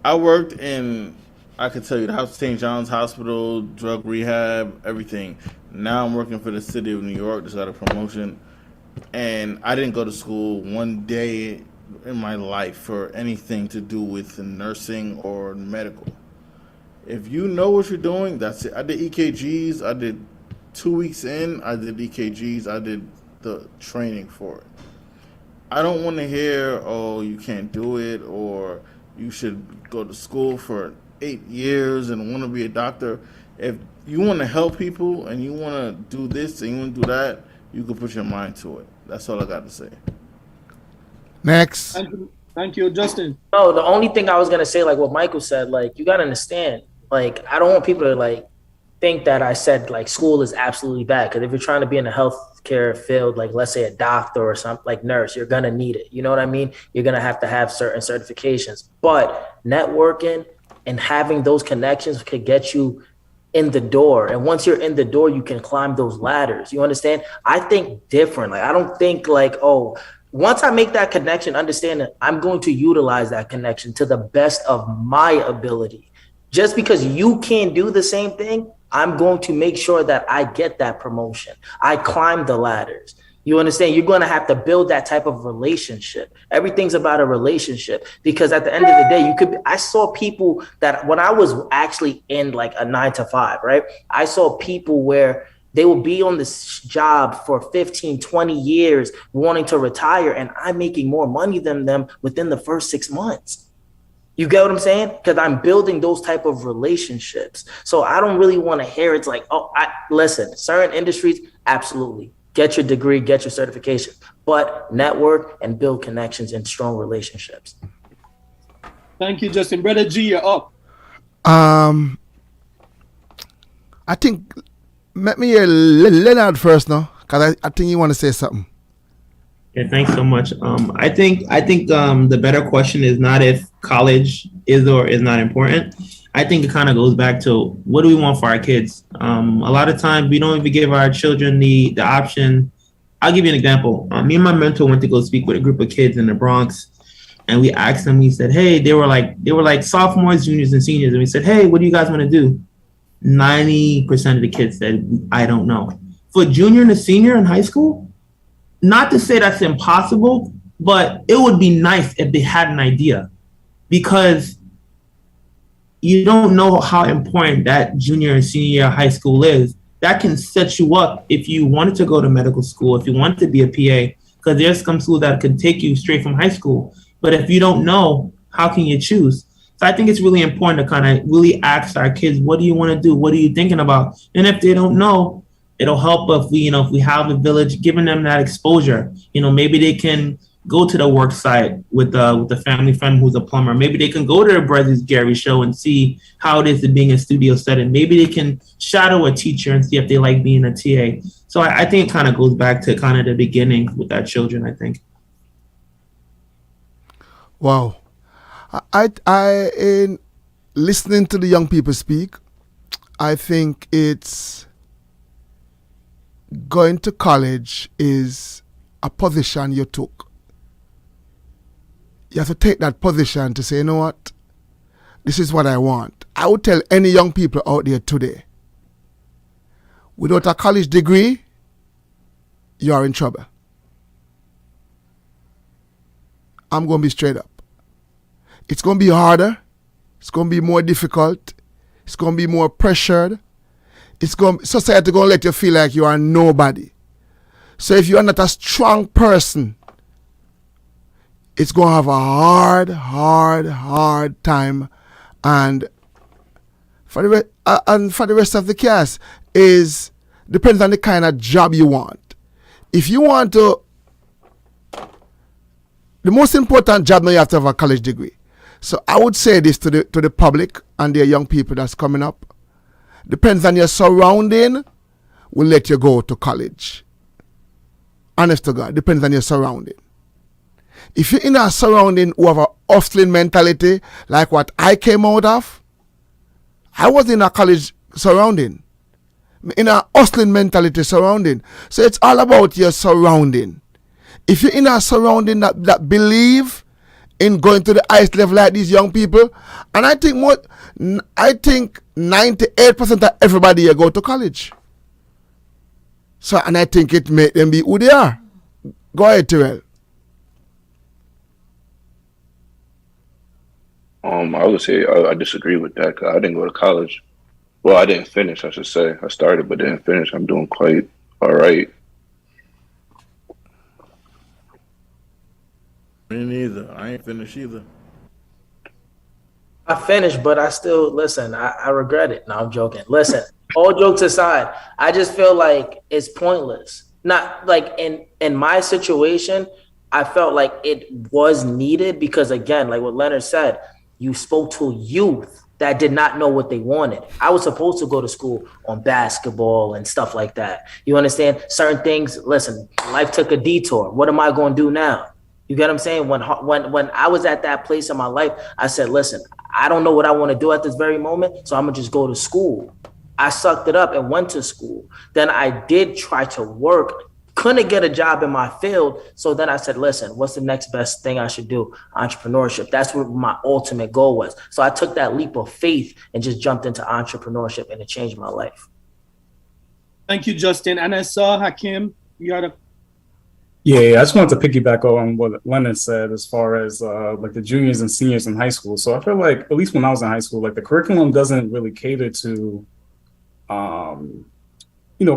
I worked in, I could tell you, the St. John's Hospital, drug rehab, everything. Now I'm working for the city of New York, just got a promotion. And I didn't go to school one day in my life for anything to do with nursing or medical. If you know what you're doing, that's it. I did EKGs. I did 2 weeks in. I did EKGs. I did the training for it. I don't want to hear, oh, you can't do it, or you should go to school for 8 years and want to be a doctor. If you want to help people and you want to do this and you want to do that, you can put your mind to it. That's all I got to say. Next. Thank you, Justin. No, the only thing I was going to say, like what Michael said, like, you got to understand, like, I don't want people to, like, think that I said, like, school is absolutely bad. Because if you're trying to be in a healthcare field, like, let's say a doctor or something, like nurse, you're going to need it. You know what I mean? You're going to have certain certifications. But networking and having those connections could get you in the door. And once you're in the door, you can climb those ladders. You understand? I think different. Like, I don't think like, oh, once I make that connection, understand that I'm going to utilize that connection to the best of my ability. Just because you can't do the same thing, I'm going to make sure that I get that promotion. I climb the ladders. You understand? You're going to have to build that type of relationship. Everything's about a relationship, because at the end of the day, I saw people that when I was actually in like a 9 to 5, right? I saw people where they will be on this job for 15, 20 years wanting to retire, and I'm making more money than them within the first 6 months. You get what I'm saying? Because I'm building those type of relationships. So I don't really want to hear it's like, oh, listen, certain industries, absolutely. Get your degree, get your certification, but network and build connections and strong relationships. Thank you, Justin. Brother G, you're up. I think, let me hear Leonard first now, because I think you want to say something. Yeah, thanks so much. I think the better question is not if college is or is not important. I think it kind of goes back to what do we want for our kids? A lot of times we don't even give our children the option. I'll give you an example. Me and my mentor went to go speak with a group of kids in the Bronx, and we asked them. We said, "Hey," they were like sophomores, juniors, and seniors, and we said, "Hey, what do you guys want to do?" 90% of the kids said, "I don't know." For junior and a senior in high school, not to say that's impossible, but it would be nice if they had an idea, because you don't know how important that junior and senior year of high school is. That can set you up if you wanted to go to medical school, if you wanted to be a PA, because there's some schools that could take you straight from high school. But if you don't know, how can you choose? So I think it's really important to kind of really ask our kids, what do you want to do? What are you thinking about? And if they don't know, it'll help if we have the village giving them that exposure. Maybe they can go to the work site with the family friend who's a plumber. Maybe they can go to the Brothers Gary show and see how it is to being in a studio setting. Maybe they can shadow a teacher and see if they like being a TA. So I think it kind of goes back to kind of the beginning with our children, I think. Wow. I in listening to the young people speak, I think it's going to college is a position you took. You have to take that position to say, you know what, this is what I want. I would tell any young people out there today, without a college degree, you are in trouble. I'm going to be straight up. It's going to be harder. It's going to be more difficult. It's going to be more pressured. Society going to let you feel like you are nobody. So if you are not a strong person, it's going to have a hard time. And for the rest of the cast, depends on the kind of job you want. If you want to, the most important job now, you have to have a college degree. So I would say this to the public and the young people that's coming up. Depends on your surrounding, will let you go to college. Honest to God, depends on your surrounding. If you're in a surrounding who have a hustling mentality, like what I came out of, I was in a college surrounding, in a hustling mentality surrounding. So it's all about your surrounding. If you're in a surrounding that believe in going to the highest level like these young people, and I think 98% of everybody here go to college. So, and I think it make them be who they are. Go ahead, Terrell. I would say I disagree with that, because I didn't go to college. Well, I didn't finish, I should say. I started but didn't finish. I'm doing quite all right. Me neither. I ain't finished either. I finished, but I still listen. I regret it. No, I'm joking. Listen, all jokes aside, I just feel like it's pointless. Not like in my situation, I felt like it was needed because, again, like what Leonard said, you spoke to youth that did not know what they wanted. I was supposed to go to school on basketball and stuff like that. You understand? Certain things. Listen, life took a detour. What am I going to do now? You get what I'm saying? When I was at that place in my life, I said, listen, I don't know what I want to do at this very moment, so I'm going to just go to school. I sucked it up and went to school. Then I did try to work, couldn't get a job in my field. So then I said, listen, what's the next best thing I should do? Entrepreneurship. That's what my ultimate goal was. So I took that leap of faith and just jumped into entrepreneurship, and it changed my life. Thank you, Justin. And I saw Hakim, you had a Yeah, I just wanted to piggyback on what Leonard said as far as like the juniors and seniors in high school. So I feel like, at least when I was in high school, like the curriculum doesn't really cater to,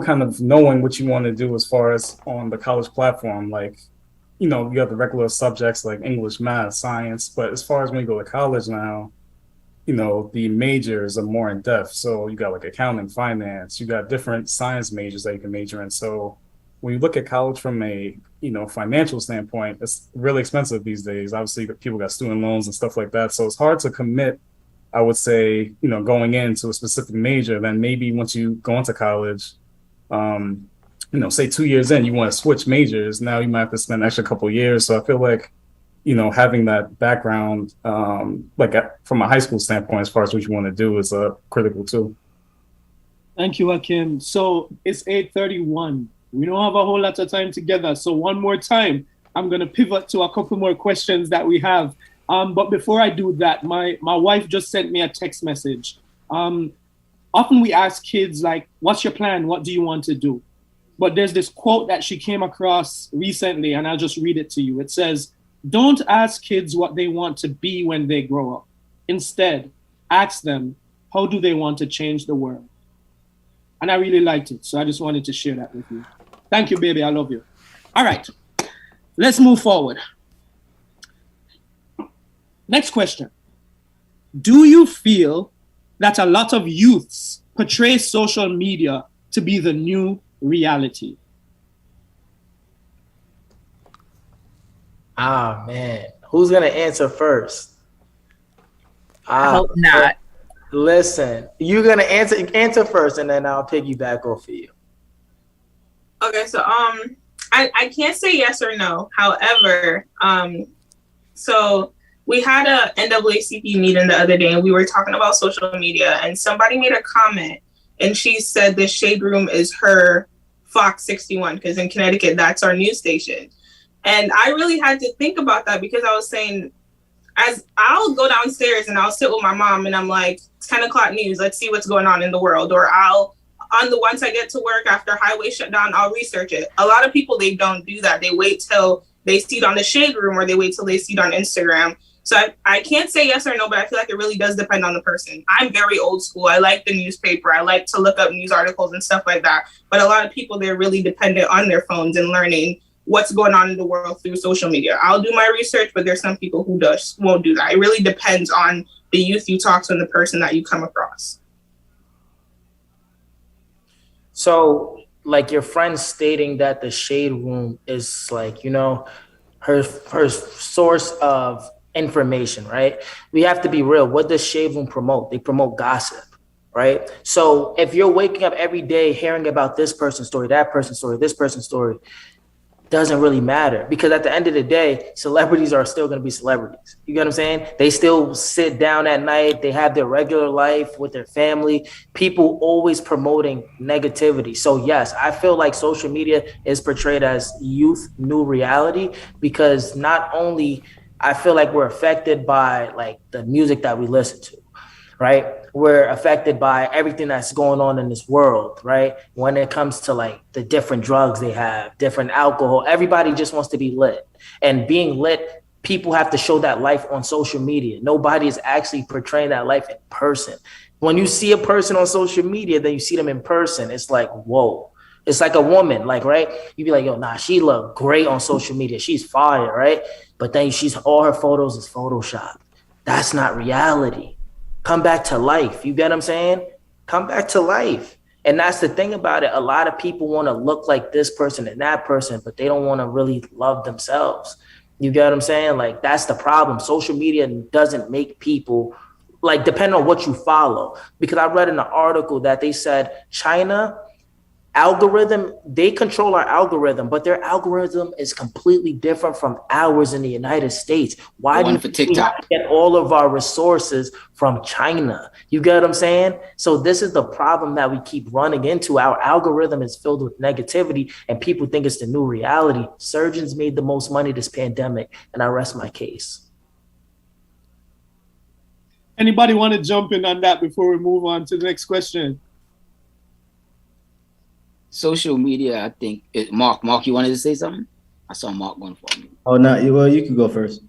kind of knowing what you want to do as far as on the college platform. Like, you have the regular subjects like English, math, science. But as far as when you go to college now, the majors are more in depth. So you got like accounting, finance, you got different science majors that you can major in. So when you look at college from a financial standpoint, it's really expensive these days. Obviously, people got student loans and stuff like that. So it's hard to commit, I would say, going into a specific major. Then maybe once you go into college, say 2 years in, you want to switch majors. Now you might have to spend an extra couple of years. So I feel like, having that background, from a high school standpoint, as far as what you want to do is critical too. Thank you, Hakim. So it's 8:31. We don't have a whole lot of time together. So one more time, I'm going to pivot to a couple more questions that we have. But before I do that, my wife just sent me a text message. Often we ask kids, like, what's your plan? What do you want to do? But there's this quote that she came across recently, and I'll just read it to you. It says, don't ask kids what they want to be when they grow up. Instead, ask them, how do they want to change the world? And I really liked it. So I just wanted to share that with you. Thank you, baby. I love you. All right. Let's move forward. Next question. do you feel that a lot of youths portray social media to be the new reality? Ah, man. Who's going to answer first? I hope not. Listen, you're going to answer first, and then I'll piggyback off of you. Okay, so I can't say yes or no. However, so we had a NAACP meeting the other day, and we were talking about social media, and somebody made a comment, and she said the Shade Room is her Fox 61, because in Connecticut, that's our news station. And I really had to think about that, because I was saying, as I'll go downstairs and I'll sit with my mom and I'm like, 10 o'clock news, let's see what's going on in the world. Or once I get to work after highway shutdown, I'll research it. A lot of people, they don't do that. They wait till they see it on the Shade Room, or they wait till they see it on Instagram. So I can't say yes or no, but I feel like it really does depend on the person. I'm very old school. I like the newspaper. I like to look up news articles and stuff like that. But a lot of people, they're really dependent on their phones and learning what's going on in the world through social media. I'll do my research, but there's some people who won't do that. It really depends on the youth you talk to and the person that you come across. So, like, your friend stating that the Shade Room is like, her source of information, right? We have to be real. What does Shade Room promote? They promote gossip, right? So if you're waking up every day hearing about this person's story, that person's story, this person's story, doesn't really matter, because at the end of the day, celebrities are still going to be celebrities. You get what I'm saying? They still sit down at night. They have their regular life with their family. People always promoting negativity. So yes, I feel like social media is portrayed as youth new reality, because not only I feel like we're affected by like the music that we listen to, right? We're affected by everything that's going on in this world, right? When it comes to like the different drugs they have, different alcohol, everybody just wants to be lit. And being lit, people have to show that life on social media. Nobody is actually portraying that life in person. When you see a person on social media, then you see them in person, it's like, whoa. It's like a woman, like, right? You be like, yo, nah, she look great on social media. She's fire, right? But then all her photos is Photoshopped. That's not reality. Come back to life. You get what I'm saying? Come back to life. And that's the thing about it. A lot of people want to look like this person and that person, but they don't want to really love themselves. You get what I'm saying? Like, that's the problem. Social media doesn't make people, like, depend on what you follow. Because I read in an article that they said China algorithm, they control our algorithm, but their algorithm is completely different from ours in the United States. Why do we get all of our resources from China? You get what I'm saying? So this is the problem that we keep running into. Our algorithm is filled with negativity, and people think it's the new reality. Surgeons made the most money this pandemic, and I rest my case. Anybody want to jump in on that before we move on to the next question? Social media, I think. Mark, you wanted to say something? I saw Mark going for me. Oh, no. Well, you can go first.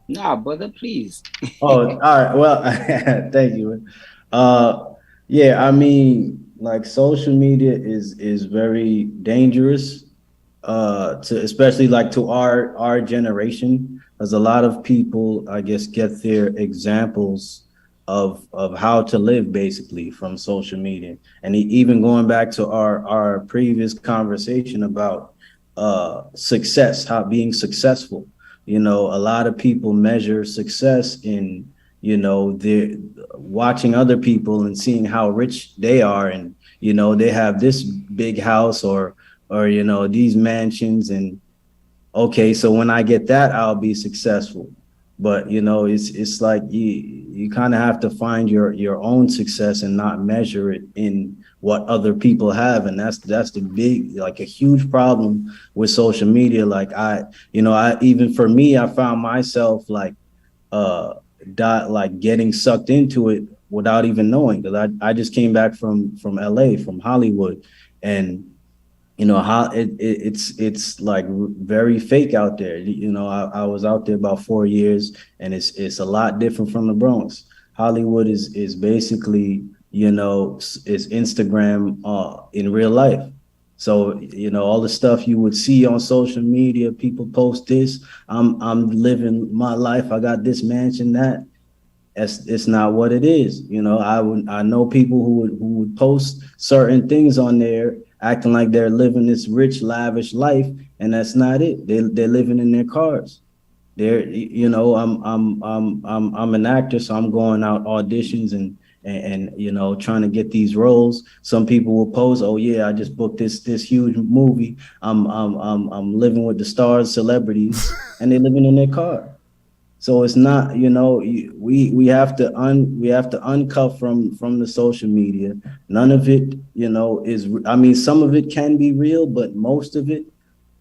Nah, brother, please. Oh, all right. Well, thank you. Yeah, I mean, like, social media is very dangerous, especially like to our generation, as a lot of people, I guess, get their examples of how to live basically from social media. And even going back to our previous conversation about success, how being successful, a lot of people measure success in, they're watching other people and seeing how rich they are. And, they have this big house or these mansions, and okay, so when I get that, I'll be successful. But it's like you kind of have to find your own success and not measure it in what other people have, and that's the big, like, a huge problem with social media. Like even for me, I found myself like getting sucked into it without even knowing, because I just came back from LA, from Hollywood, and how it's like very fake out there. I was out there about 4 years, and it's a lot different from the Bronx. Hollywood is basically, is Instagram in real life. So, you know, all the stuff you would see on social media, people post this, I'm living my life, I got this mansion, that. It's not what it is. You know, I know people who would post certain things on there acting like they're living this rich, lavish life, and that's not it. They're living in their cars. They're, you know, I'm an actor, so I'm going out auditions and you know, trying to get these roles. Some people will post, oh yeah, I just booked this huge movie. I'm living with the stars, celebrities, and they're living in their car. So it's not, you know, we have to uncuff from the social media. None of it, you know, is, I mean, some of it can be real, but most of it,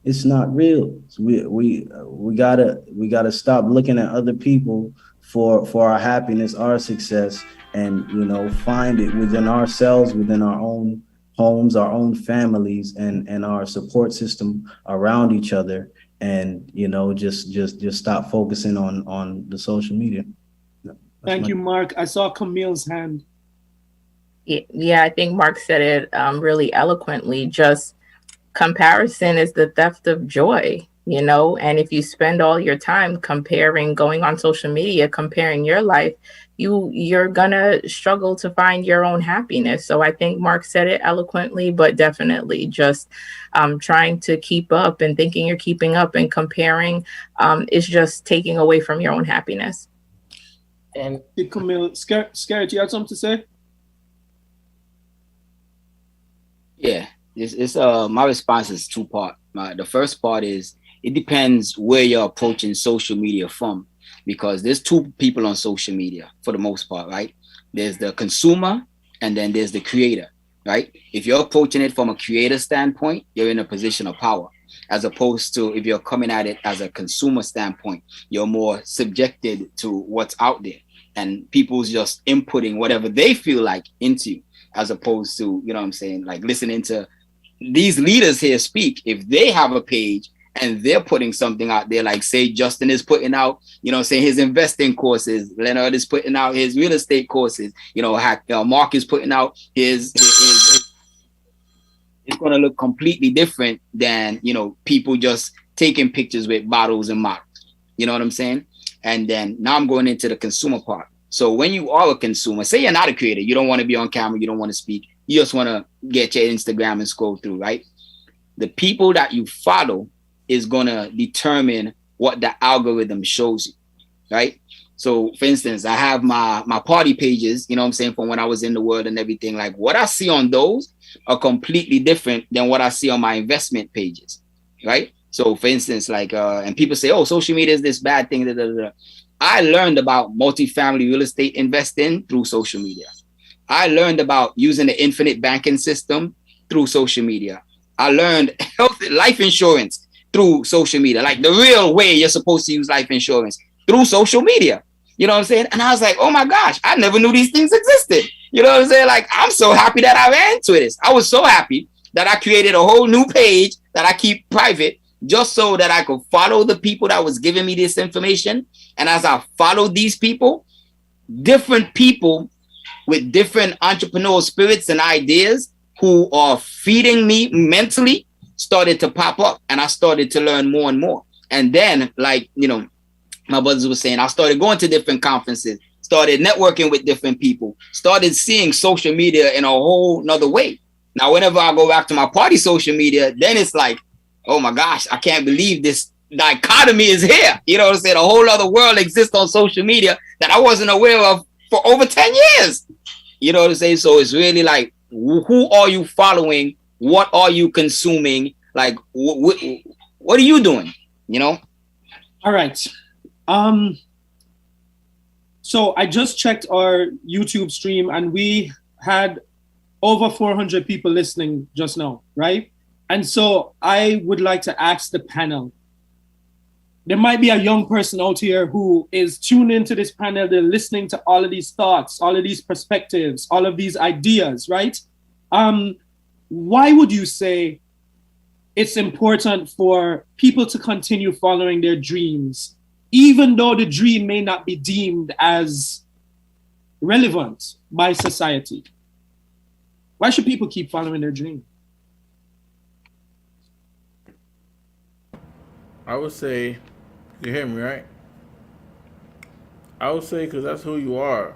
it's not real. So we gotta stop looking at other people for our happiness, our success, and, you know, find it within ourselves, within our own homes, our own families, and our support system around each other. And, you know, just stop focusing on the social media. Thank you, Mark. I saw Camille's hand. Yeah, I think Mark said it really eloquently. Just comparison is the theft of joy, you know, and if you spend all your time comparing, going on social media, comparing your life, you're gonna struggle to find your own happiness. So I think Mark said it eloquently, but definitely just trying to keep up and thinking you're keeping up and comparing is just taking away from your own happiness. And hey, Camille, Scared, you have something to say? Yeah, it's my response is two-part. The first part is it depends where you're approaching social media from, because there's two people on social media for the most part, right? There's the consumer and then there's the creator, right? If you're approaching it from a creator standpoint, you're in a position of power, as opposed to if you're coming at it as a consumer standpoint, you're more subjected to what's out there and people's just inputting whatever they feel like into you, as opposed to, you know what I'm saying, like listening to these leaders here speak. If they have a page and they're putting something out there, like say Justin is putting out, you know, say his investing courses, Leonard is putting out his real estate courses, you know, Mark is putting out his it's going to look completely different than, you know, people just taking pictures with bottles and models. You know what I'm saying? And then now I'm going into the consumer part. So when you are a consumer, say you're not a creator, you don't want to be on camera, you don't want to speak, you just want to get your Instagram and scroll through, right? The people that you follow is going to determine what the algorithm shows you, right? So for instance, I have my party pages, you know what I'm saying, from when I was in the world and everything. Like what I see on those are completely different than what I see on my investment pages, right? So for instance, like, and people say, oh, social media is this bad thing. Da, da, da. I learned about multifamily real estate investing through social media. I learned about using the infinite banking system through social media. I learned life insurance through social media, like the real way you're supposed to use life insurance, through social media. You know what I'm saying? And I was like, oh my gosh, I never knew these things existed. You know what I'm saying? Like, I'm so happy that I ran into this. I was so happy that I created a whole new page that I keep private, just so that I could follow the people that was giving me this information. And as I followed these people, different people with different entrepreneurial spirits and ideas who are feeding me mentally started to pop up, and I started to learn more and more. And then, like, you know, my brothers were saying, I started going to different conferences, started networking with different people, started seeing social media in a whole nother way. Now, whenever I go back to my party social media, then it's like, oh my gosh, I can't believe this dichotomy is here. You know what I'm saying? A whole other world exists on social media that I wasn't aware of for over 10 years. You know what I'm saying? So it's really like, who are you following? What are you consuming? Like, what are you doing? You know? All right. So I just checked our YouTube stream and we had over 400 people listening just now, right? And so I would like to ask the panel, there might be a young person out here who is tuned into this panel. They're listening to all of these thoughts, all of these perspectives, all of these ideas, right? Why would you say it's important for people to continue following their dreams, even though the dream may not be deemed as relevant by society? Why should people keep following their dream? I would say, you hear me, right? I would say, because that's who you are.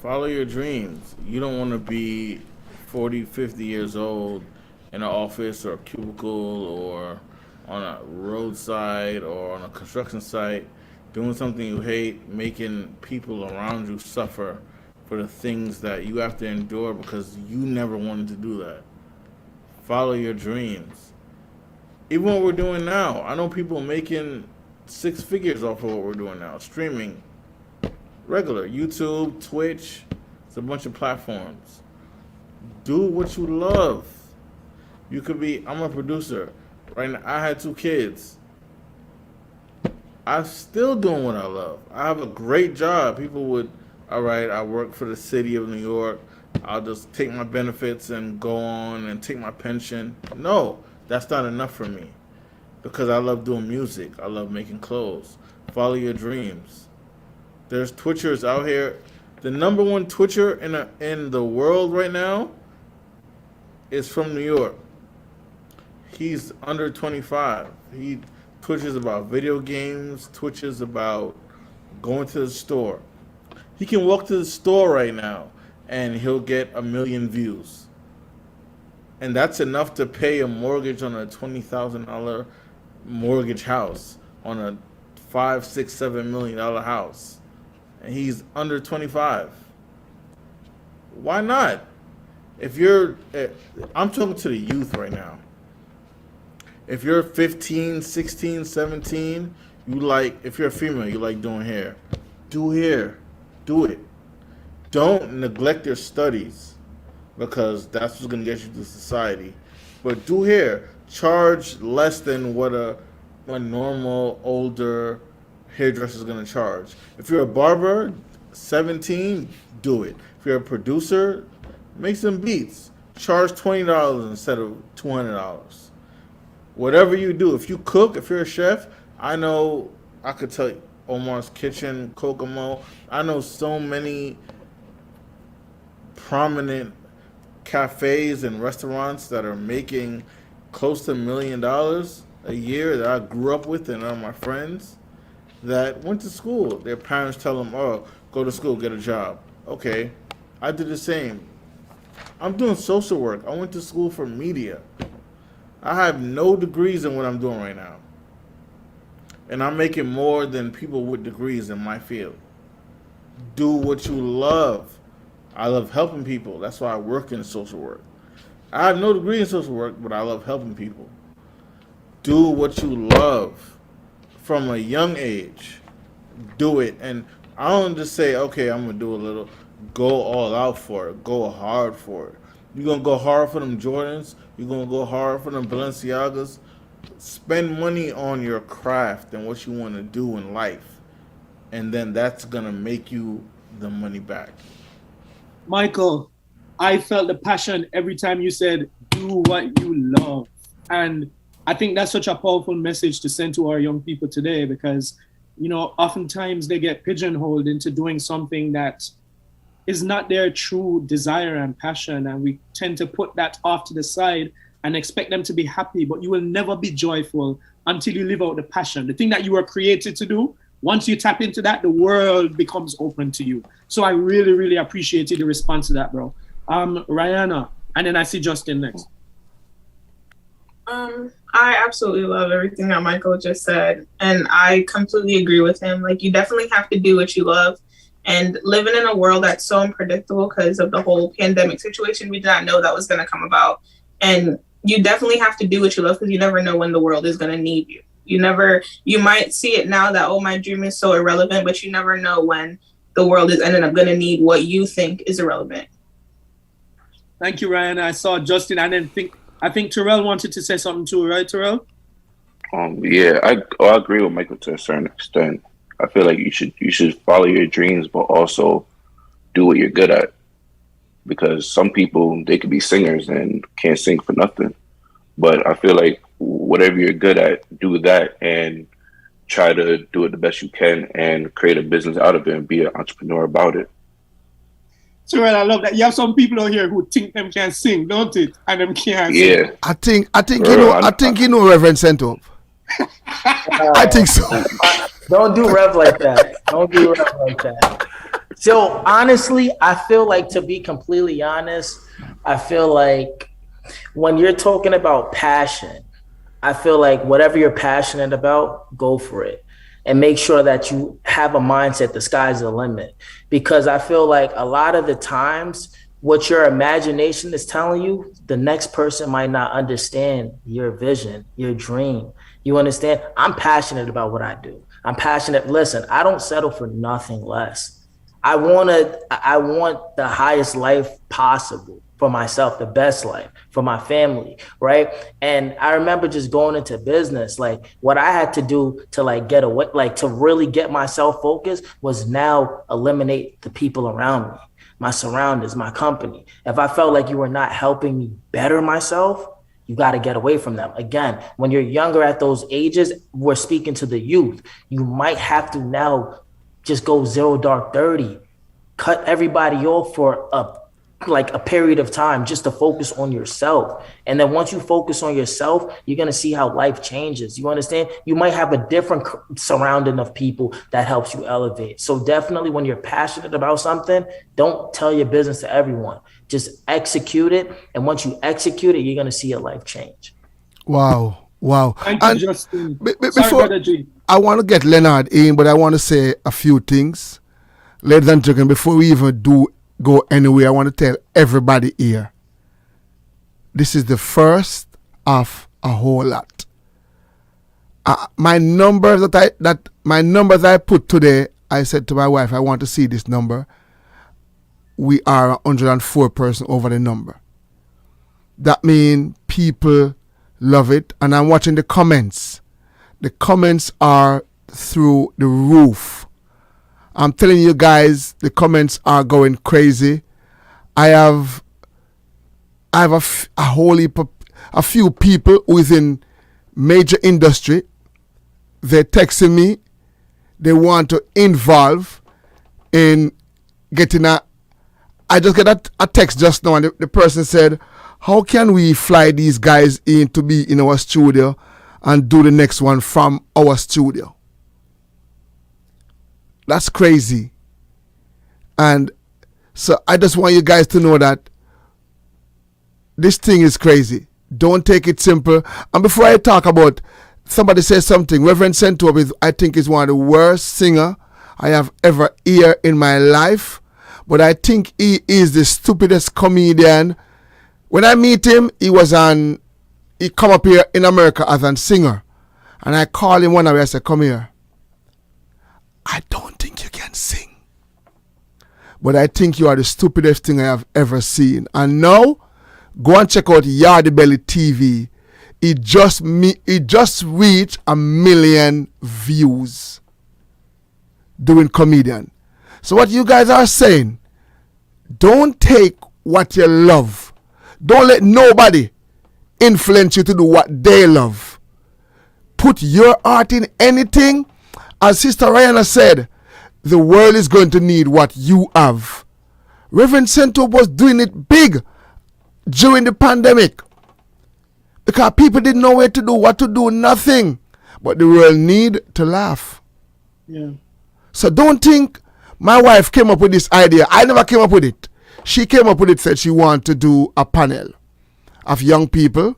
Follow your dreams. You don't want to be 40, 50 years old in an office or a cubicle or on a roadside or on a construction site doing something you hate, making people around you suffer for the things that you have to endure because you never wanted to do that. Follow your dreams. Even what we're doing now, I know people making 6 figures off of what we're doing now, streaming, regular, YouTube, Twitch, it's a bunch of platforms. Do what you love. You could be, I'm a producer. Right now, I had 2 kids. I'm still doing what I love. I have a great job. People would, all right, I work for the city of New York. I'll just take my benefits and go on and take my pension. No, that's not enough for me because I love doing music. I love making clothes. Follow your dreams. There's Twitchers out here. The number 1 Twitcher in the world right now is from New York. He's under 25. He Twitches about video games, Twitches about going to the store. He can walk to the store right now and he'll get 1 million views. And that's enough to pay a mortgage on a $20,000 mortgage house, on a $5, $6, $7 million house. And he's under 25. Why not? If you're, I'm talking to the youth right now. If you're 15, 16, 17, if you're a female, you like doing hair. Do hair. Do it. Don't neglect your studies because that's what's going to get you to society. But do hair. Charge less than what a normal, older hairdresser is going to charge. If you're a barber, 17, do it. If you're a producer, make some beats. Charge $20 instead of $200. Whatever you do, if you cook, if you're a chef, I know I could tell you Omar's Kitchen, Kokomo. I know so many prominent cafes and restaurants that are making close to $1 million a year that I grew up with and are my friends that went to school. Their parents tell them, oh, go to school, get a job. Okay, I did the same. I'm doing social work. I went to school for media. I have no degrees in what I'm doing right now. And I'm making more than people with degrees in my field. Do what you love. I love helping people. That's why I work in social work. I have no degree in social work, but I love helping people. Do what you love from a young age. Do it. And I don't just say, okay, I'm going to do a little. Go all out for it. Go hard for it. You're going to go hard for them Jordans. You're going to go hard for them Balenciagas. Spend money on your craft and what you want to do in life. And then that's going to make you the money back. Michael, I felt the passion every time you said, do what you love. And I think that's such a powerful message to send to our young people today because, you know, oftentimes they get pigeonholed into doing something that is not their true desire and passion. And we tend to put that off to the side and expect them to be happy, but you will never be joyful until you live out the passion. The thing that you were created to do, once you tap into that, the world becomes open to you. So I really, really appreciated the response to that, bro. Rihanna, and then I see Justin next. I absolutely love everything that Michael just said. And I completely agree with him. Like, you definitely have to do what you love. And living in a world that's so unpredictable because of the whole pandemic situation, we did not know that was going to come about. And you definitely have to do what you love because you never know when the world is going to need you. You might see it now that, oh, my dream is so irrelevant, but you never know when the world is ending up going to need what you think is irrelevant. Thank you, Ryan. I saw Justin. I think Terrell wanted to say something too, right, Terrell? Yeah, I agree with Michael to a certain extent. I feel like you should follow your dreams, but also do what you're good at. Because some people, they could be singers and can't sing for nothing. But I feel like whatever you're good at, do that and try to do it the best you can and create a business out of it and be an entrepreneur about it. Terrell, I love that. You have some people out here who think them can sing, don't it? And them can't sing. Yeah. I think you know Reverend Sentop. I think so. Don't do Rev like that. Don't do Rev like that. So honestly, I feel like, to be completely honest, I feel like when you're talking about passion, I feel like whatever you're passionate about, go for it. And make sure that you have a mindset, the sky's the limit. Because I feel like a lot of the times, what your imagination is telling you, the next person might not understand your vision, your dream. You understand? I'm passionate about what I do. I'm passionate. Listen, I don't settle for nothing less. I want the highest life possible for myself, the best life for my family, right? And I remember just going into business, like what I had to do to like get away, like to really get myself focused, was now eliminate the people around me, my surroundings, my company. If I felt like you were not helping me better myself, you got to get away from them. Again, when you're younger at those ages, we're speaking to the youth. You might have to now just go 0 dark 30, cut everybody off for a period of time just to focus on yourself. And then once you focus on yourself, you're going to see how life changes. You understand? You might have a different surrounding of people that helps you elevate. So definitely when you're passionate about something, don't tell your business to everyone. Just execute it. And once you execute it, you're going to see your life change. Wow. Thank you, Justin. Before, I want to get Leonard in, but I want to say a few things. Ladies and gentlemen, before we even go anywhere, I want to tell everybody here, this is the first of a whole lot. My numbers that I put today, I said to my wife, I want to see this number. We are 104% over the number. That means people love it, and I'm watching the comments. The comments are through the roof. I'm telling you guys, the comments are going crazy. I have a few people within major industry. They're texting me. They want to involve in getting I just got a text just now, and the person said, how can we fly these guys in to be in our studio and do the next one from our studio? That's crazy. And so I just want you guys to know that this thing is crazy. Don't take it simple. And before I talk about, somebody says something, Reverend Sentop I think is one of the worst singer I have ever heard in my life. But I think he is the stupidest comedian. When I meet him, he come up here in America as a singer. And I call him one day, I said, come here. I don't think you can sing. But I think you are the stupidest thing I have ever seen. And now, go and check out Yardy Belly TV. It just reached 1 million views doing comedian. So what you guys are saying, don't take what you love. Don't let nobody influence you to do what they love. Put your heart in anything. As Sister Rihanna said, the world is going to need what you have. Reverend Sentop was doing it big during the pandemic because people didn't know where to do, what to do, nothing. But the world need to laugh. Yeah. So don't think my wife came up with this idea. I never came up with it. She came up with it, said she wanted to do a panel of young people.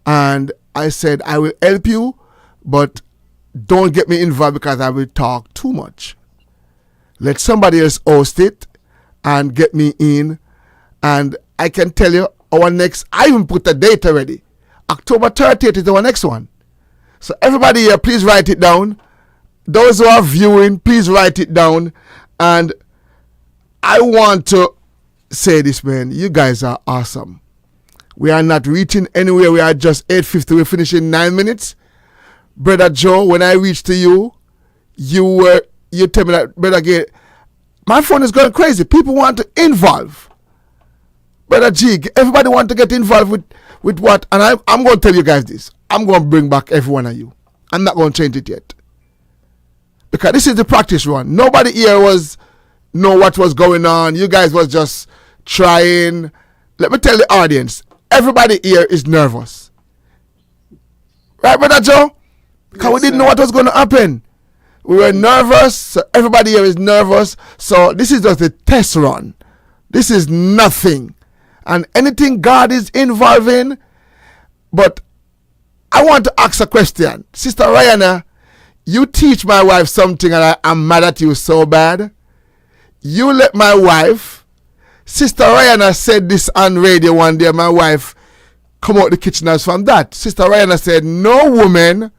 And I said, I will help you, but don't get me involved because I will talk too much. Let somebody else host it and get me in. And I can tell you I even put the date already. October 30th is our next one. So everybody here, please write it down. Those who are viewing, please write it down. And I want to say this, man. You guys are awesome. We are not reaching anywhere. We are just 8:50. We're finishing 9 minutes. Brother Joe, when I reached to you, you tell me that, Brother Gay, my phone is going crazy. People want to involve. Brother G, everybody want to get involved with what? And I'm going to tell you guys this. I'm going to bring back every one of you. I'm not going to change it yet. Because this is the practice run. Nobody here know what was going on. You guys was just trying. Let me tell the audience, everybody here is nervous. Right, Brother Joe? Because we didn't know what was going to happen. We were nervous. So everybody here is nervous. So this is just a test run. This is nothing. And anything God is involved in. But I want to ask a question. Sister Rihanna, you teach my wife something and I'm mad at you so bad. You let my wife, Sister Rihanna said this on radio one day, my wife come out the kitchen as from that. Sister Rihanna said, no woman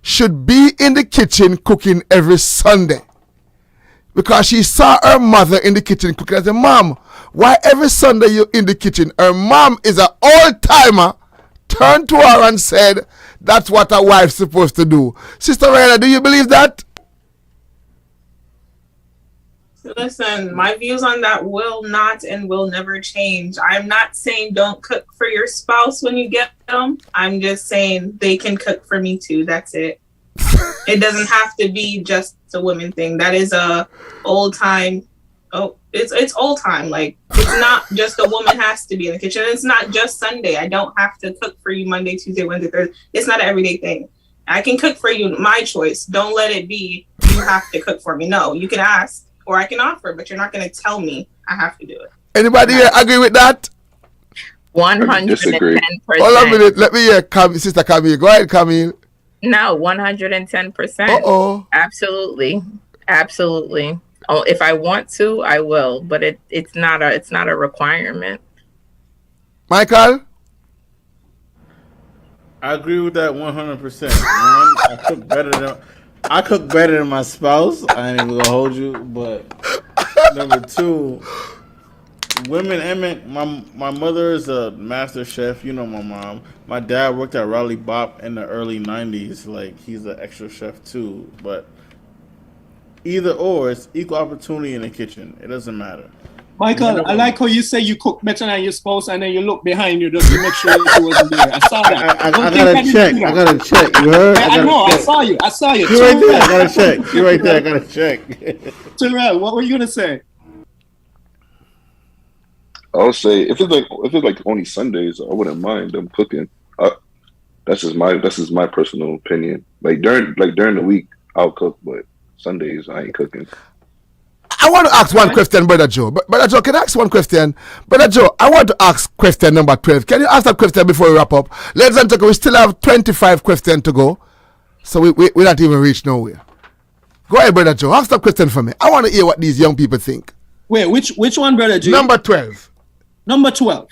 should be in the kitchen cooking every Sunday. Because she saw her mother in the kitchen cooking. I said, Mom, why every Sunday you in the kitchen? Her mom is an old-timer, turned to her and said, that's what a wife's supposed to do. Sister Rihanna, do you believe that? Listen, my views on that will not and will never change. I'm not saying don't cook for your spouse when you get them. I'm just saying they can cook for me too. That's it. It doesn't have to be just a women thing. That is a old time. Oh, it's old time. Like, it's not just a woman has to be in the kitchen. It's not just Sunday. I don't have to cook for you Monday, Tuesday, Wednesday, Thursday. It's not an everyday thing. I can cook for you. My choice. Don't let it be you have to cook for me. No, you can ask. Or I can offer, but you're not going to tell me I have to do it. Anybody here agree with that? 110%. Hold on a minute. Let me hear Sister Camille. Go ahead, Camille. No, 110%. Uh-oh. Absolutely. Absolutely. Oh, if I want to, I will, but it's not a requirement. Michael? I agree with that 100%. I cook better than my spouse. I ain't even gonna hold you, but number two, women and men. My mother is a master chef. You know my mom. My dad worked at Raleigh Bop in the early '90s. Like, he's an extra chef too. But either or, it's equal opportunity in the kitchen. It doesn't matter. Michael, I like how you say you cook better than your spouse and then you look behind you just to make sure she wasn't there. I saw that. I gotta check. I gotta check. You heard? I know. I saw you. You're right there. I gotta check. You're right there. I gotta check. Terrell, what were you gonna say? I'll say if it's like only Sundays, I wouldn't mind them cooking. That's just my personal opinion. Like during the week, I'll cook, but Sundays I ain't cooking. I want to ask one question, Brother Joe. Brother Joe, can I ask one question? Brother Joe, I want to ask question number 12. Can you ask that question before we wrap up? Ladies and gentlemen, we still have 25 questions to go. So we not even reach nowhere. Go ahead, Brother Joe. Ask that question for me. I want to hear what these young people think. Wait, which one, Brother Joe? Number 12. Number 12.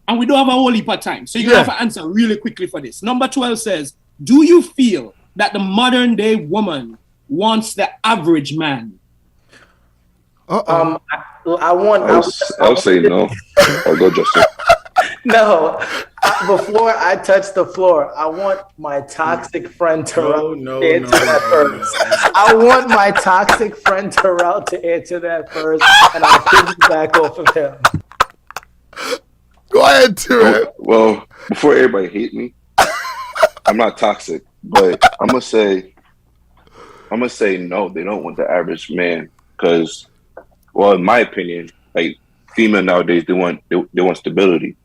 And we don't have a whole heap of time. So you're going to have to answer really quickly for this. Number 12 says, do you feel that the modern day woman wants the average man? I'll say no. I'll go Justin. No, before I touch the floor, I want my toxic friend Terrell to answer that first. I want my toxic friend Terrell to answer that first, and I'll piggyback off of him. Go ahead, Terrell. Well, before everybody hate me, I'm not toxic, but I'm gonna say no. They don't want the average man because, well, in my opinion, like female nowadays, they want stability.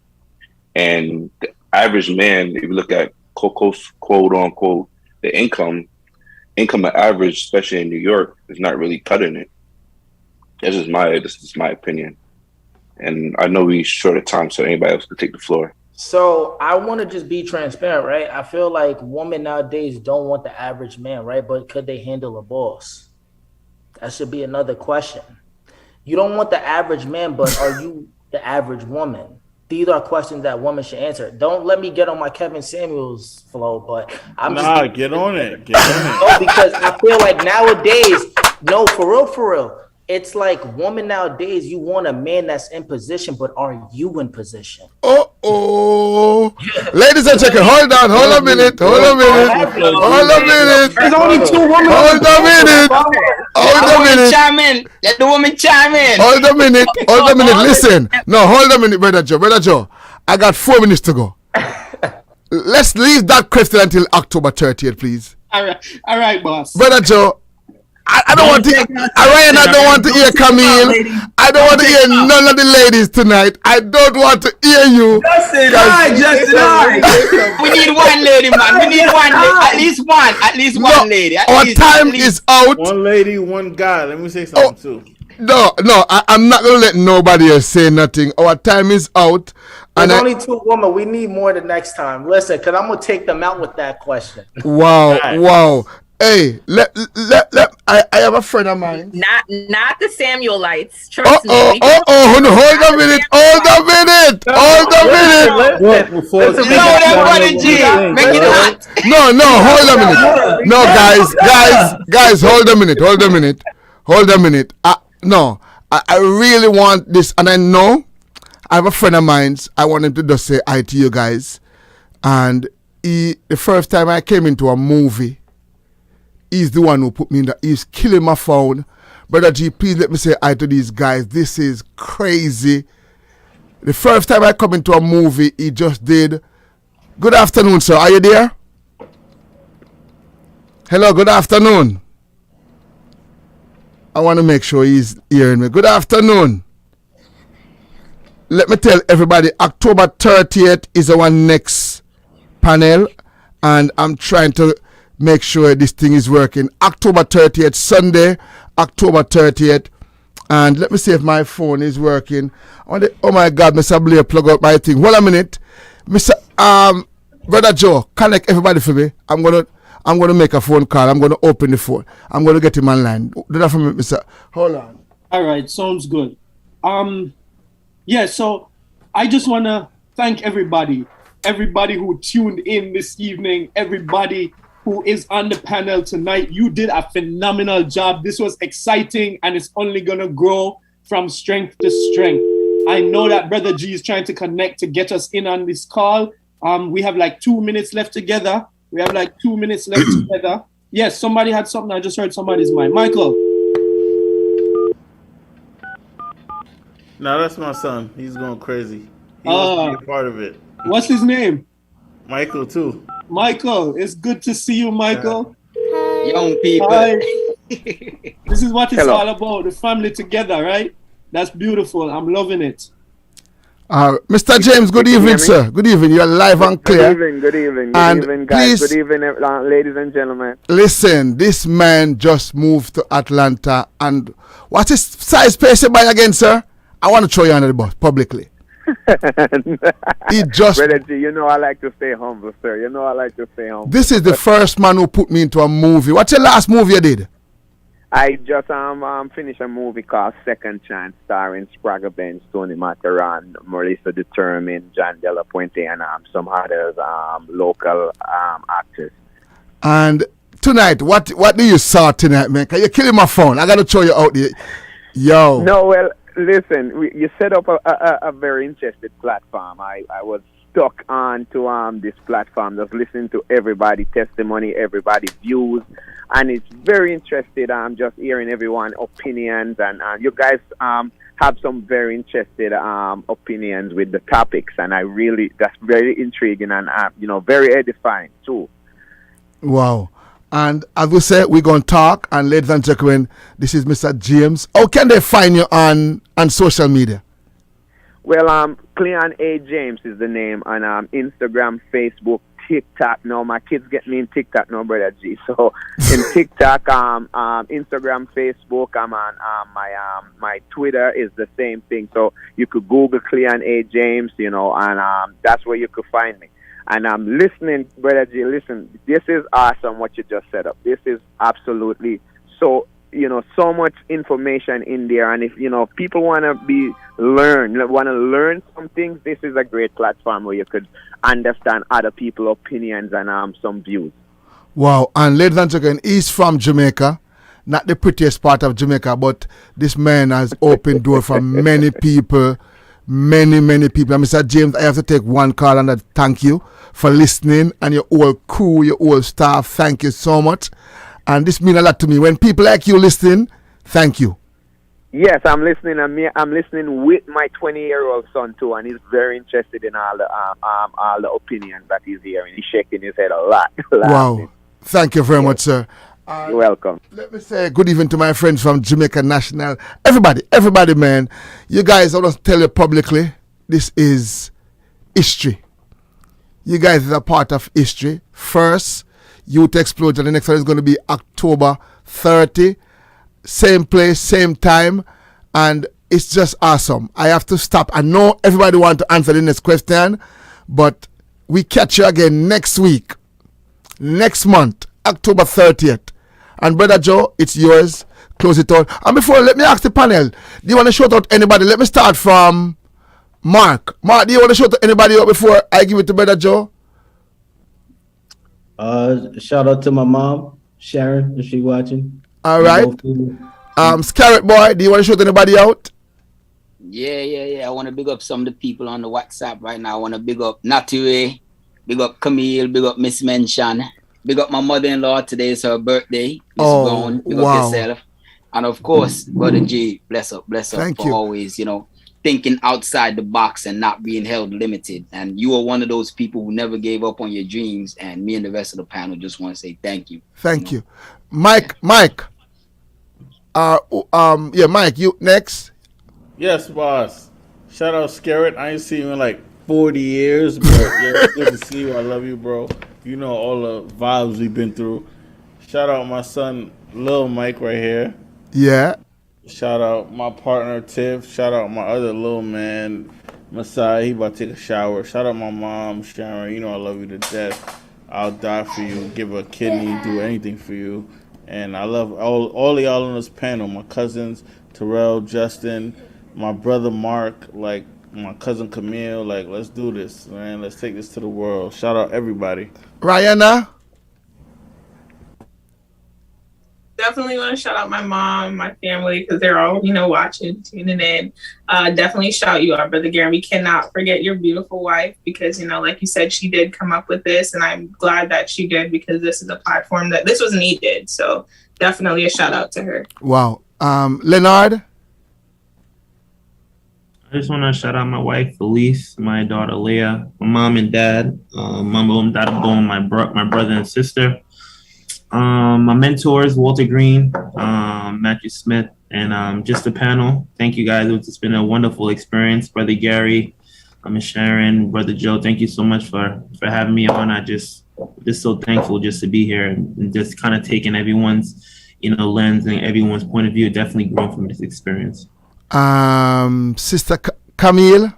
And the average man, if you look at quote unquote, the income average, especially in New York, is not really cutting it. This is my opinion. And I know we're short of time, so anybody else could take the floor. So I want to just be transparent, right? I feel like women nowadays don't want the average man, right? But could they handle a boss? That should be another question. You don't want the average man, but are you the average woman? These are questions that women should answer. Don't let me get on my Kevin Samuels flow, but get on it. No, because I feel like nowadays, no, for real. It's like woman nowadays, you want a man that's in position, but are you in position? Ladies and gentlemen, hold a minute. There's only two women. Hold a minute. Let the woman chime in. Hold a minute. Listen. No, hold a minute, Brother Joe. I got 4 minutes to go. Let's leave that question until October 30th, please. All right, boss. Brother Joe, I don't want to. Ryan, I don't want to hear Camille. I don't want to hear none of the ladies tonight. I don't want to hear you. Justin, hi. We need one lady, man. We need one. At least one. At least one lady. Our time is out. One lady, one guy. Let me say something too. No, I'm not gonna let nobody else say nothing. Our time is out. There's only 2 women. We need more the next time. Listen, because I'm gonna take them out with that question. Wow. Hey, I have a friend of mine. Not the Samuelites. Trust me. Hold a minute. No, hold a minute. No, guys, hold a minute. No, I really want this, and I know I have a friend of mine. I want him to just say hi to you guys. And the first time I came into a movie, he's the one who put me in that. He's killing my phone. Brother G, please let me say hi to these guys. This is crazy. The first time I come into a movie, he just did. Good afternoon, sir. Are you there? Hello, good afternoon. I want to make sure he's hearing me. Good afternoon. Let me tell everybody, October 30th is our next panel, and I'm trying to make sure this thing is working. October 30th, Sunday, October 30th. And let me see if my phone is working. Oh my God, Mr. Blair, plug out my thing. Hold a minute. Brother Joe, connect everybody for me. I'm gonna make a phone call. I'm gonna open the phone. I'm gonna get him online. Do that for me, Mr. Hold on. All right, sounds good. So I just wanna thank everybody who tuned in this evening, everybody who is on the panel tonight. You did a phenomenal job. This was exciting, and it's only gonna grow from strength to strength. I know that Brother G is trying to connect to get us in on this call. We have like 2 minutes left together. Yes, somebody had something. I just heard somebody's mic. Michael. No, that's my son. He's going crazy. He wants to be a part of it. What's his name? Michael, too. Michael, it's good to see you, Michael. Hi. Young people. Hi. This is what it's all about, the family together, right? That's beautiful. I'm loving it. Mr. James, good evening, sir. Good evening. You're live and clear. Good evening, guys. Please, good evening, ladies and gentlemen. Listen, this man just moved to Atlanta, and what's his size pacing by again, sir? I want to throw you under the bus publicly. He just. Brother G, you know I like to stay humble, sir. You know I like to stay humble. This is the first man who put me into a movie. What's your last movie you did? I just finished a movie called Second Chance, starring Sprague Benz, Tony Mataran, Melissa Determined, John De La Puente, and some others local actors. And tonight, what do you saw tonight, man? You're killing my phone. I got to throw you out there. Yo. No, well, listen, you set up a very interesting platform. I was stuck onto this platform, just listening to everybody's testimony, everybody's views, and it's very interesting. I'm just hearing everyone's opinions, and you guys have some very interesting opinions with the topics, and that's very intriguing and very edifying too. Wow. And as we said, we're going to talk, and ladies and gentlemen, this is Mr. James. How can they find you on social media? Well, Cleon A. James is the name on Instagram, Facebook, TikTok. No, my kids get me in TikTok now, Brother G. So in TikTok, Instagram, Facebook, I'm on my Twitter is the same thing. So you could Google Cleon A. James, and that's where you could find me. And I'm listening, Brother G, listen, this is awesome what you just set up. This is absolutely so much information in there. And if, people want to learn some things, this is a great platform where you could understand other people's opinions and some views. Wow. And ladies and gentlemen, he's from Jamaica, not the prettiest part of Jamaica, but this man has opened door for many people. Many people. And Mr. James, I have to take one call and thank you for listening, and your whole crew, your whole staff. Thank you so much. And this means a lot to me. When people like you listen, thank you. Yes, I'm listening. I'm listening with my 20-year-old son too, and he's very interested in all the opinions that he's hearing. He's shaking his head a lot. Wow. Thank you very much, sir. You're welcome. Let me say good evening to my friends from Jamaica National. Everybody, man. You guys, I want to tell you publicly, this is history. You guys are a part of history. First, Youth Explosion. The next one is going to be October 30. Same place, same time. And it's just awesome. I have to stop. I know everybody wants to answer the next question, but we catch you again next week, next month, October 30th. And Brother Joe, it's yours. Close it out. And before, let me ask the panel, do you want to shout out anybody? Let me start from Mark. Mark, do you want to shout out anybody out before I give it to Brother Joe? Shout out to my mom, Sharon, if she's watching. All right. Scarrett Boy, do you want to shout anybody out? Yeah. I want to big up some of the people on the WhatsApp right now. I want to big up Natue, big up Camille, big up Miss Mention. Big up my mother-in-law. Today is her birthday. Miss Vaughn, big up yourself. And of course, Brother G, bless up for always, thinking outside the box and not being held limited. And you are one of those people who never gave up on your dreams. And me and the rest of the panel just want to say thank you. Thank you. Mike. Mike, you next. Yes, boss. Shout out Scarrett. I ain't seen you in like 40 years, but yeah, good to see you. I love you, bro. You know all the vibes we've been through. Shout out my son, Lil Mike, right here. Yeah. Shout out my partner, Tiff. Shout out my other little man, Masai. He about to take a shower. Shout out my mom, Sharon. You know I love you to death. I'll die for you, give a kidney, do anything for you. And I love all of y'all on this panel. My cousins, Terrell, Justin, my brother, Mark, like my cousin Camille, like, let's do this, man. Let's take this to the world. Shout out everybody. Rihanna? Definitely want to shout out my mom, my family, because they're all, watching, tuning in. Definitely shout you out, Brother Gary. We cannot forget your beautiful wife because, like you said, she did come up with this, and I'm glad that she did because this is a platform that this was needed. So definitely a shout out to her. Wow. Leonard? I just want to shout out my wife, Felice, my daughter, Leah, my mom and dad, my mom, dad, my brother and sister, my mentors, Walter Green, Matthew Smith, and just the panel. Thank you guys. It's been a wonderful experience. Brother Gary, Miss Sharon, Brother Joe, thank you so much for having me on. I just so thankful just to be here and just kind of taking everyone's, lens and everyone's point of view. Definitely grown from this experience. Sister Camille?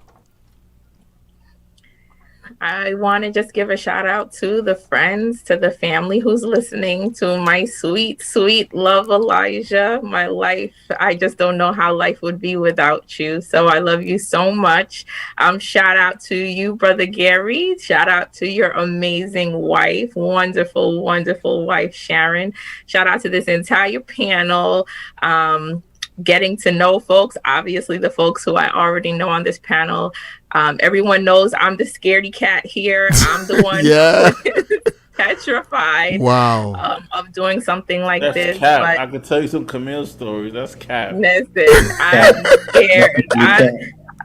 I want to just give a shout out to the friends, to the family who's listening, to my sweet, sweet love, Elijah, my life. I just don't know how life would be without you. So I love you so much. Shout out to you, Brother Gary. Shout out to your amazing wife, wonderful, wonderful wife, Sharon. Shout out to this entire panel. Getting to know folks, obviously the folks who I already know on this panel. Everyone knows I'm the scaredy cat here. I'm the one petrified of doing something like this. Cap. But I could tell you some Camille stories. That's cap. listen, I'm scared.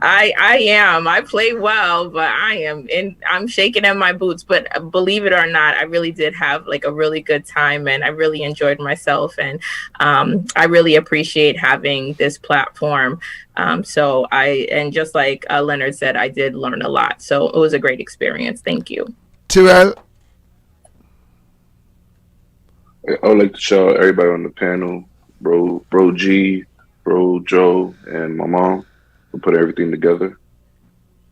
I am. I play well, but I'm shaking in my boots. But believe it or not, I really did have like a really good time and I really enjoyed myself. And I really appreciate having this platform. And just like Leonard said, I did learn a lot. So it was a great experience. Thank you. Terrell? I would like to shout out everybody on the panel, bro G, bro Joe, and my mom. We put everything together.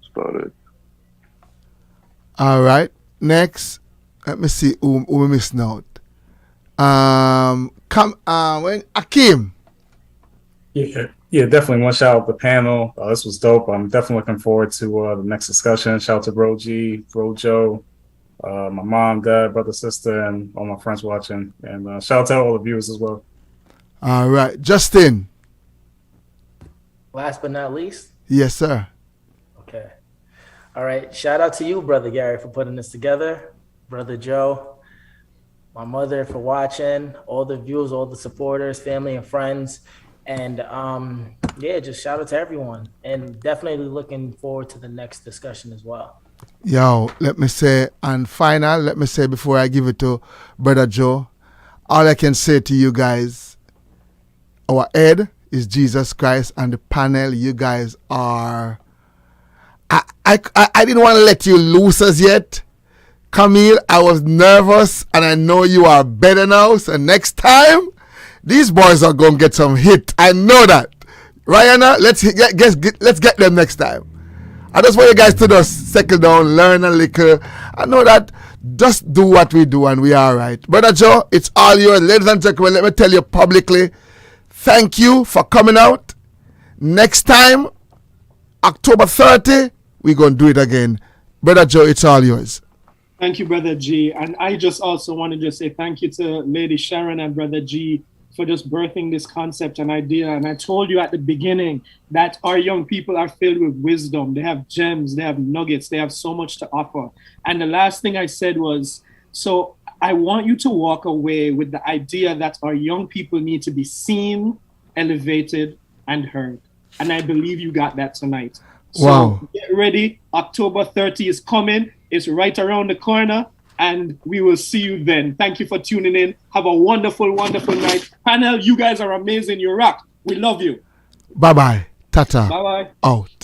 That's about it. All right. Next, let me see who we missed out. Akeem. Yeah, definitely. One shout out the panel. This was dope. I'm definitely looking forward to the next discussion. Shout out to Bro G, Bro Joe, my mom, dad, brother, sister, and all my friends watching. And shout out to all the viewers as well. All right. Justin. Last but not least. Yes, sir. Okay. All right. Shout out to you, Brother Gary, for putting this together. Brother Joe, my mother for watching, all the viewers, all the supporters, family and friends. And just shout out to everyone. And definitely looking forward to the next discussion as well. Yo, let me say, and final, let me say before I give it to Brother Joe, all I can say to you guys, our head is Jesus Christ, and the panel, you guys are... I didn't want to let you loose as yet. Camille, I was nervous, and I know you are better now, so next time, these boys are going to get some hit. I know that. Rihanna, let's get them next time. I just want you guys to just settle down, learn a little. I know that. Just do what we do and we are all right. Brother Joe, it's all yours. Ladies and gentlemen, let me tell you publicly, thank you for coming out. Next time, October 30, we're going to do it again. Brother Joe, it's all yours. Thank you, Brother G. And I just also want to just say thank you to Lady Sharon and Brother G for just birthing this concept and idea. And I told you at the beginning that our young people are filled with wisdom. They have gems, they have nuggets, they have so much to offer. And the last thing I said was, so I want you to walk away with the idea that our young people need to be seen, elevated, and heard. And I believe you got that tonight. So wow. Get ready. October 30 is coming. It's right around the corner. And we will see you then. Thank you for tuning in. Have a wonderful, wonderful night. Panel, you guys are amazing. You rock. We love you. Bye-bye. Tata. Bye-bye. Out.